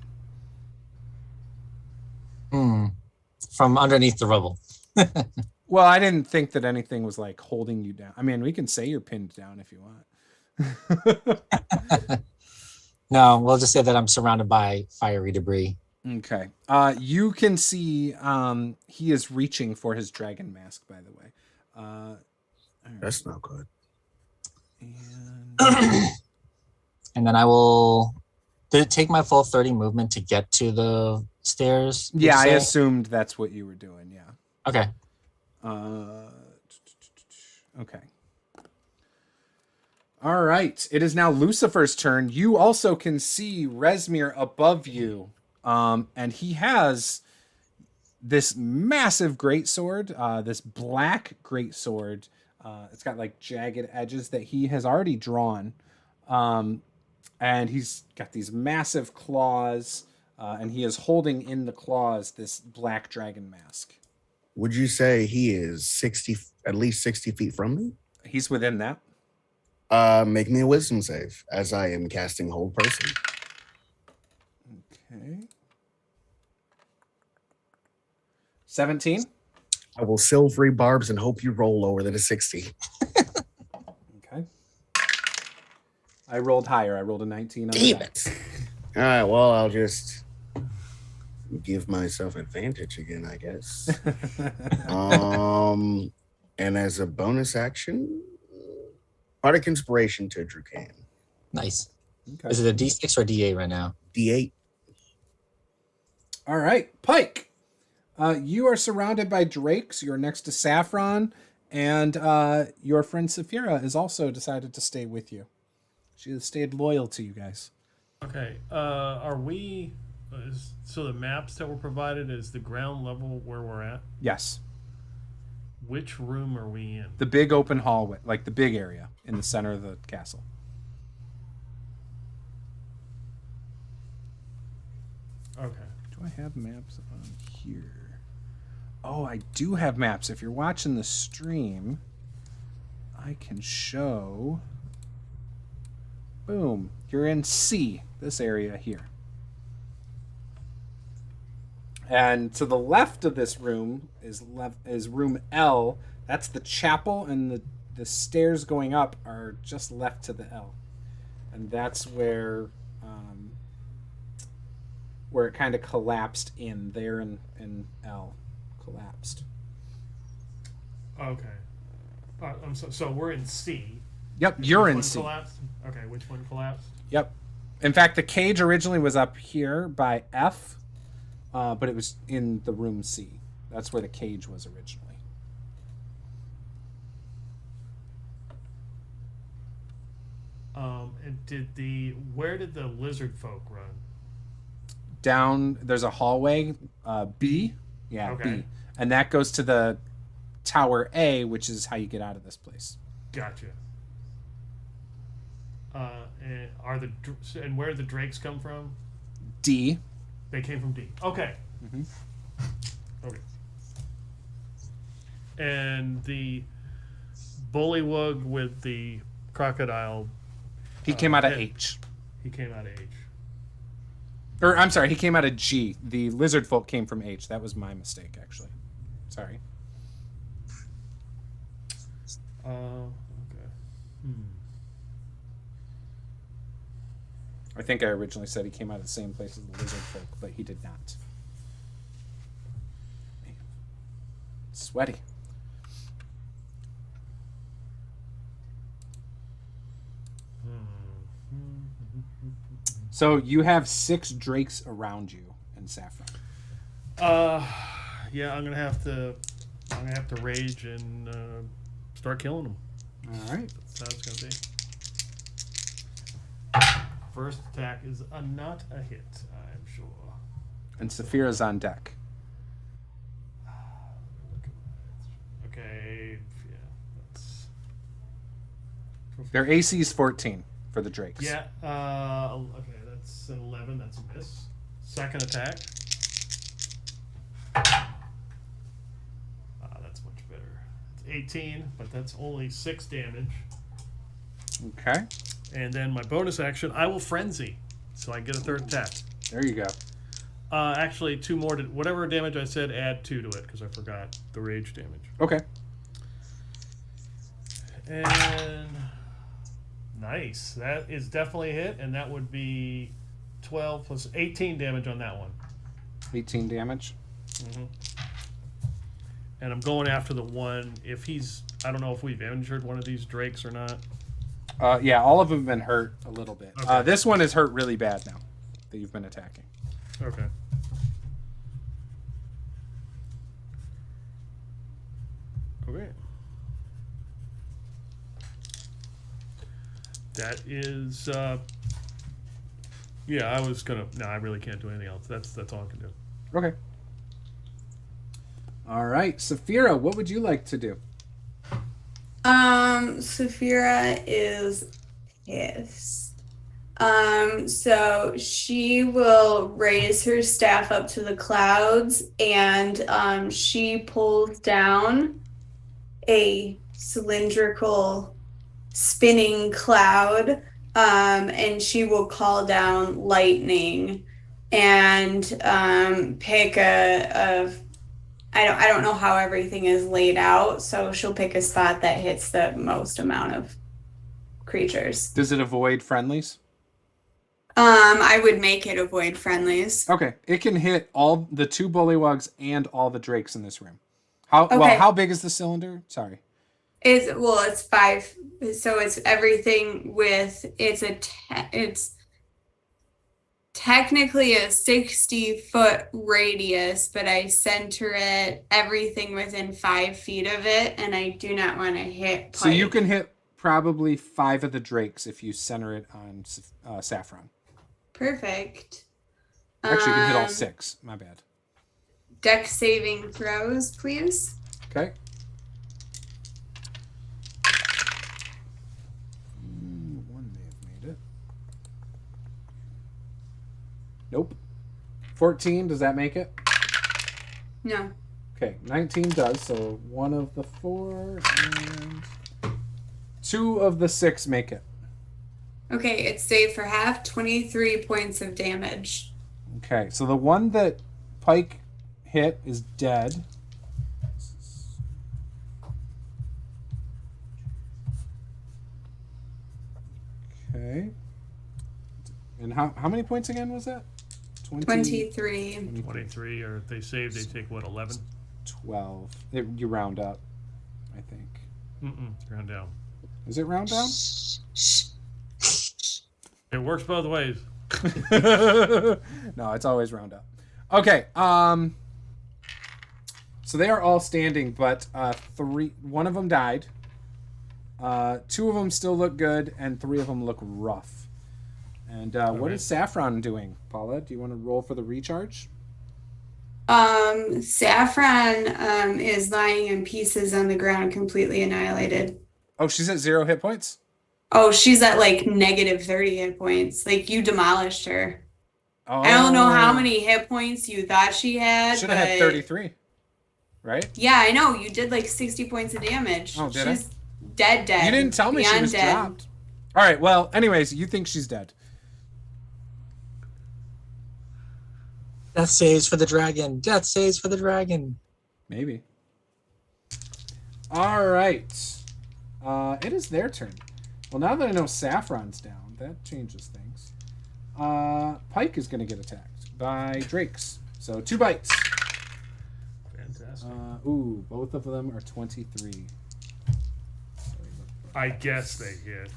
From underneath the rubble. Well, I didn't think that anything was like holding you down. I mean, we can say you're pinned down if you want. No, we'll just say that I'm surrounded by fiery debris. Okay. You can see he is reaching for his dragon mask, by the way. All right. That's not good. And then I will... Did it take my full 30 movement to get to the stairs? would Yeah, you I say? assumed that's what you were doing. Yeah. Okay. Okay. All right. It is now Lucifer's turn. You also can see Resmir above you, and he has this massive greatsword, this black greatsword. It's got like jagged edges that he has already drawn, and he's got these massive claws, and he is holding in the claws this black dragon mask. Would you say he is at least 60 feet from me? He's within that. Make me a wisdom save as I am casting Hold Person. Okay. 17. I will silvery barbs and hope you roll lower than a 60. Okay. I rolled higher. I rolled a 19 on the Damn die. it. All right, well, I'll just give myself advantage again, I guess. And as a bonus action, Bardic Inspiration to Drukan. Nice. Okay. Is it a D6 or D8 right now? D8. All right, Pike. You are surrounded by drakes. You're next to Saffron, and your friend Saphira has also decided to stay with you. She has stayed loyal to you guys. Okay. Are we? So the maps that were provided is the ground level where we're at. Yes. Which room are we in? The big open hallway, like the big area in the center of the castle. Okay. Do I have maps on here? Oh, I do have maps. If you're watching the stream, I can show. Boom. You're in C, this area here. And to the left of this room is room L. That's the chapel, and the stairs going up are just left to the L. And that's where it kind of collapsed in there, and L collapsed. Okay. So we're in C. Yep, you're Which in one C. Collapsed? Okay, which one collapsed? Yep. In fact, the cage originally was up here by F, but it was in the room C. That's where the cage was originally. And where did the lizard folk run? Down, there's a hallway, B. Yeah, Okay. B. And that goes to the tower A, which is how you get out of this place. Gotcha. And where did the drakes come from? D. They came from D. Okay. Mhm. Okay. And the bullywug with the crocodile, He came out of yeah. H. he came out of H. Or, I'm sorry, he came out of G. The lizard folk came from H. That was my mistake, actually. Sorry. Okay. I think I originally said he came out of the same place as the lizard folk, but he did not. Man. Sweaty. So you have 6 drakes around you in Saffron. Yeah, I'm gonna have to rage and start killing them. All right. That's how it's gonna be. First attack is not a hit, I'm sure. And Saphira's on deck. Okay, yeah, that's. Their AC is 14 for the drakes. Yeah, okay, that's an 11, that's a miss. Second attack. That's much better. It's 18, but that's only 6 damage. Okay. And then my bonus action, I will frenzy, so I get a third attack. There you go. Actually, 2 more. Whatever damage I said, add 2 to it, because I forgot the rage damage. Okay. And nice. That is definitely a hit, and that would be 12 plus 18 damage on that one. 18 damage. And I'm going after the one. If he's, I don't know if we've injured one of these drakes or not. Yeah, all of them have been hurt a little bit. Okay. This one is hurt really bad now that you've been attacking. Okay. Okay. That is, yeah, I was gonna. No, I really can't do anything else. That's all I can do. Okay. All right, Saphira, what would you like to do? Saphira is pissed. So she will raise her staff up to the clouds, and she pulls down a cylindrical spinning cloud, and she will call down lightning and pick I don't know how everything is laid out, so she'll pick a spot that hits the most amount of creatures. Does it avoid friendlies? I would make it avoid friendlies. Okay, it can hit all the 2 bullywugs and all the drakes in this room. How Okay. well? How big is the cylinder? Sorry. It's 5, so it's everything with it's technically a 60-foot radius, but I center it everything within 5 feet of it, and I do not want to hit. So you can hit probably 5 of the drakes if you center it on Saffron. Perfect. Actually, you can hit all 6. My bad. Dex saving throws, please. Okay. One may have made it. Nope. 14, does that make it? No. Okay, 19 does, so 1 of the 4 and 2 of the 6 make it. Okay, it's saved for half, 23 points of damage. Okay, so the one that Pike hit is dead. Okay. And how many points again was that? 23. 23, or if they save, they take what, 11? 12. You round up, I think. Round down. Is it round down? It works both ways. No, it's always round up. Okay. So they are all standing, but 1 of them died. 2 of them still look good, and 3 of them look rough. And what is Saffron doing, Paula? Do you want to roll for the recharge? Saffron is lying in pieces on the ground, completely annihilated. Oh, she's at 0 hit points? Oh, she's at like negative 30 hit points. Like, you demolished her. Oh. I don't know how many hit points you thought she had. Should have had 33, right? Yeah, I know. You did like 60 points of damage. Oh, did she's dead. You didn't tell me she was dropped. All right, well, anyways, you think she's dead. Death saves for the dragon. Death saves for the dragon. Maybe. All right. It is their turn. Well, now that I know Saffron's down, that changes things. Pike is going to get attacked by drakes. So 2 bites. Fantastic. Both of them are 23. I guess they hit.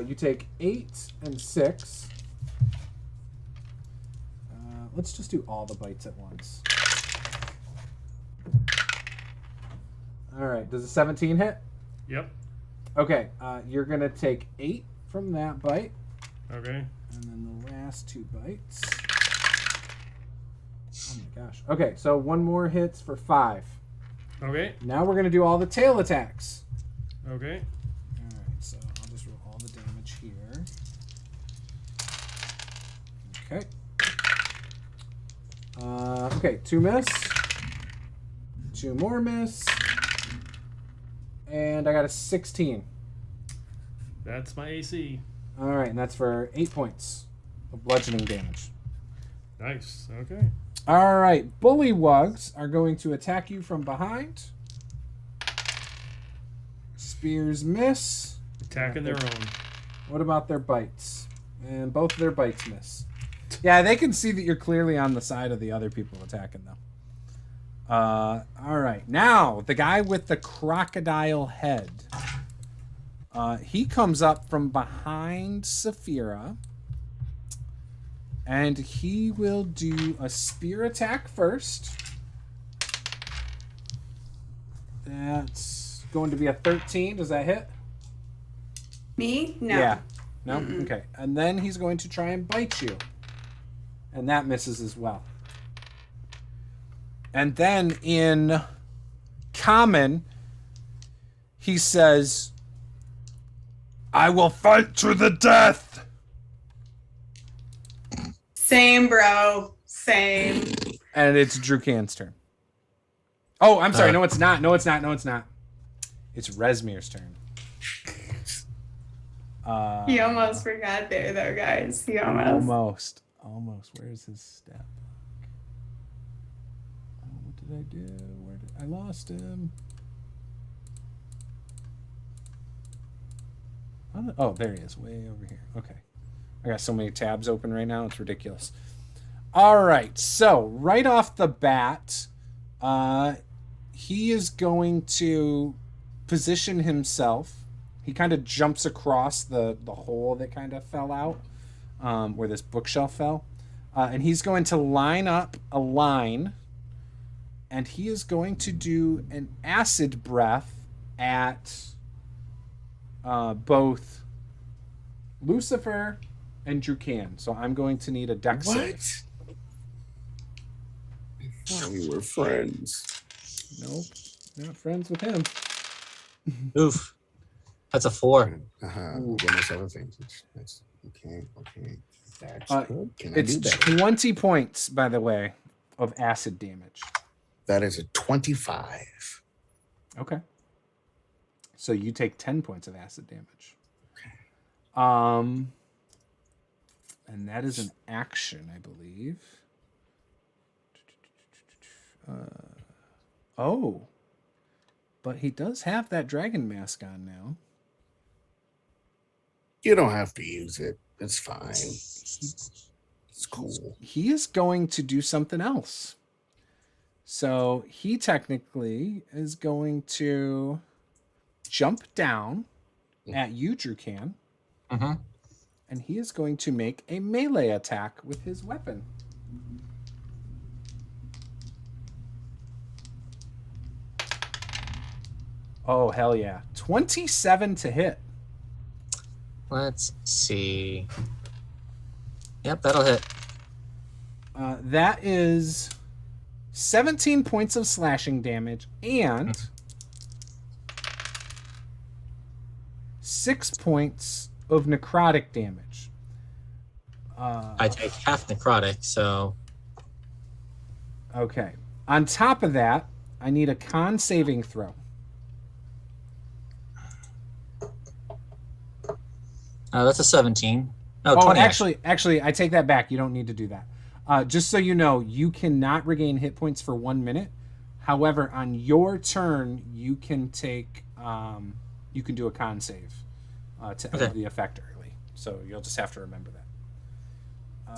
You take 8 and 6. Let's just do all the bites at once. All right. Does a 17 hit? Yep. Okay. You're going to take 8 from that bite. Okay. And then the last 2 bites. Oh my gosh. Okay. So 1 more hits for 5. Okay. Now we're going to do all the tail attacks. Okay. All right. So I'll just roll all the damage here. Okay. Okay, 2 miss. 2 more miss. And I got a 16. That's my AC. All right, and that's for 8 points of bludgeoning damage. Nice. Okay. All right, bullywugs are going to attack you from behind. Spears miss. Attacking their own. What about their bites? And both of their bites miss. Yeah, they can see that you're clearly on the side of the other people attacking them. All right. Now, the guy with the crocodile head. He comes up from behind Saphira. And he will do a spear attack first. That's going to be a 13. Does that hit? Me? No. Yeah. No? Okay. And then he's going to try and bite you. And that misses as well. And then in common, he says, I will fight to the death. Same, bro. Same. And it's Drukan's turn. Oh, I'm sorry. No, it's not. No, it's not. No, it's not. It's Resmir's turn. He almost forgot there, though, guys. He almost. Almost. Where's his stat block? Oh, what did I do? I lost him? Oh, there he is. Way over here. Okay. I got so many tabs open right now. It's ridiculous. All right. So, right off the bat, he is going to position himself. He kind of jumps across the hole that kind of fell out, where this bookshelf fell. And he's going to line up a line, and he is going to do an acid breath at both Lucifer and Drukan. So I'm going to need a dex save. I thought we were friends. Nope, not friends with him. Oof. That's a 4. Goodness, other things. That's okay. That's good. Can I It's do better? 20 points, by the way, of acid damage. That is a 25. Okay. So you take 10 points of acid damage. And that is an action, I believe. But he does have that dragon mask on now. You don't have to use it. It's fine. It's cool. He is going to do something else. So he technically is going to jump down at you, Drukan. Mm-hmm. And he is going to make a melee attack with his weapon. Oh, hell yeah. 27 to hit. Let's see. Yep, that'll hit. That is 17 points of slashing damage and 6 points of necrotic damage. I take half necrotic, so Okay. On top of that, I need a con saving throw. that's a 17. No, Oh, 20. actually, I take that back. You don't need to do that. Just so you know, you cannot regain hit points for 1 minute. However, on your turn, you can take, you can do a con save to end the effect early. So you'll just have to remember that.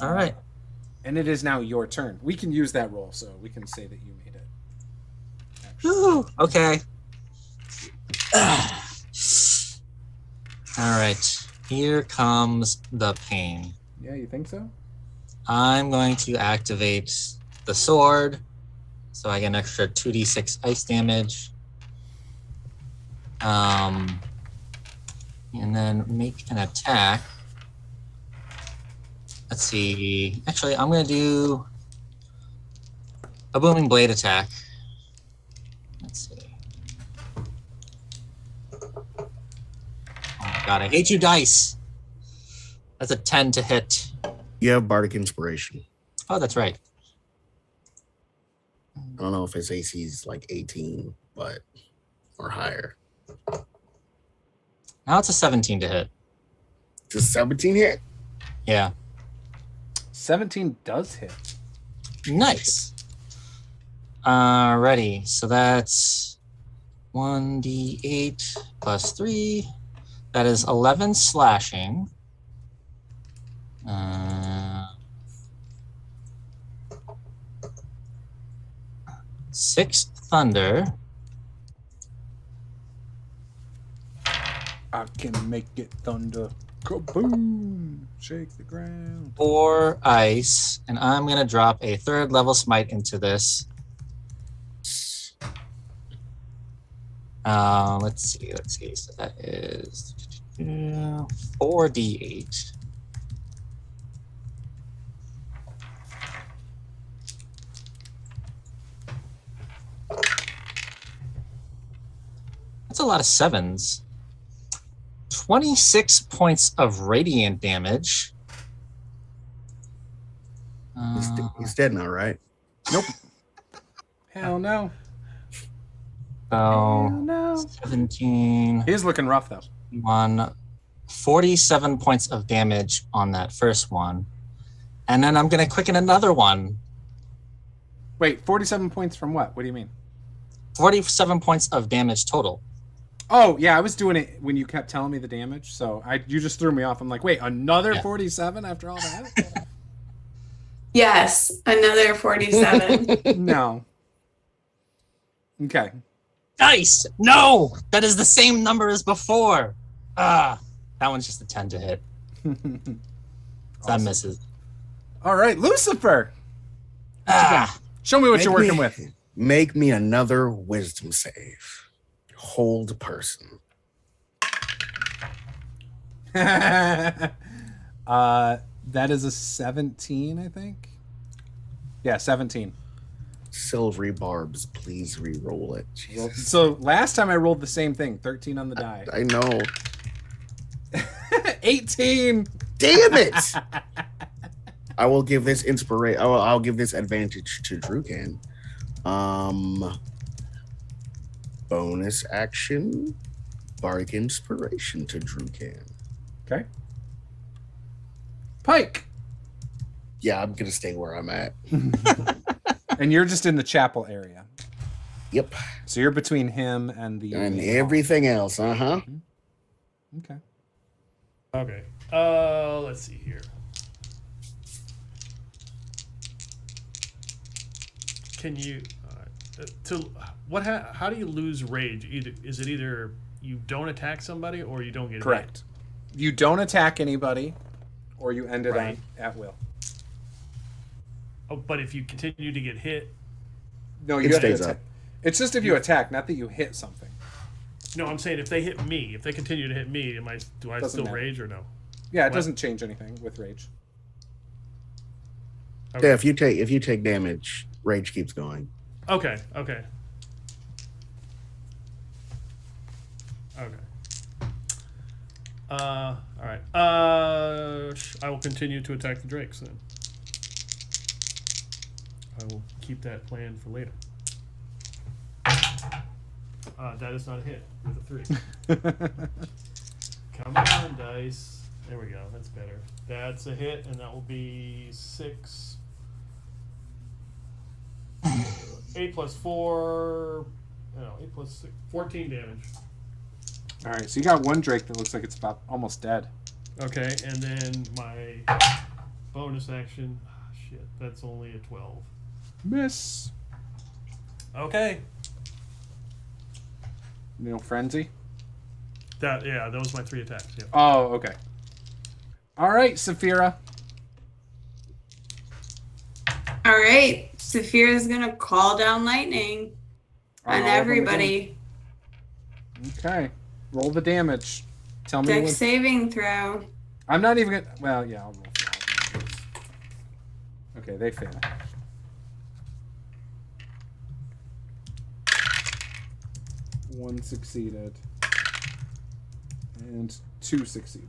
All right. And it is now your turn. We can use that roll, so we can say that you made it. Woo, okay. All right. Here comes the pain. Yeah, you think so? I'm going to activate the sword, so I get an extra 2d6 ice damage. And then make an attack. Let's see. Actually, I'm going to do a booming blade attack. Let's see. Oh my god, I hate you, dice. That's a 10 to hit. You have Bardic Inspiration. Oh, that's right. I don't know if his AC is like 18, but or higher. Now it's a 17 to hit. It's a 17 hit. Yeah. 17 does hit. Nice. Alrighty. So that's 1d8 plus 3. That is 11 slashing. 6 thunder. I can make it thunder. Kaboom! Shake the ground. 4 ice, and I'm gonna drop a 3rd level smite into this. Let's see. So that is 4d8. That's a lot of 7s. 26 points of radiant damage. He's dead now, right? Nope. Hell no. So No. 17, He's looking rough though. 47 points of damage on that first one. And then I'm going to quicken another one. Wait, 47 points from what? What do you mean? 47 points of damage total. Oh, yeah, I was doing it when you kept telling me the damage, so you just threw me off. I'm like, wait, another 47 after all that? Yes, another 47. No. Okay. Dice! No! That is the same number as before. That one's just a 10 to hit. So that misses. All right, Lucifer. Ah, Show me what you're working with. Make me another wisdom save. Hold person. That is a 17, I think. Yeah, 17. Silvery barbs, please re-roll it. Jesus. So last time I rolled the same thing, 13 on the die. I know. 18. Damn it! I will give this inspiration. I'll give this advantage to Drukan. Bonus action, bardic inspiration to Drukan. Okay. Pike. Yeah, I'm gonna stay where I'm at. And you're just in the chapel area. Yep. So you're between him and the And everything else. Okay. Okay. Let's see here. Can you how do you lose rage? Is it either you don't attack somebody or you don't get Correct. You don't attack anybody, or you end it Right. on at will. Oh, but if you continue to get hit, No, It you have to stays attack. up. It's just if you attack, not that you hit something. no, I'm saying if they hit me, if they continue to hit me, do I Doesn't still matter. rage or no? Yeah, it What? doesn't change anything with rage. Okay. Yeah, if you take damage, rage keeps going. Okay. All right. I will continue to attack the drakes then. I will keep that plan for later. That is not a hit with a 3. Come on, dice. There we go. That's better. That's a hit, and that will be 6. 8 plus 4. No, 8 plus 6. 14 damage. All right, so you got one Drake that looks like it's about almost dead. Okay, and then my bonus action. Shit, that's only a 12. Miss. Okay. No frenzy. That was my 3 attacks. Yeah. Oh, okay. All right, Saphira. All right, Saphira's gonna call down lightning On on all of them everybody. Okay. Roll the damage. Tell me Dex when. saving throw. I'm not even gonna. Well, yeah, I'll roll for all of them. Okay, they fail. One succeeded. And 2 succeeded.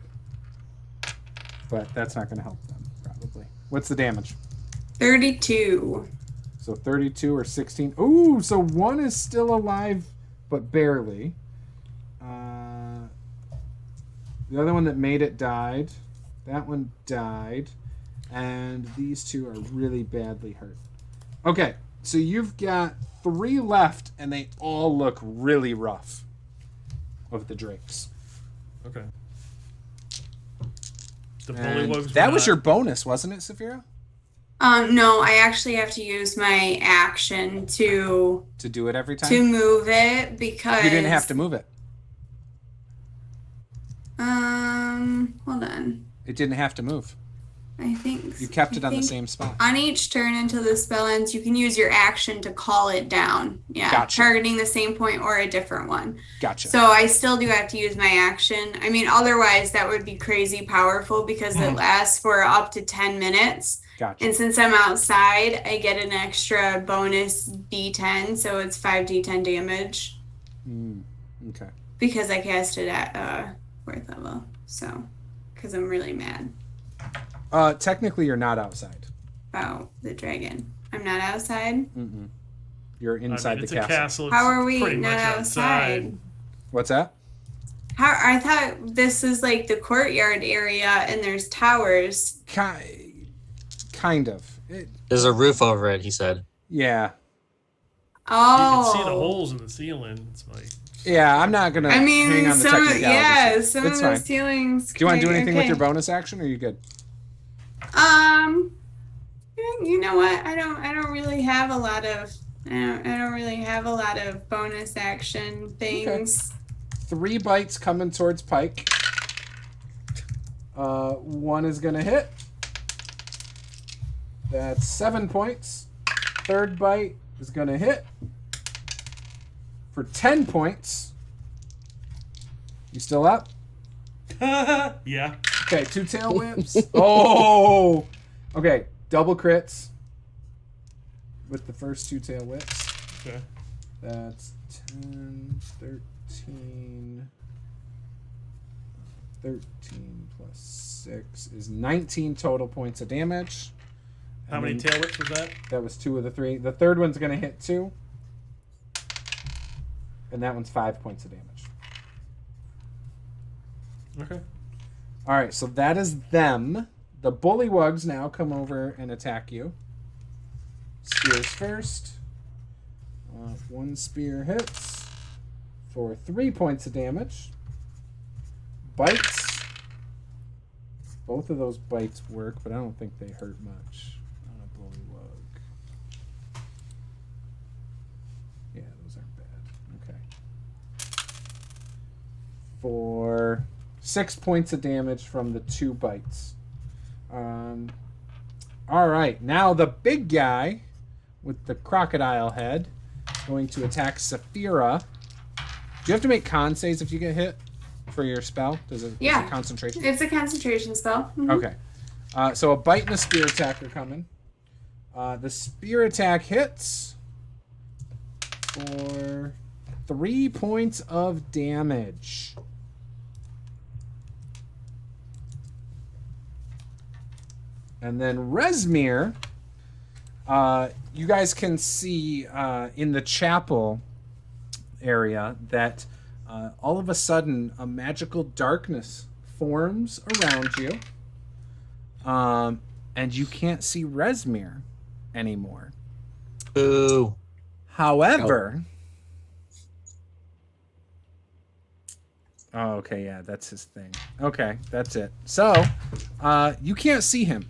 But that's not going to help them, probably. What's the damage? 32. So 32 or 16. Ooh, so one is still alive, but barely. The other one that made it died. That one died. And these two are really badly hurt. Okay, so you've got 3 left, and they all look really rough of the drakes. Okay. The And bullywugs. that was your bonus, wasn't it, Saphira? No, I actually have to use my action to To do it every time? move it because You didn't have to move it. Hold on. It didn't have to move. I think You kept it I on the think same spot. On each turn until the spell ends, you can use your action to call it down. Yeah, Gotcha. targeting the same point or a different one. Gotcha. So I still do have to use my action. I mean, otherwise that would be crazy powerful because it lasts for up to 10 minutes. Gotcha. And since I'm outside, I get an extra bonus D10, so it's 5d10 damage Okay. because I cast it at 4th level. So, because I'm really mad Technically, you're not outside. about the dragon. I'm not outside. You're inside it's the a castle. castle. It's How are we pretty not much outside? What's that? How I thought this is like the courtyard area and there's towers. Kind of. There's a roof over it, he said. Yeah. You Oh, can see the holes in the ceiling. It's like Yeah, I'm not gonna I hang mean, on the some technicalities. some It's of the fine. ceilings. Do you want to do anything with okay. your bonus action, or are you good? You know what? I don't really have a lot of. I don't really have a lot of bonus action things. 3 bites coming towards Pike. 1 is gonna hit. That's 7 points. 3rd bite is gonna hit for 10 points. You still up? yeah. Okay, 2 tail whips. Oh! Okay, double crits with the first 2 tail whips. Okay. That's 10, 13. 13 plus 6 is 19 total points of damage. How And many then tail whips was that? That was 2 of the 3. The 3rd one's going to hit 2. And that one's 5 points of damage. Okay. All right, so that is them. The bullywugs now come over and attack you. Spears first. 1 spear hits for 3 points of damage. Bites. Both of those bites work, but I don't think they hurt much on a bullywug. Yeah, those aren't bad. Okay. For 6 points of damage from the 2 bites. All right, now the big guy with the crocodile head is going to attack Saphira. Do you have to make con saves if you get hit for your spell? Does it? Yeah. Is it concentration? It's a concentration spell. Mhm. Okay. So a bite and a spear attack are coming. The spear attack hits for 3 points of damage. And then Resmir, you guys can see in the chapel area that all of a sudden a magical darkness forms around you. And you can't see Resmir anymore. Boo. However... Oh, okay, yeah, that's his thing. Okay, that's it. So, you can't see him.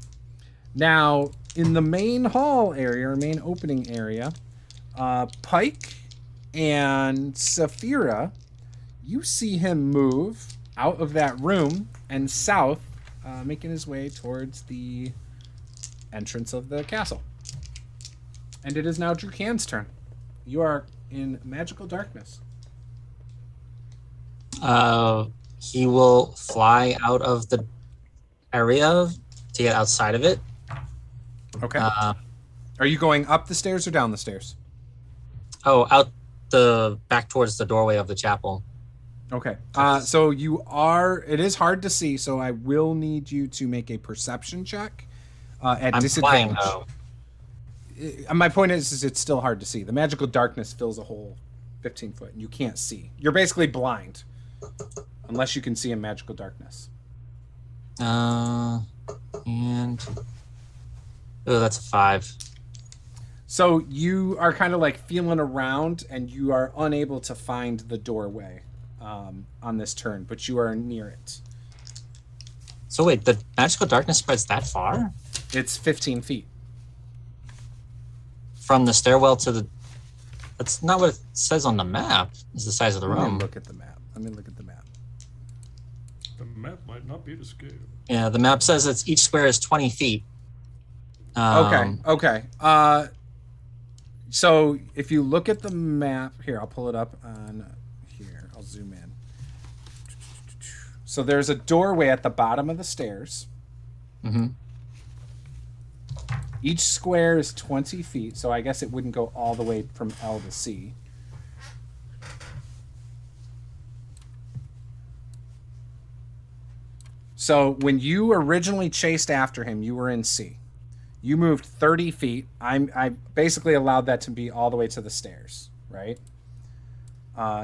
Now, in the main hall area, or main opening area, Pike and Saphira, you see him move out of that room and south, making his way towards the entrance of the castle. And it is now Drukan's turn. You are in magical darkness. He will fly out of the area to get outside of it. Okay. Are you going up the stairs or down the stairs? Out the back towards the doorway of the chapel. Okay. So you are. It is hard to see, so I will need you to make a perception check at I'm disadvantage. flying, though. My point is it's still hard to see. The magical darkness fills a whole 15 foot, and you can't see. You're basically blind, unless you can see in magical darkness. That's a 5. So you are kind of like feeling around, and you are unable to find the doorway on this turn, but you are near it. So wait, the magical darkness spreads that far? It's 15 feet. From the stairwell to the... That's not what it says on the map. It's the size of the Let me room. look at the map. The map might not be to scale. Yeah, the map says it's each square is 20 feet. Okay. So if you look at the map here, I'll pull it up on here. I'll zoom in. So there's a doorway at the bottom of the stairs. Mm-hmm. Each square is 20 feet, so I guess it wouldn't go all the way from L to C. So when you originally chased after him, you were in C. You moved 30 feet. I basically allowed that to be all the way to the stairs, right?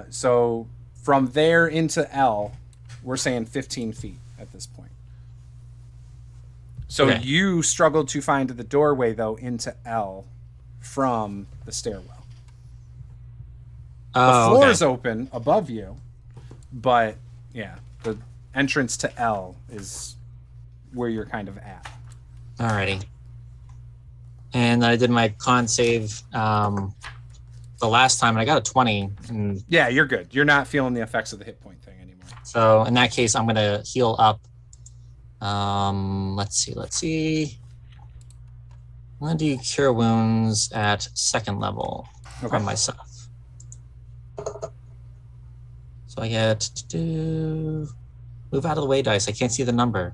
So from there into L, we're saying 15 feet at this point. So Okay. you struggled to find the doorway, though, into L from the stairwell. The floor is open above you, but yeah, the entrance to L is where you're kind of at. Alrighty. And I did my con save the last time, and I got a 20. And Yeah, you're good. You're not feeling the effects of the hit point thing anymore. so in that case, I'm going to heal up. Let's see. I'm going to do Cure Wounds at 2nd level Okay. on myself. So I get to move out of the way, dice. I can't see the number.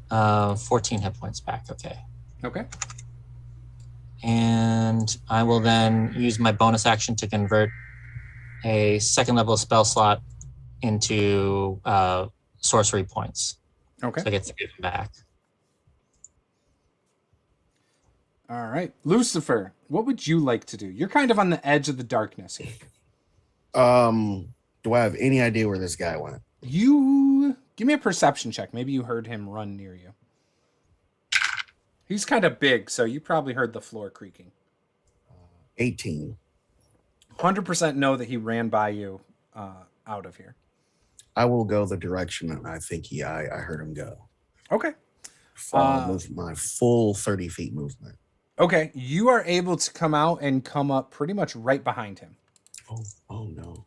14 hit points back. Okay. Okay. And I will then use my bonus action to convert a 2nd level spell slot into sorcery points. Okay. So I get 3 of them back. All right. Lucifer, what would you like to do? You're kind of on the edge of the darkness here. Do I have any idea where this guy went? You give me a perception check. Maybe you heard him run near you. He's kind of big, so you probably heard the floor creaking. 18. 100% know that he ran by you out of here. I will go the direction that I think I heard him go. Okay. Follow my full 30 feet movement. Okay. You are able to come out and come up pretty much right behind him. Oh no.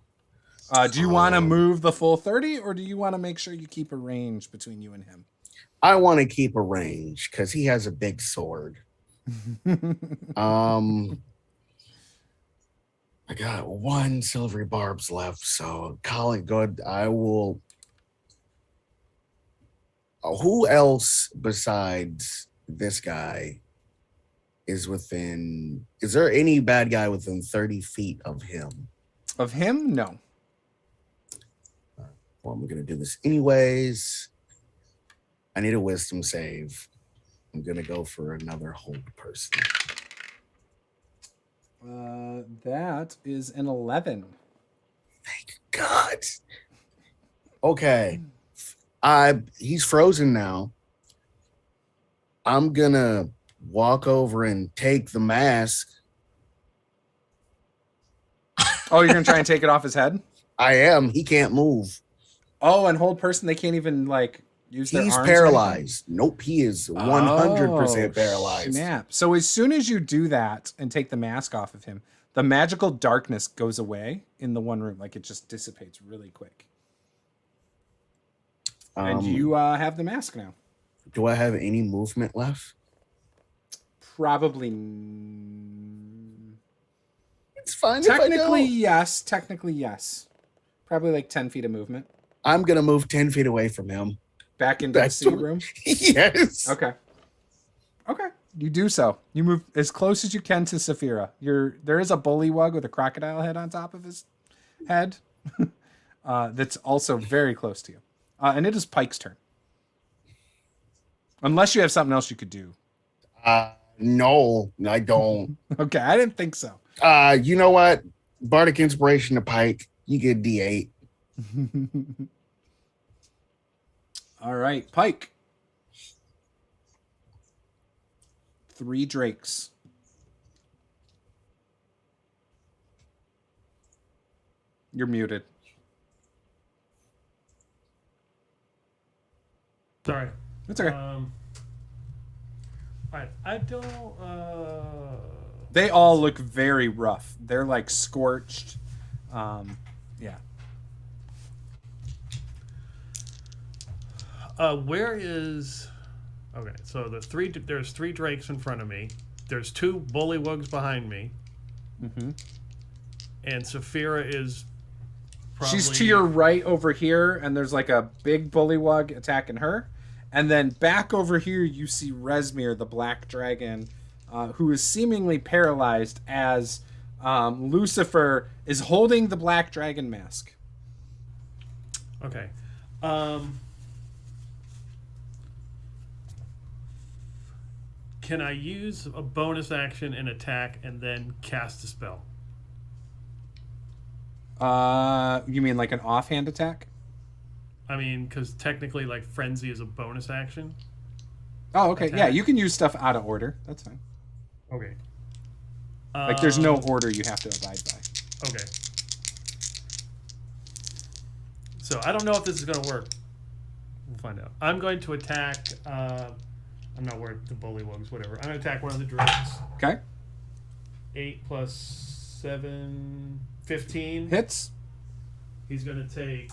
Do you want to move the full 30, or do you want to make sure you keep a range between you and him? I want to keep a range because he has a big sword. I got 1 silvery barbs left, so call it good. I will. Who else besides this guy is within? Is there any bad guy within 30 feet of him? Of him? No. Well, I'm gonna do this anyways. I need a wisdom save. I'm gonna go for another hold person. That is an 11. Thank God. Okay. He's frozen now. I'm gonna walk over and take the mask. Oh, you're going to try and take it off his head? I am. He can't move. Oh, and hold person, they can't even, like, use their He's arms? paralyzed. Nope, he is 100% Oh, paralyzed. Snap. So as soon as you do that and take the mask off of him, the magical darkness goes away in the one room. Like, it just dissipates really quick. And you have the mask now. Do I have any movement left? Probably. It's fine. Technically, yes. Technically, yes. Probably like 10 feet of movement. I'm gonna move 10 feet away from him. Back into the sea room? Yes. Okay. Okay. You do so. You move as close as you can to Saphira. There is a bullywug with a crocodile head on top of his head. That's also very close to you. And it is Pike's turn. Unless you have something else you could do. No, I don't. Okay, I didn't think so. You know what? Bardic Inspiration to Pike. You get D8. All right, Pike. 3 drakes. You're muted. Sorry. It's okay. All right. I don't. They all look very rough. They're like scorched. Yeah. Where is? Okay, so there's three drakes in front of me. There's two bullywugs behind me. Mm-hmm. And Saphira is probably... She's to your right over here, and there's like a big bullywug attacking her. And then back over here, you see Rezmir, the black dragon, who is seemingly paralyzed as Lucifer is holding the black dragon mask. Okay. Can I use a bonus action and attack and then cast a spell? You mean like an offhand attack? I mean, because technically, like, Frenzy is a bonus action. Oh, okay. Attack. Yeah, you can use stuff out of order. That's fine. Okay. Like, there's no order you have to abide by. Okay. So, I don't know if this is going to work. We'll find out. I'm going to attack... I'm not worried the bullywugs, whatever. I'm going to attack one of the drakes. Okay. 8 plus 7... 15. Hits. He's going to take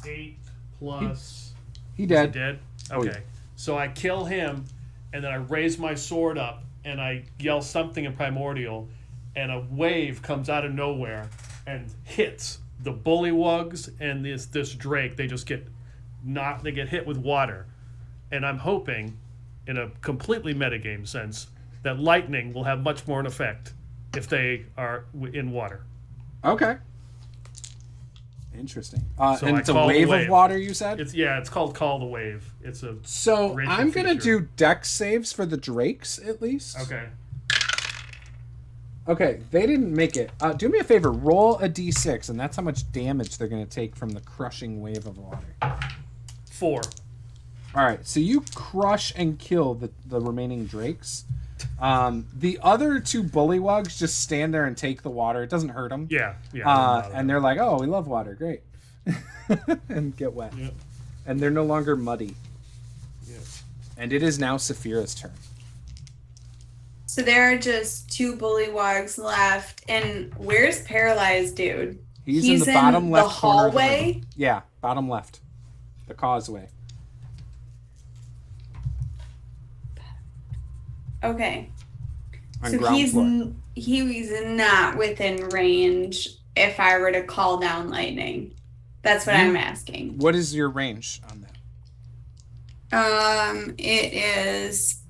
8 plus... He Is dead. he dead? Oh, Okay. yeah. So I kill him, and then I raise my sword up, and I yell something in Primordial, and a wave comes out of nowhere and hits the bullywugs and this drake. They just get knocked. They get hit with water, and I'm hoping, in a completely metagame sense, that lightning will have much more an effect if they are in water. Okay. Interesting. So and I it's a call the wave of wave. water, you said? It's called Call the Wave. It's a So racial I'm going to feature. do dex saves for the drakes, at least. Okay. Okay, they didn't make it. Do me a favor. Roll a d6, and that's how much damage they're going to take from the crushing wave of water. 4. All right, so you crush and kill the remaining drakes. The other two bullywugs just stand there and take the water. It doesn't hurt them. Yeah. And they're like, oh, we love water. Great. And get wet. Yep. And they're no longer muddy. Yep. And it is now Saphira's turn. So there are just 2 bullywugs left. And where's paralyzed dude? He's in the bottom left corner of the hallway? room. Yeah, bottom left. The causeway. Okay. On So ground floor. he's not within range if I were to call down lightning. That's what I'm asking. What is your range on that? It is.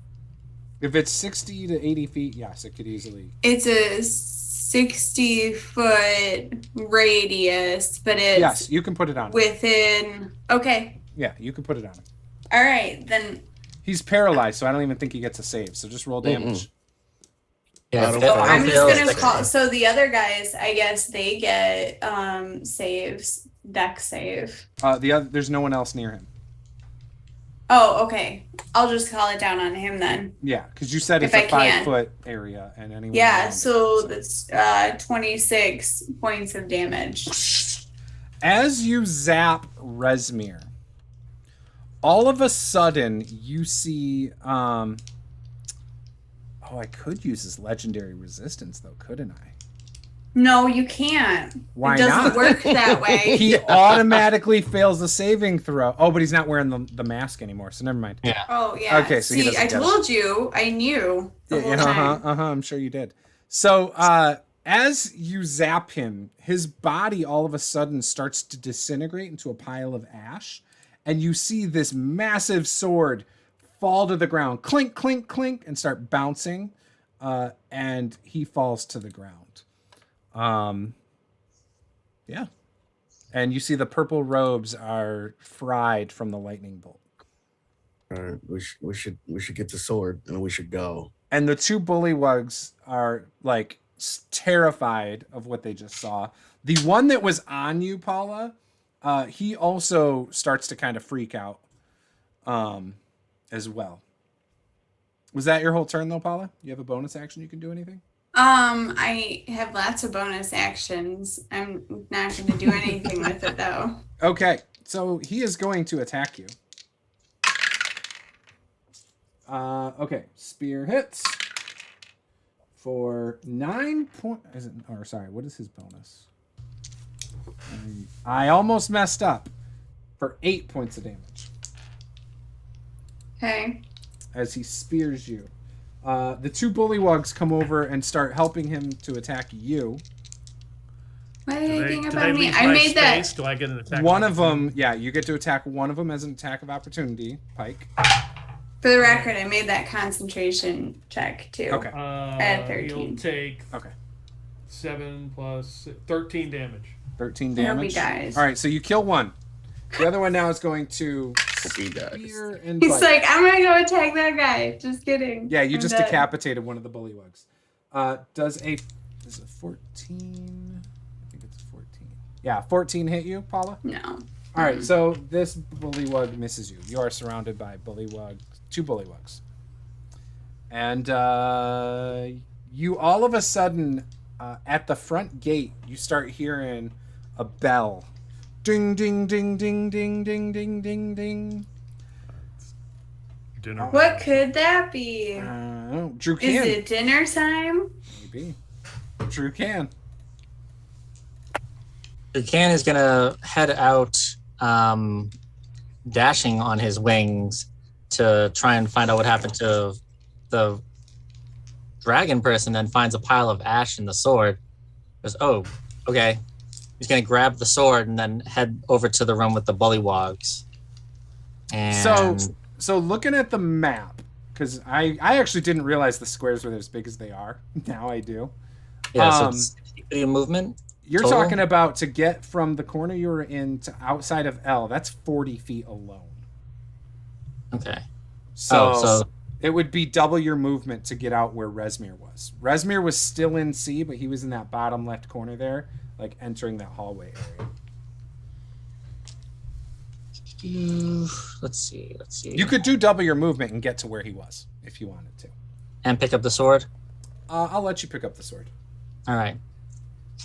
If it's 60 to 80 feet, yes, it could easily. It's a 60-foot radius, but it's Yes, you can put it on him. within. Okay. Yeah, you can put it on him. All right, then. He's paralyzed, so I don't even think he gets a save. So just roll damage. Yeah, Oh, if I'm it just fails, gonna then- call. So the other guys, I guess they get saves, deck save. There's no one else near him. Oh, okay. I'll just call it down on him then. Yeah, because you said it's If a I can. 5-foot area, and anyone. Yeah, around so it, that's 26 points of damage. As you zap Rezmir, all of a sudden you see. Oh, I could use his legendary resistance, though, couldn't I? No, you can't. Why it doesn't not? work that way. He automatically fails the saving throw. Oh, but he's not wearing the mask anymore, so never mind. Yeah. Oh yeah. Okay, so he See, doesn't I get it. told you. I knew the whole time. I'm sure you did. So, as you zap him, his body all of a sudden starts to disintegrate into a pile of ash, and you see this massive sword fall to the ground, clink, clink, clink, and start bouncing, and he falls to the ground. Yeah. And you see the purple robes are fried from the lightning bolt. All right, we should get the sword and we should go. And the two bullywugs are like terrified of what they just saw. The one that was on you, Paula, he also starts to kind of freak out as well. Was that your whole turn though, Paula? You have a bonus action you can do anything? I have lots of bonus actions. I'm not going to do anything with it though. Okay, so he is going to attack you. Okay, spear hits for 9 points. Or sorry, what is his bonus? I almost messed up. For 8 points of damage. Okay. as he spears you. The two bullywugs come over and start helping him to attack you. What are they thinking Do about they me? leave I my made space? that. Do I get an attack? One of them, yeah, you get to attack one of them as an attack of opportunity, Pike. For the record, I made that concentration check too. Okay. At 13. He'll take Okay. 7 plus 13 damage. 13 I hope he damage. dies. All right, so you kill one. The other one now is going to Hope he dies. spear and He's bite. like, I'm gonna go attack that guy. Just kidding. Yeah, you I'm just dead. decapitated one of the bullywugs. Does a 14? I think it's a 14. Yeah, 14 hit you, Paula? No. All right, so this bullywug misses you. You are surrounded by two bullywugs. And you all of a sudden, at the front gate, you start hearing a bell. Ding, ding, ding, ding, ding, ding, ding, ding, ding. Dinner. What could that be? Drew Is can. it dinner time? Maybe. Drew can. Buchanan is gonna head out, dashing on his wings to try and find out what happened to the dragon person. Then finds a pile of ash and the sword. Goes, oh, okay. He's gonna grab the sword and then head over to the room with the bullywugs. And So looking at the map, because I actually didn't realize the squares were as big as they are. Now I do. yeah, so it's 60 feet of movement. You're Total? talking about to get from the corner you were in to outside of L. That's 40 feet alone. Okay. So it would be double your movement to get out where Resmir was. Resmir was still in C, but he was in that bottom left corner there, like entering that hallway area. Let's see. You could do double your movement and get to where he was if you wanted to. And pick up the sword. I'll let you pick up the sword. All right.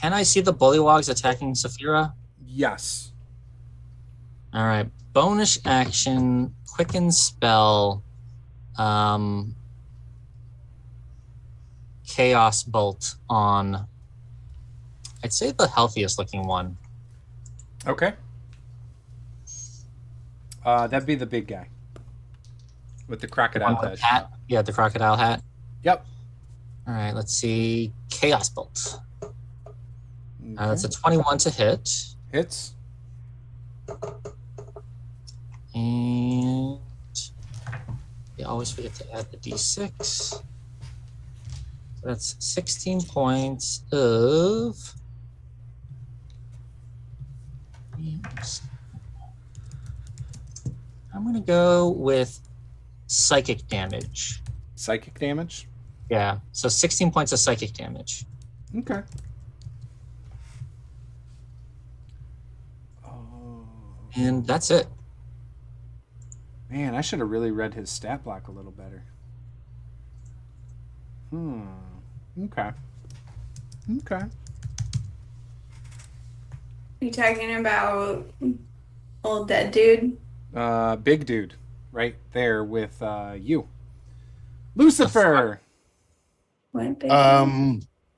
Can I see the bullywugs attacking Saphira? Yes. All right. Bonus action, quicken spell, chaos bolt on. I'd say the healthiest looking one. Okay. That'd be the big guy with the crocodile One head. with hat. Yeah, the crocodile hat. Yep. All right. Let's see. Chaos bolt. That's a Okay. 21 to hit, Hits. and you always forget to add the d6. So that's 16 points of. I'm gonna go with psychic damage. Psychic damage. Yeah, so 16 points of psychic damage. Okay. Oh And that's it. man, I should have really read his stat block a little better. Okay. Okay. You talking about old dead dude? Big dude, right there with you, Lucifer, What big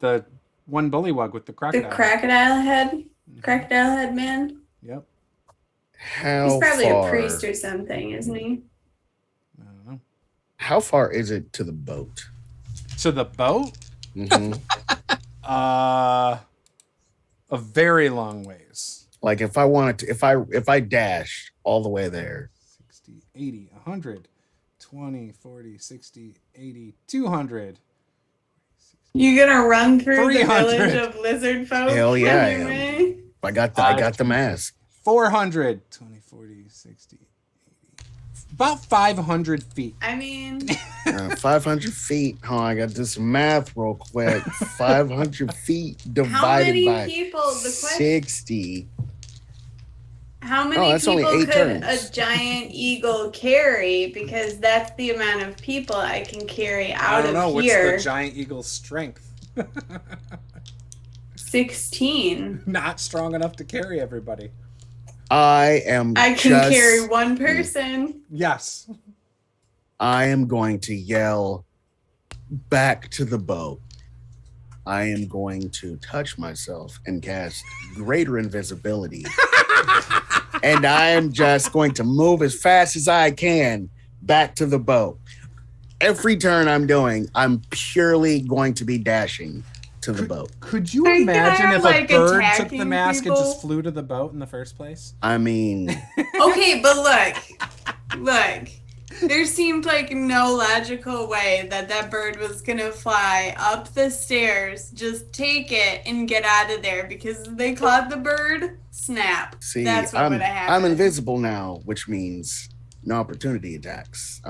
the one bullywug with the the crocodile. crocodile head? Mhm. Crocodile head man? Yep. How He's probably far? a priest or something, isn't he? I don't know. How far is it to the boat? To the boat, Mhm. a very long ways. Like if I wanted to, if I dashed all the way there, 60, 80, 100, 20, 40, 60, 80, 200. You gonna run through the 300. village of lizard folk? Hell yeah, I am. anyway? I got the mask. 400, 20, 40, 60, 80. About 500 feet. I mean, 500 feet. Oh, I got this math real quick. 500 feet how divided many by people? The question: 60. how many that's only people 8 could turns. a giant eagle carry? Because that's the amount of people I can carry I out don't know. of What's here. the giant eagle's strength? 16. Not strong enough to carry everybody. I I can carry one person. Yes. I am going to yell back to the boat. I am going to touch myself and cast greater invisibility. And I am just going to move as fast as I can back to the boat. Every turn I'm doing, I'm purely going to be dashing to the boat. Could you Are you imagine gonna, if like, a bird took attacking the mask and people? just flew to the boat in the first place? I mean, Okay, but look. There seemed like no logical way that bird was gonna fly up the stairs, just take it and get out of there because they caught the bird. Snap. see, That's what would have I'm happened. invisible now, which means no opportunity attacks.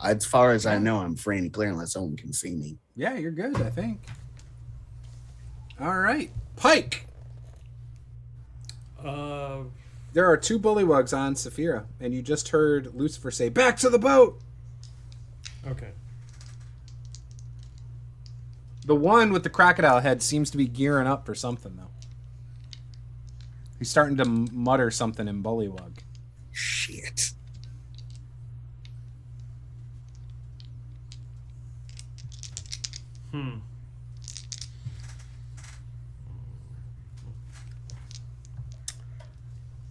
As far as I know, I'm free and clear unless someone can see me. Yeah, you're good, I think. All right. Pike! There are 2 bullywugs on Saphira, and you just heard Lucifer say, "Back to the boat!" Okay. The one with the crocodile head seems to be gearing up for something, though. He's starting to mutter something in bullywug. Shit.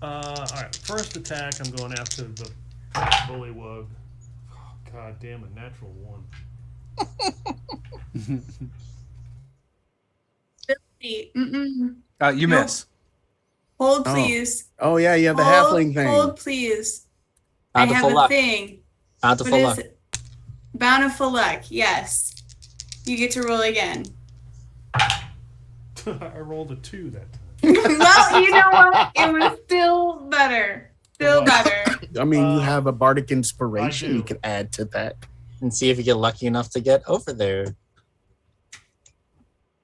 All right. First attack, I'm going after the bullywug. Oh, God damn it! Natural 1. Mm-mm. You Nope. miss. Hold, Oh. please. Oh yeah, you have the Hold, halfling thing. Hold, please. Bountiful I have luck. a thing. Bountiful What luck. is it? Bountiful luck. Yes. You get to roll again. I rolled a 2 that time. Well, you know what? It was still better. Still better. I mean, you Uh, have a bardic inspiration I do. you could add to that. And see if you get lucky enough to get over there.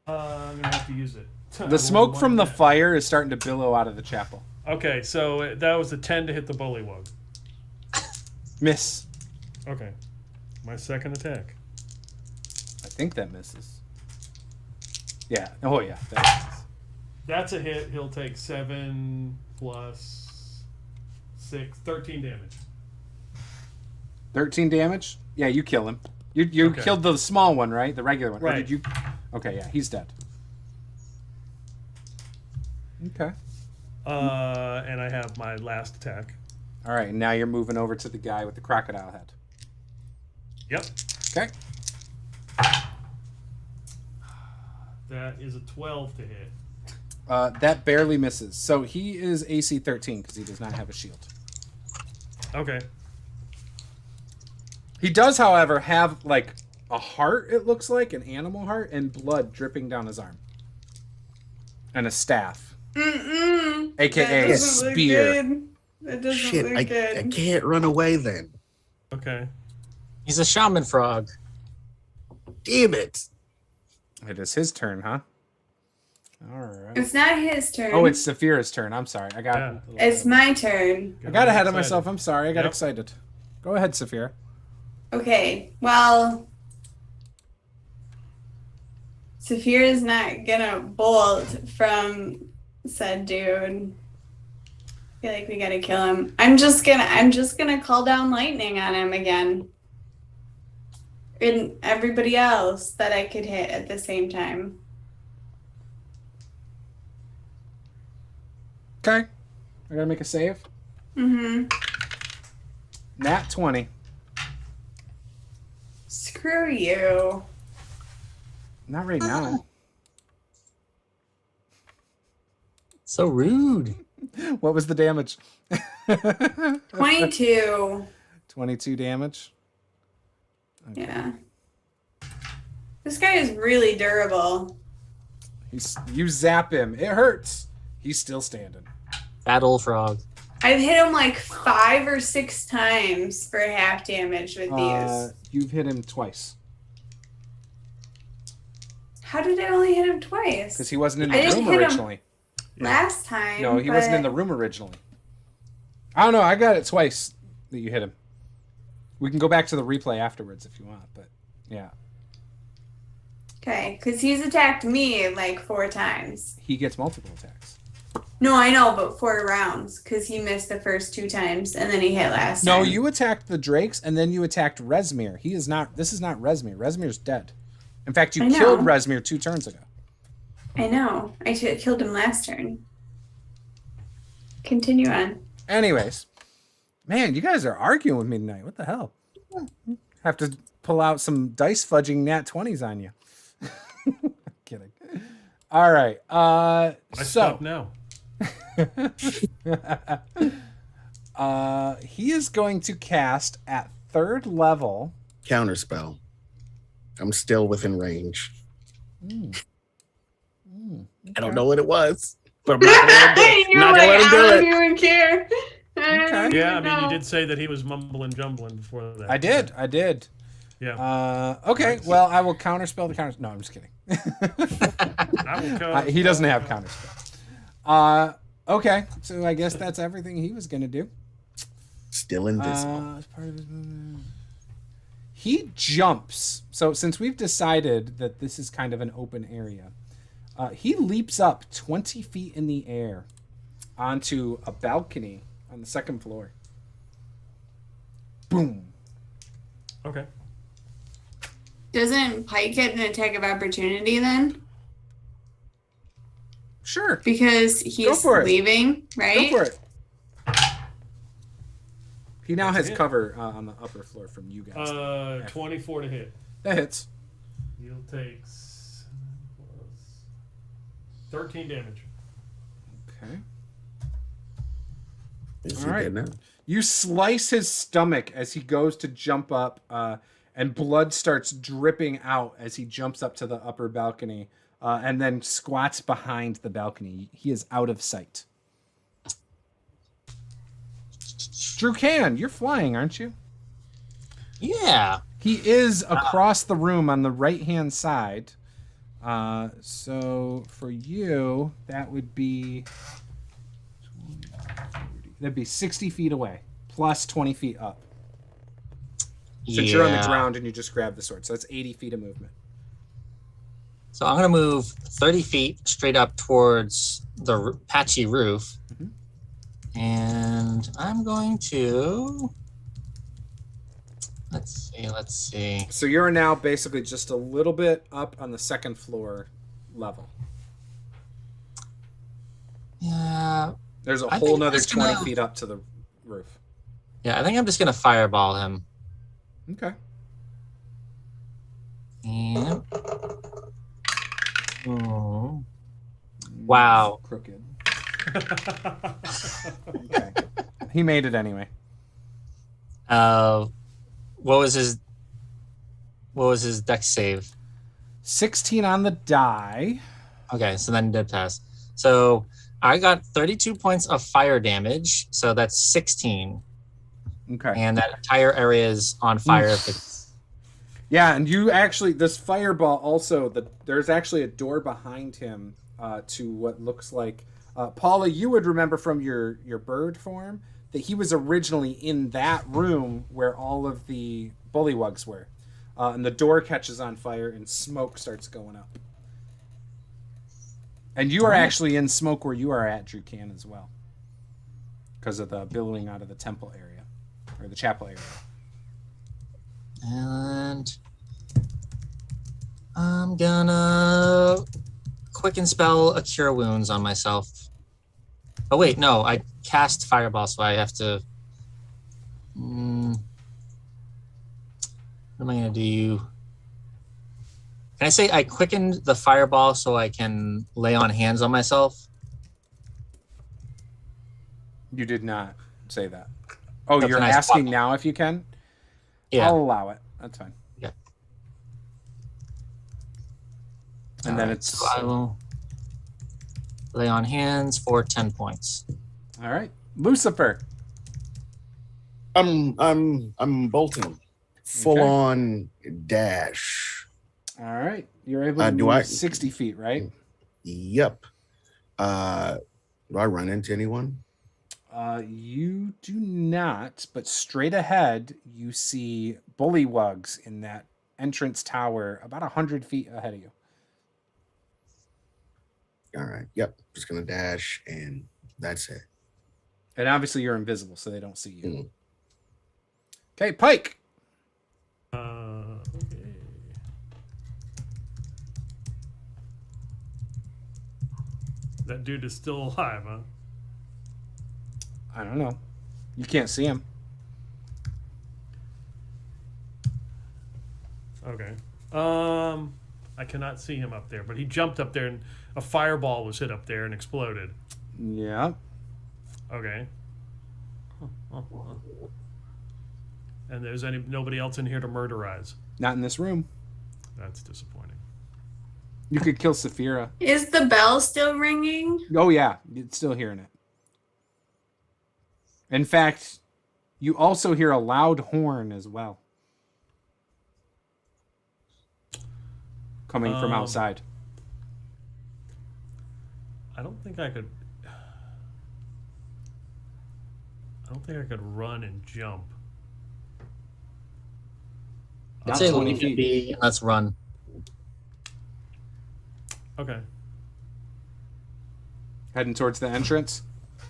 I'm gonna have to use it. I The rolled smoke one from the again. fire is starting to billow out of the chapel. Okay, so that was a 10 to hit the bullywug. Miss. Okay, my second attack. I think that misses. Yeah. Oh, yeah. That misses. That's a hit. He'll take 7 plus 6, 13 damage. 13 damage? Yeah, you kill him. You Okay. killed the small one, right? The regular one. Or Right. did you? Okay, yeah, he's dead. Okay. And I have my last attack. All right, and now you're moving over to the guy with the crocodile head. Yep, Okay. that is a 12 to hit. That barely misses. So he is AC 13 because he does not have a shield. Okay. He does, however, have like a heart, it looks like, an animal heart, and blood dripping down his arm. And a staff. Mm-mm. AKA That doesn't look spear. good. That doesn't Shit, look I good. can't run away then. Okay. He's a shaman frog. Damn it. It is his turn, huh? All right. It's not his turn. Oh, it's Saphira's turn. I'm sorry. I got Yeah. It's my turn. I got ahead of Excited. myself. I'm sorry. I got Yep. excited. Go ahead, Saphira. Okay, well, Saphira's not gonna bolt from said dude. I feel like we gotta kill him. I'm just gonna call down lightning on him again. And everybody else that I could hit at the same time. Okay. I gotta make a save. Mm-hmm. Nat 20. Screw you. Not right now. So rude. What was the damage? 22. 22 damage. Okay. Yeah. This guy is really durable. You zap him. It hurts. He's still standing. Fat old frog. I've hit him like 5 or 6 times for half damage with these. You've hit him twice. How did I only hit him twice? Because he wasn't in I the just room hit him originally. last time. No, he wasn't in the room originally. I don't know. I got it twice that you hit him. We can go back to the replay afterwards if you want, but yeah. Okay, because he's attacked me like 4 times. He gets multiple attacks. No, I know, but 4 rounds because he missed the first 2 times and then he hit last No, time. you attacked the Drakes and then you attacked Resmir. He is not. This is not Resmir. Resmir's dead. In fact, you I know. killed Resmir 2 turns ago. I know. I killed him last turn. Continue on. Anyways, man, you guys are arguing with me tonight. What the hell? Have to pull out some dice fudging nat 20s on you. Kidding. All right. I So stop now. he is going to cast at 3rd level. Counterspell. I'm still within range. Okay. I don't know what it was, but I'm not gonna let him do it. Not gonna let him do I don't it. even care. Okay. Yeah, I mean, you did say that he was mumbling jumbling before that. I did. Yeah. Okay, well, I will counterspell the counter. No, I'm just kidding. I will count. He doesn't have counterspell. Okay, so I guess that's everything he was going to do. Still invisible. As part of his movement. He jumps. So since we've decided that this is kind of an open area, he leaps up 20 feet in the air onto a balcony on the 2nd floor. Boom. Okay. Doesn't Pike get an attack of opportunity then? Sure. Because he's for it. leaving, right? Go for it. He now has it. cover on the upper floor from you guys. 24 to hit. That hits. He'll take 13 damage. Okay. Is All he right. dead now? You slice his stomach as he goes to jump up, and blood starts dripping out as he jumps up to the upper balcony, and then squats behind the balcony. He is out of sight. Drukan, you're flying, aren't you? Yeah. He is across the room on the right-hand side. So for you, that would be 60 feet away, plus 20 feet up. Since you're on the ground and you just grab the sword. So that's 80 feet of movement. So I'm going to move 30 feet straight up towards the patchy roof. Mhm. And I'm going to... Let's see. So you're now basically just a little bit up on the 2nd floor level. Yeah. There's a I whole think nother that's 20 gonna- feet up to the roof. Yeah, I think I'm just going to fireball him. Okay. And... Oh. Wow. Crooked. Okay. He made it anyway. What was his dex save? 16 on the die. Okay, so then he did pass. So I got 32 points of fire damage, so that's 16. Okay. And that entire area is on fire. If it's... Yeah, and you actually, this fireball also, there's actually a door behind him to what looks like, Paula, you would remember from your bird form that he was originally in that room where all of the bullywugs were. And the door catches on fire and smoke starts going up. And you are actually in smoke where you are at, Drukan, as well. Because of the billowing out of the temple area, or the chapel area. And I'm gonna quicken spell a cure wounds on myself. Oh wait, no, I cast fireball, so I have to. What am I gonna do? Can I say I quickened the fireball so I can lay on hands on myself? You did not say that. Oh, No, you're can I asking swap? now if you can? Yeah. I'll allow it. That's fine. Yeah. And then it's So I will lay on hands for 10 points. all right. Lucifer. I'm bolting. Full on dash. All right. You're able to do move I- 60 feet, right? Yep. Do I run into anyone? You do not, but straight ahead, you see bullywugs in that entrance tower about 100 feet ahead of you. All right. Yep. Just gonna dash, and that's it. And obviously, you're invisible, so they don't see you. Mm. Okay, Pike. Okay. That dude is still alive, huh? I don't know. You can't see him. Okay. I cannot see him up there, but he jumped up there and a fireball was hit up there and exploded. Yeah. Okay. And there's nobody else in here to murderize. Not in this room. That's disappointing. You could kill Saphira. Is the bell still ringing? Oh, yeah. You're still hearing it. In fact, you also hear a loud horn as well. Coming from outside. I don't think I could run and jump. Not Say 20 leave feet. it be, and let's run. Okay. Heading towards the entrance.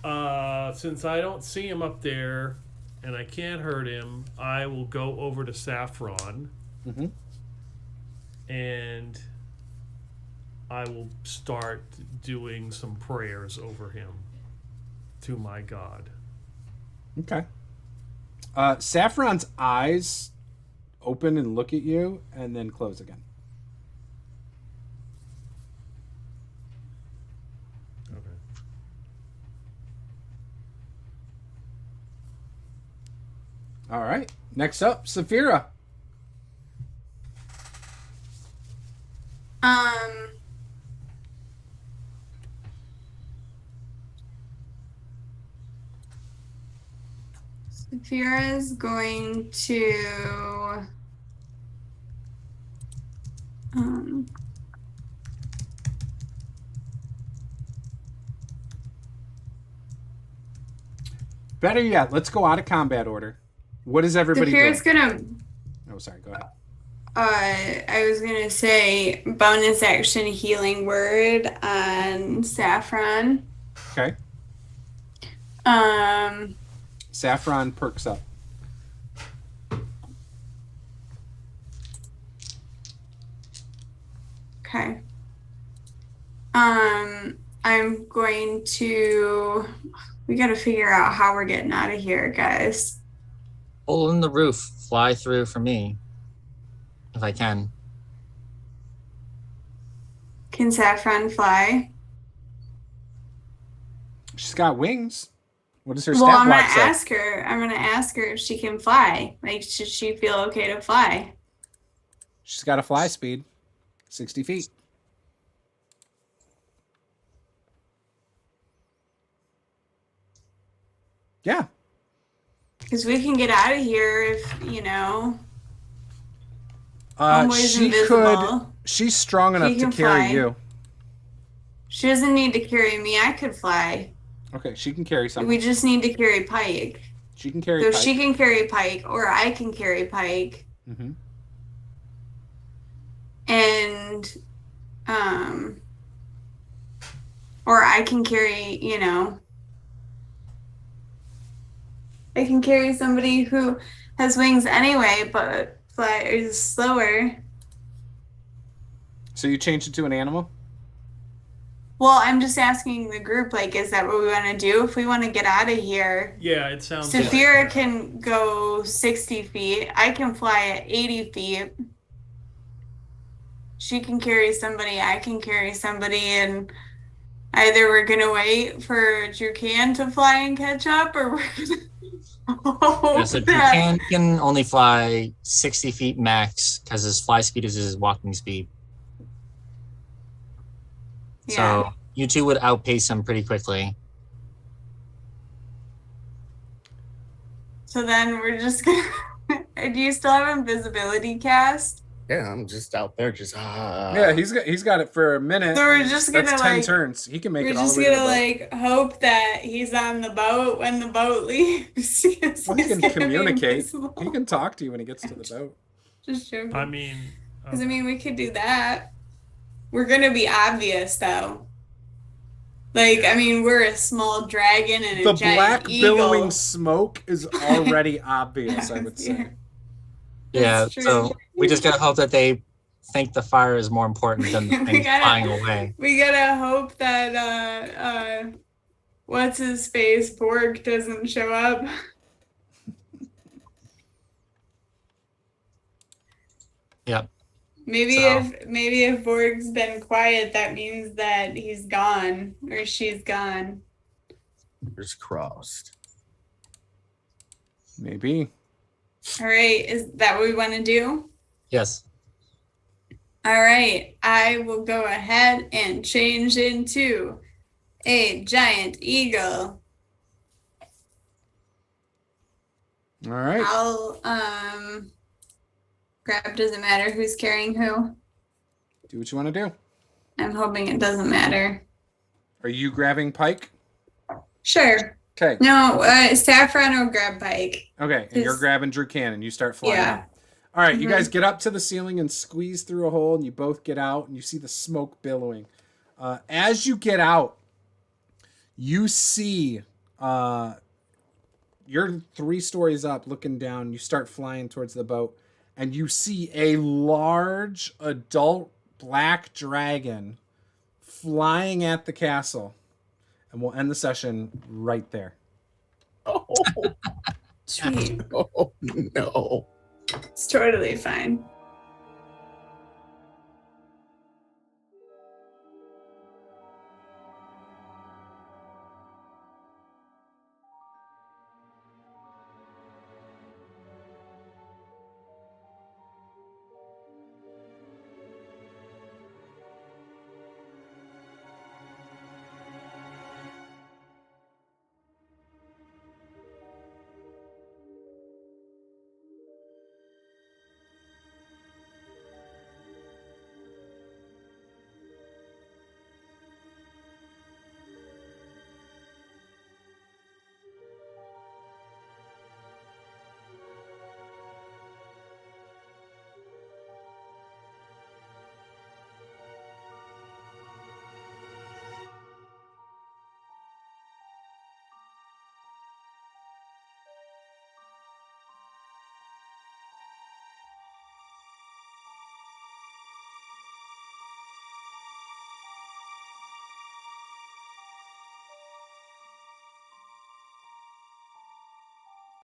Since I don't see him up there and I can't hurt him, I will go over to Saffron Mm-hmm. and I will start doing some prayers over him to my God. Okay. Saffron's eyes open and look at you and then close again. Okay. All right. Next up, Saphira. Saphira's going to Better yet, let's go out of combat order. What is everybody doing? Saphira's gonna Oh, sorry. Go ahead. I was gonna say bonus action healing word on Saffron. Okay. Saffron perks up. Okay. I'm going to. We got to figure out how we're getting out of here, guys. Hole in the roof, fly through for me, if I can. Can Saffron fly? She's got wings. What does her Well, stat I'm gonna block say? ask her. I'm gonna ask her if she can fly. Like, should she feel okay to fly? She's got a fly speed, 60 feet. Yeah. Because we can get out of here if Homeboy's She invisible. could. She's strong enough to can carry fly. you. She doesn't need to carry me. I could fly. Okay, she can carry something. We just need to carry Pike. She can carry. So Pike. she can carry Pike, or I can carry Pike, Mm-hmm. and or I can carry. I can carry somebody who has wings anyway, but is slower. So you changed it to an animal? Well, I'm just asking the group, like, is that what we want to do? If we want to get out of here, Yeah, it sounds Saphira like, can go 60 feet. I can fly at 80 feet. She can carry somebody. I can carry somebody. And either we're going to wait for Jucan to fly and catch up, or we're going to Yeah, so can only fly 60 feet max because his fly speed is his walking speed. Yeah. So you two would outpace him pretty quickly. So then we're just going to... Do you still have invisibility cast? Yeah, I'm just out there, just Yeah, he's got it for a minute. So we're just going to, That's 10 like... turns. He can make We're it all just the way to the gonna boat. hope that he's on the boat when the boat leaves. Well, he He's can gonna be communicate. invisible. He can talk to you when he gets to the boat. Just joking. I mean, Because we could do that. We're gonna be obvious though. Like, we're a small dragon and a The giant black eagle. billowing smoke is already obvious, I would say. Yeah, That's true. so we just gotta hope that they think the fire is more important than the We thing gotta- flying away. We gotta hope that what's his face Borg doesn't show up. Yep. Maybe So- if Borg's been quiet, that means that he's gone or she's gone. Fingers crossed. Maybe. All right, is that what we want to do? Yes. All right, I will go ahead and change into a giant eagle. All right. I'll grab, doesn't matter who's carrying who. Do what you want to do. I'm hoping it doesn't matter. Are you grabbing Pike? Sure. Okay. No, Saffron will grab Pike. Okay, and you're Is- grabbing Drew Cannon. You start flying Yeah. up. All right, you Mhm. guys get up to the ceiling and squeeze through a hole, and you both get out, and you see the smoke billowing. As you get out, you see you're 3 stories up, looking down. You start flying towards the boat, and you see a large adult black dragon flying at the castle. And we'll end the session right there. Oh, Sweet. oh no. It's totally fine.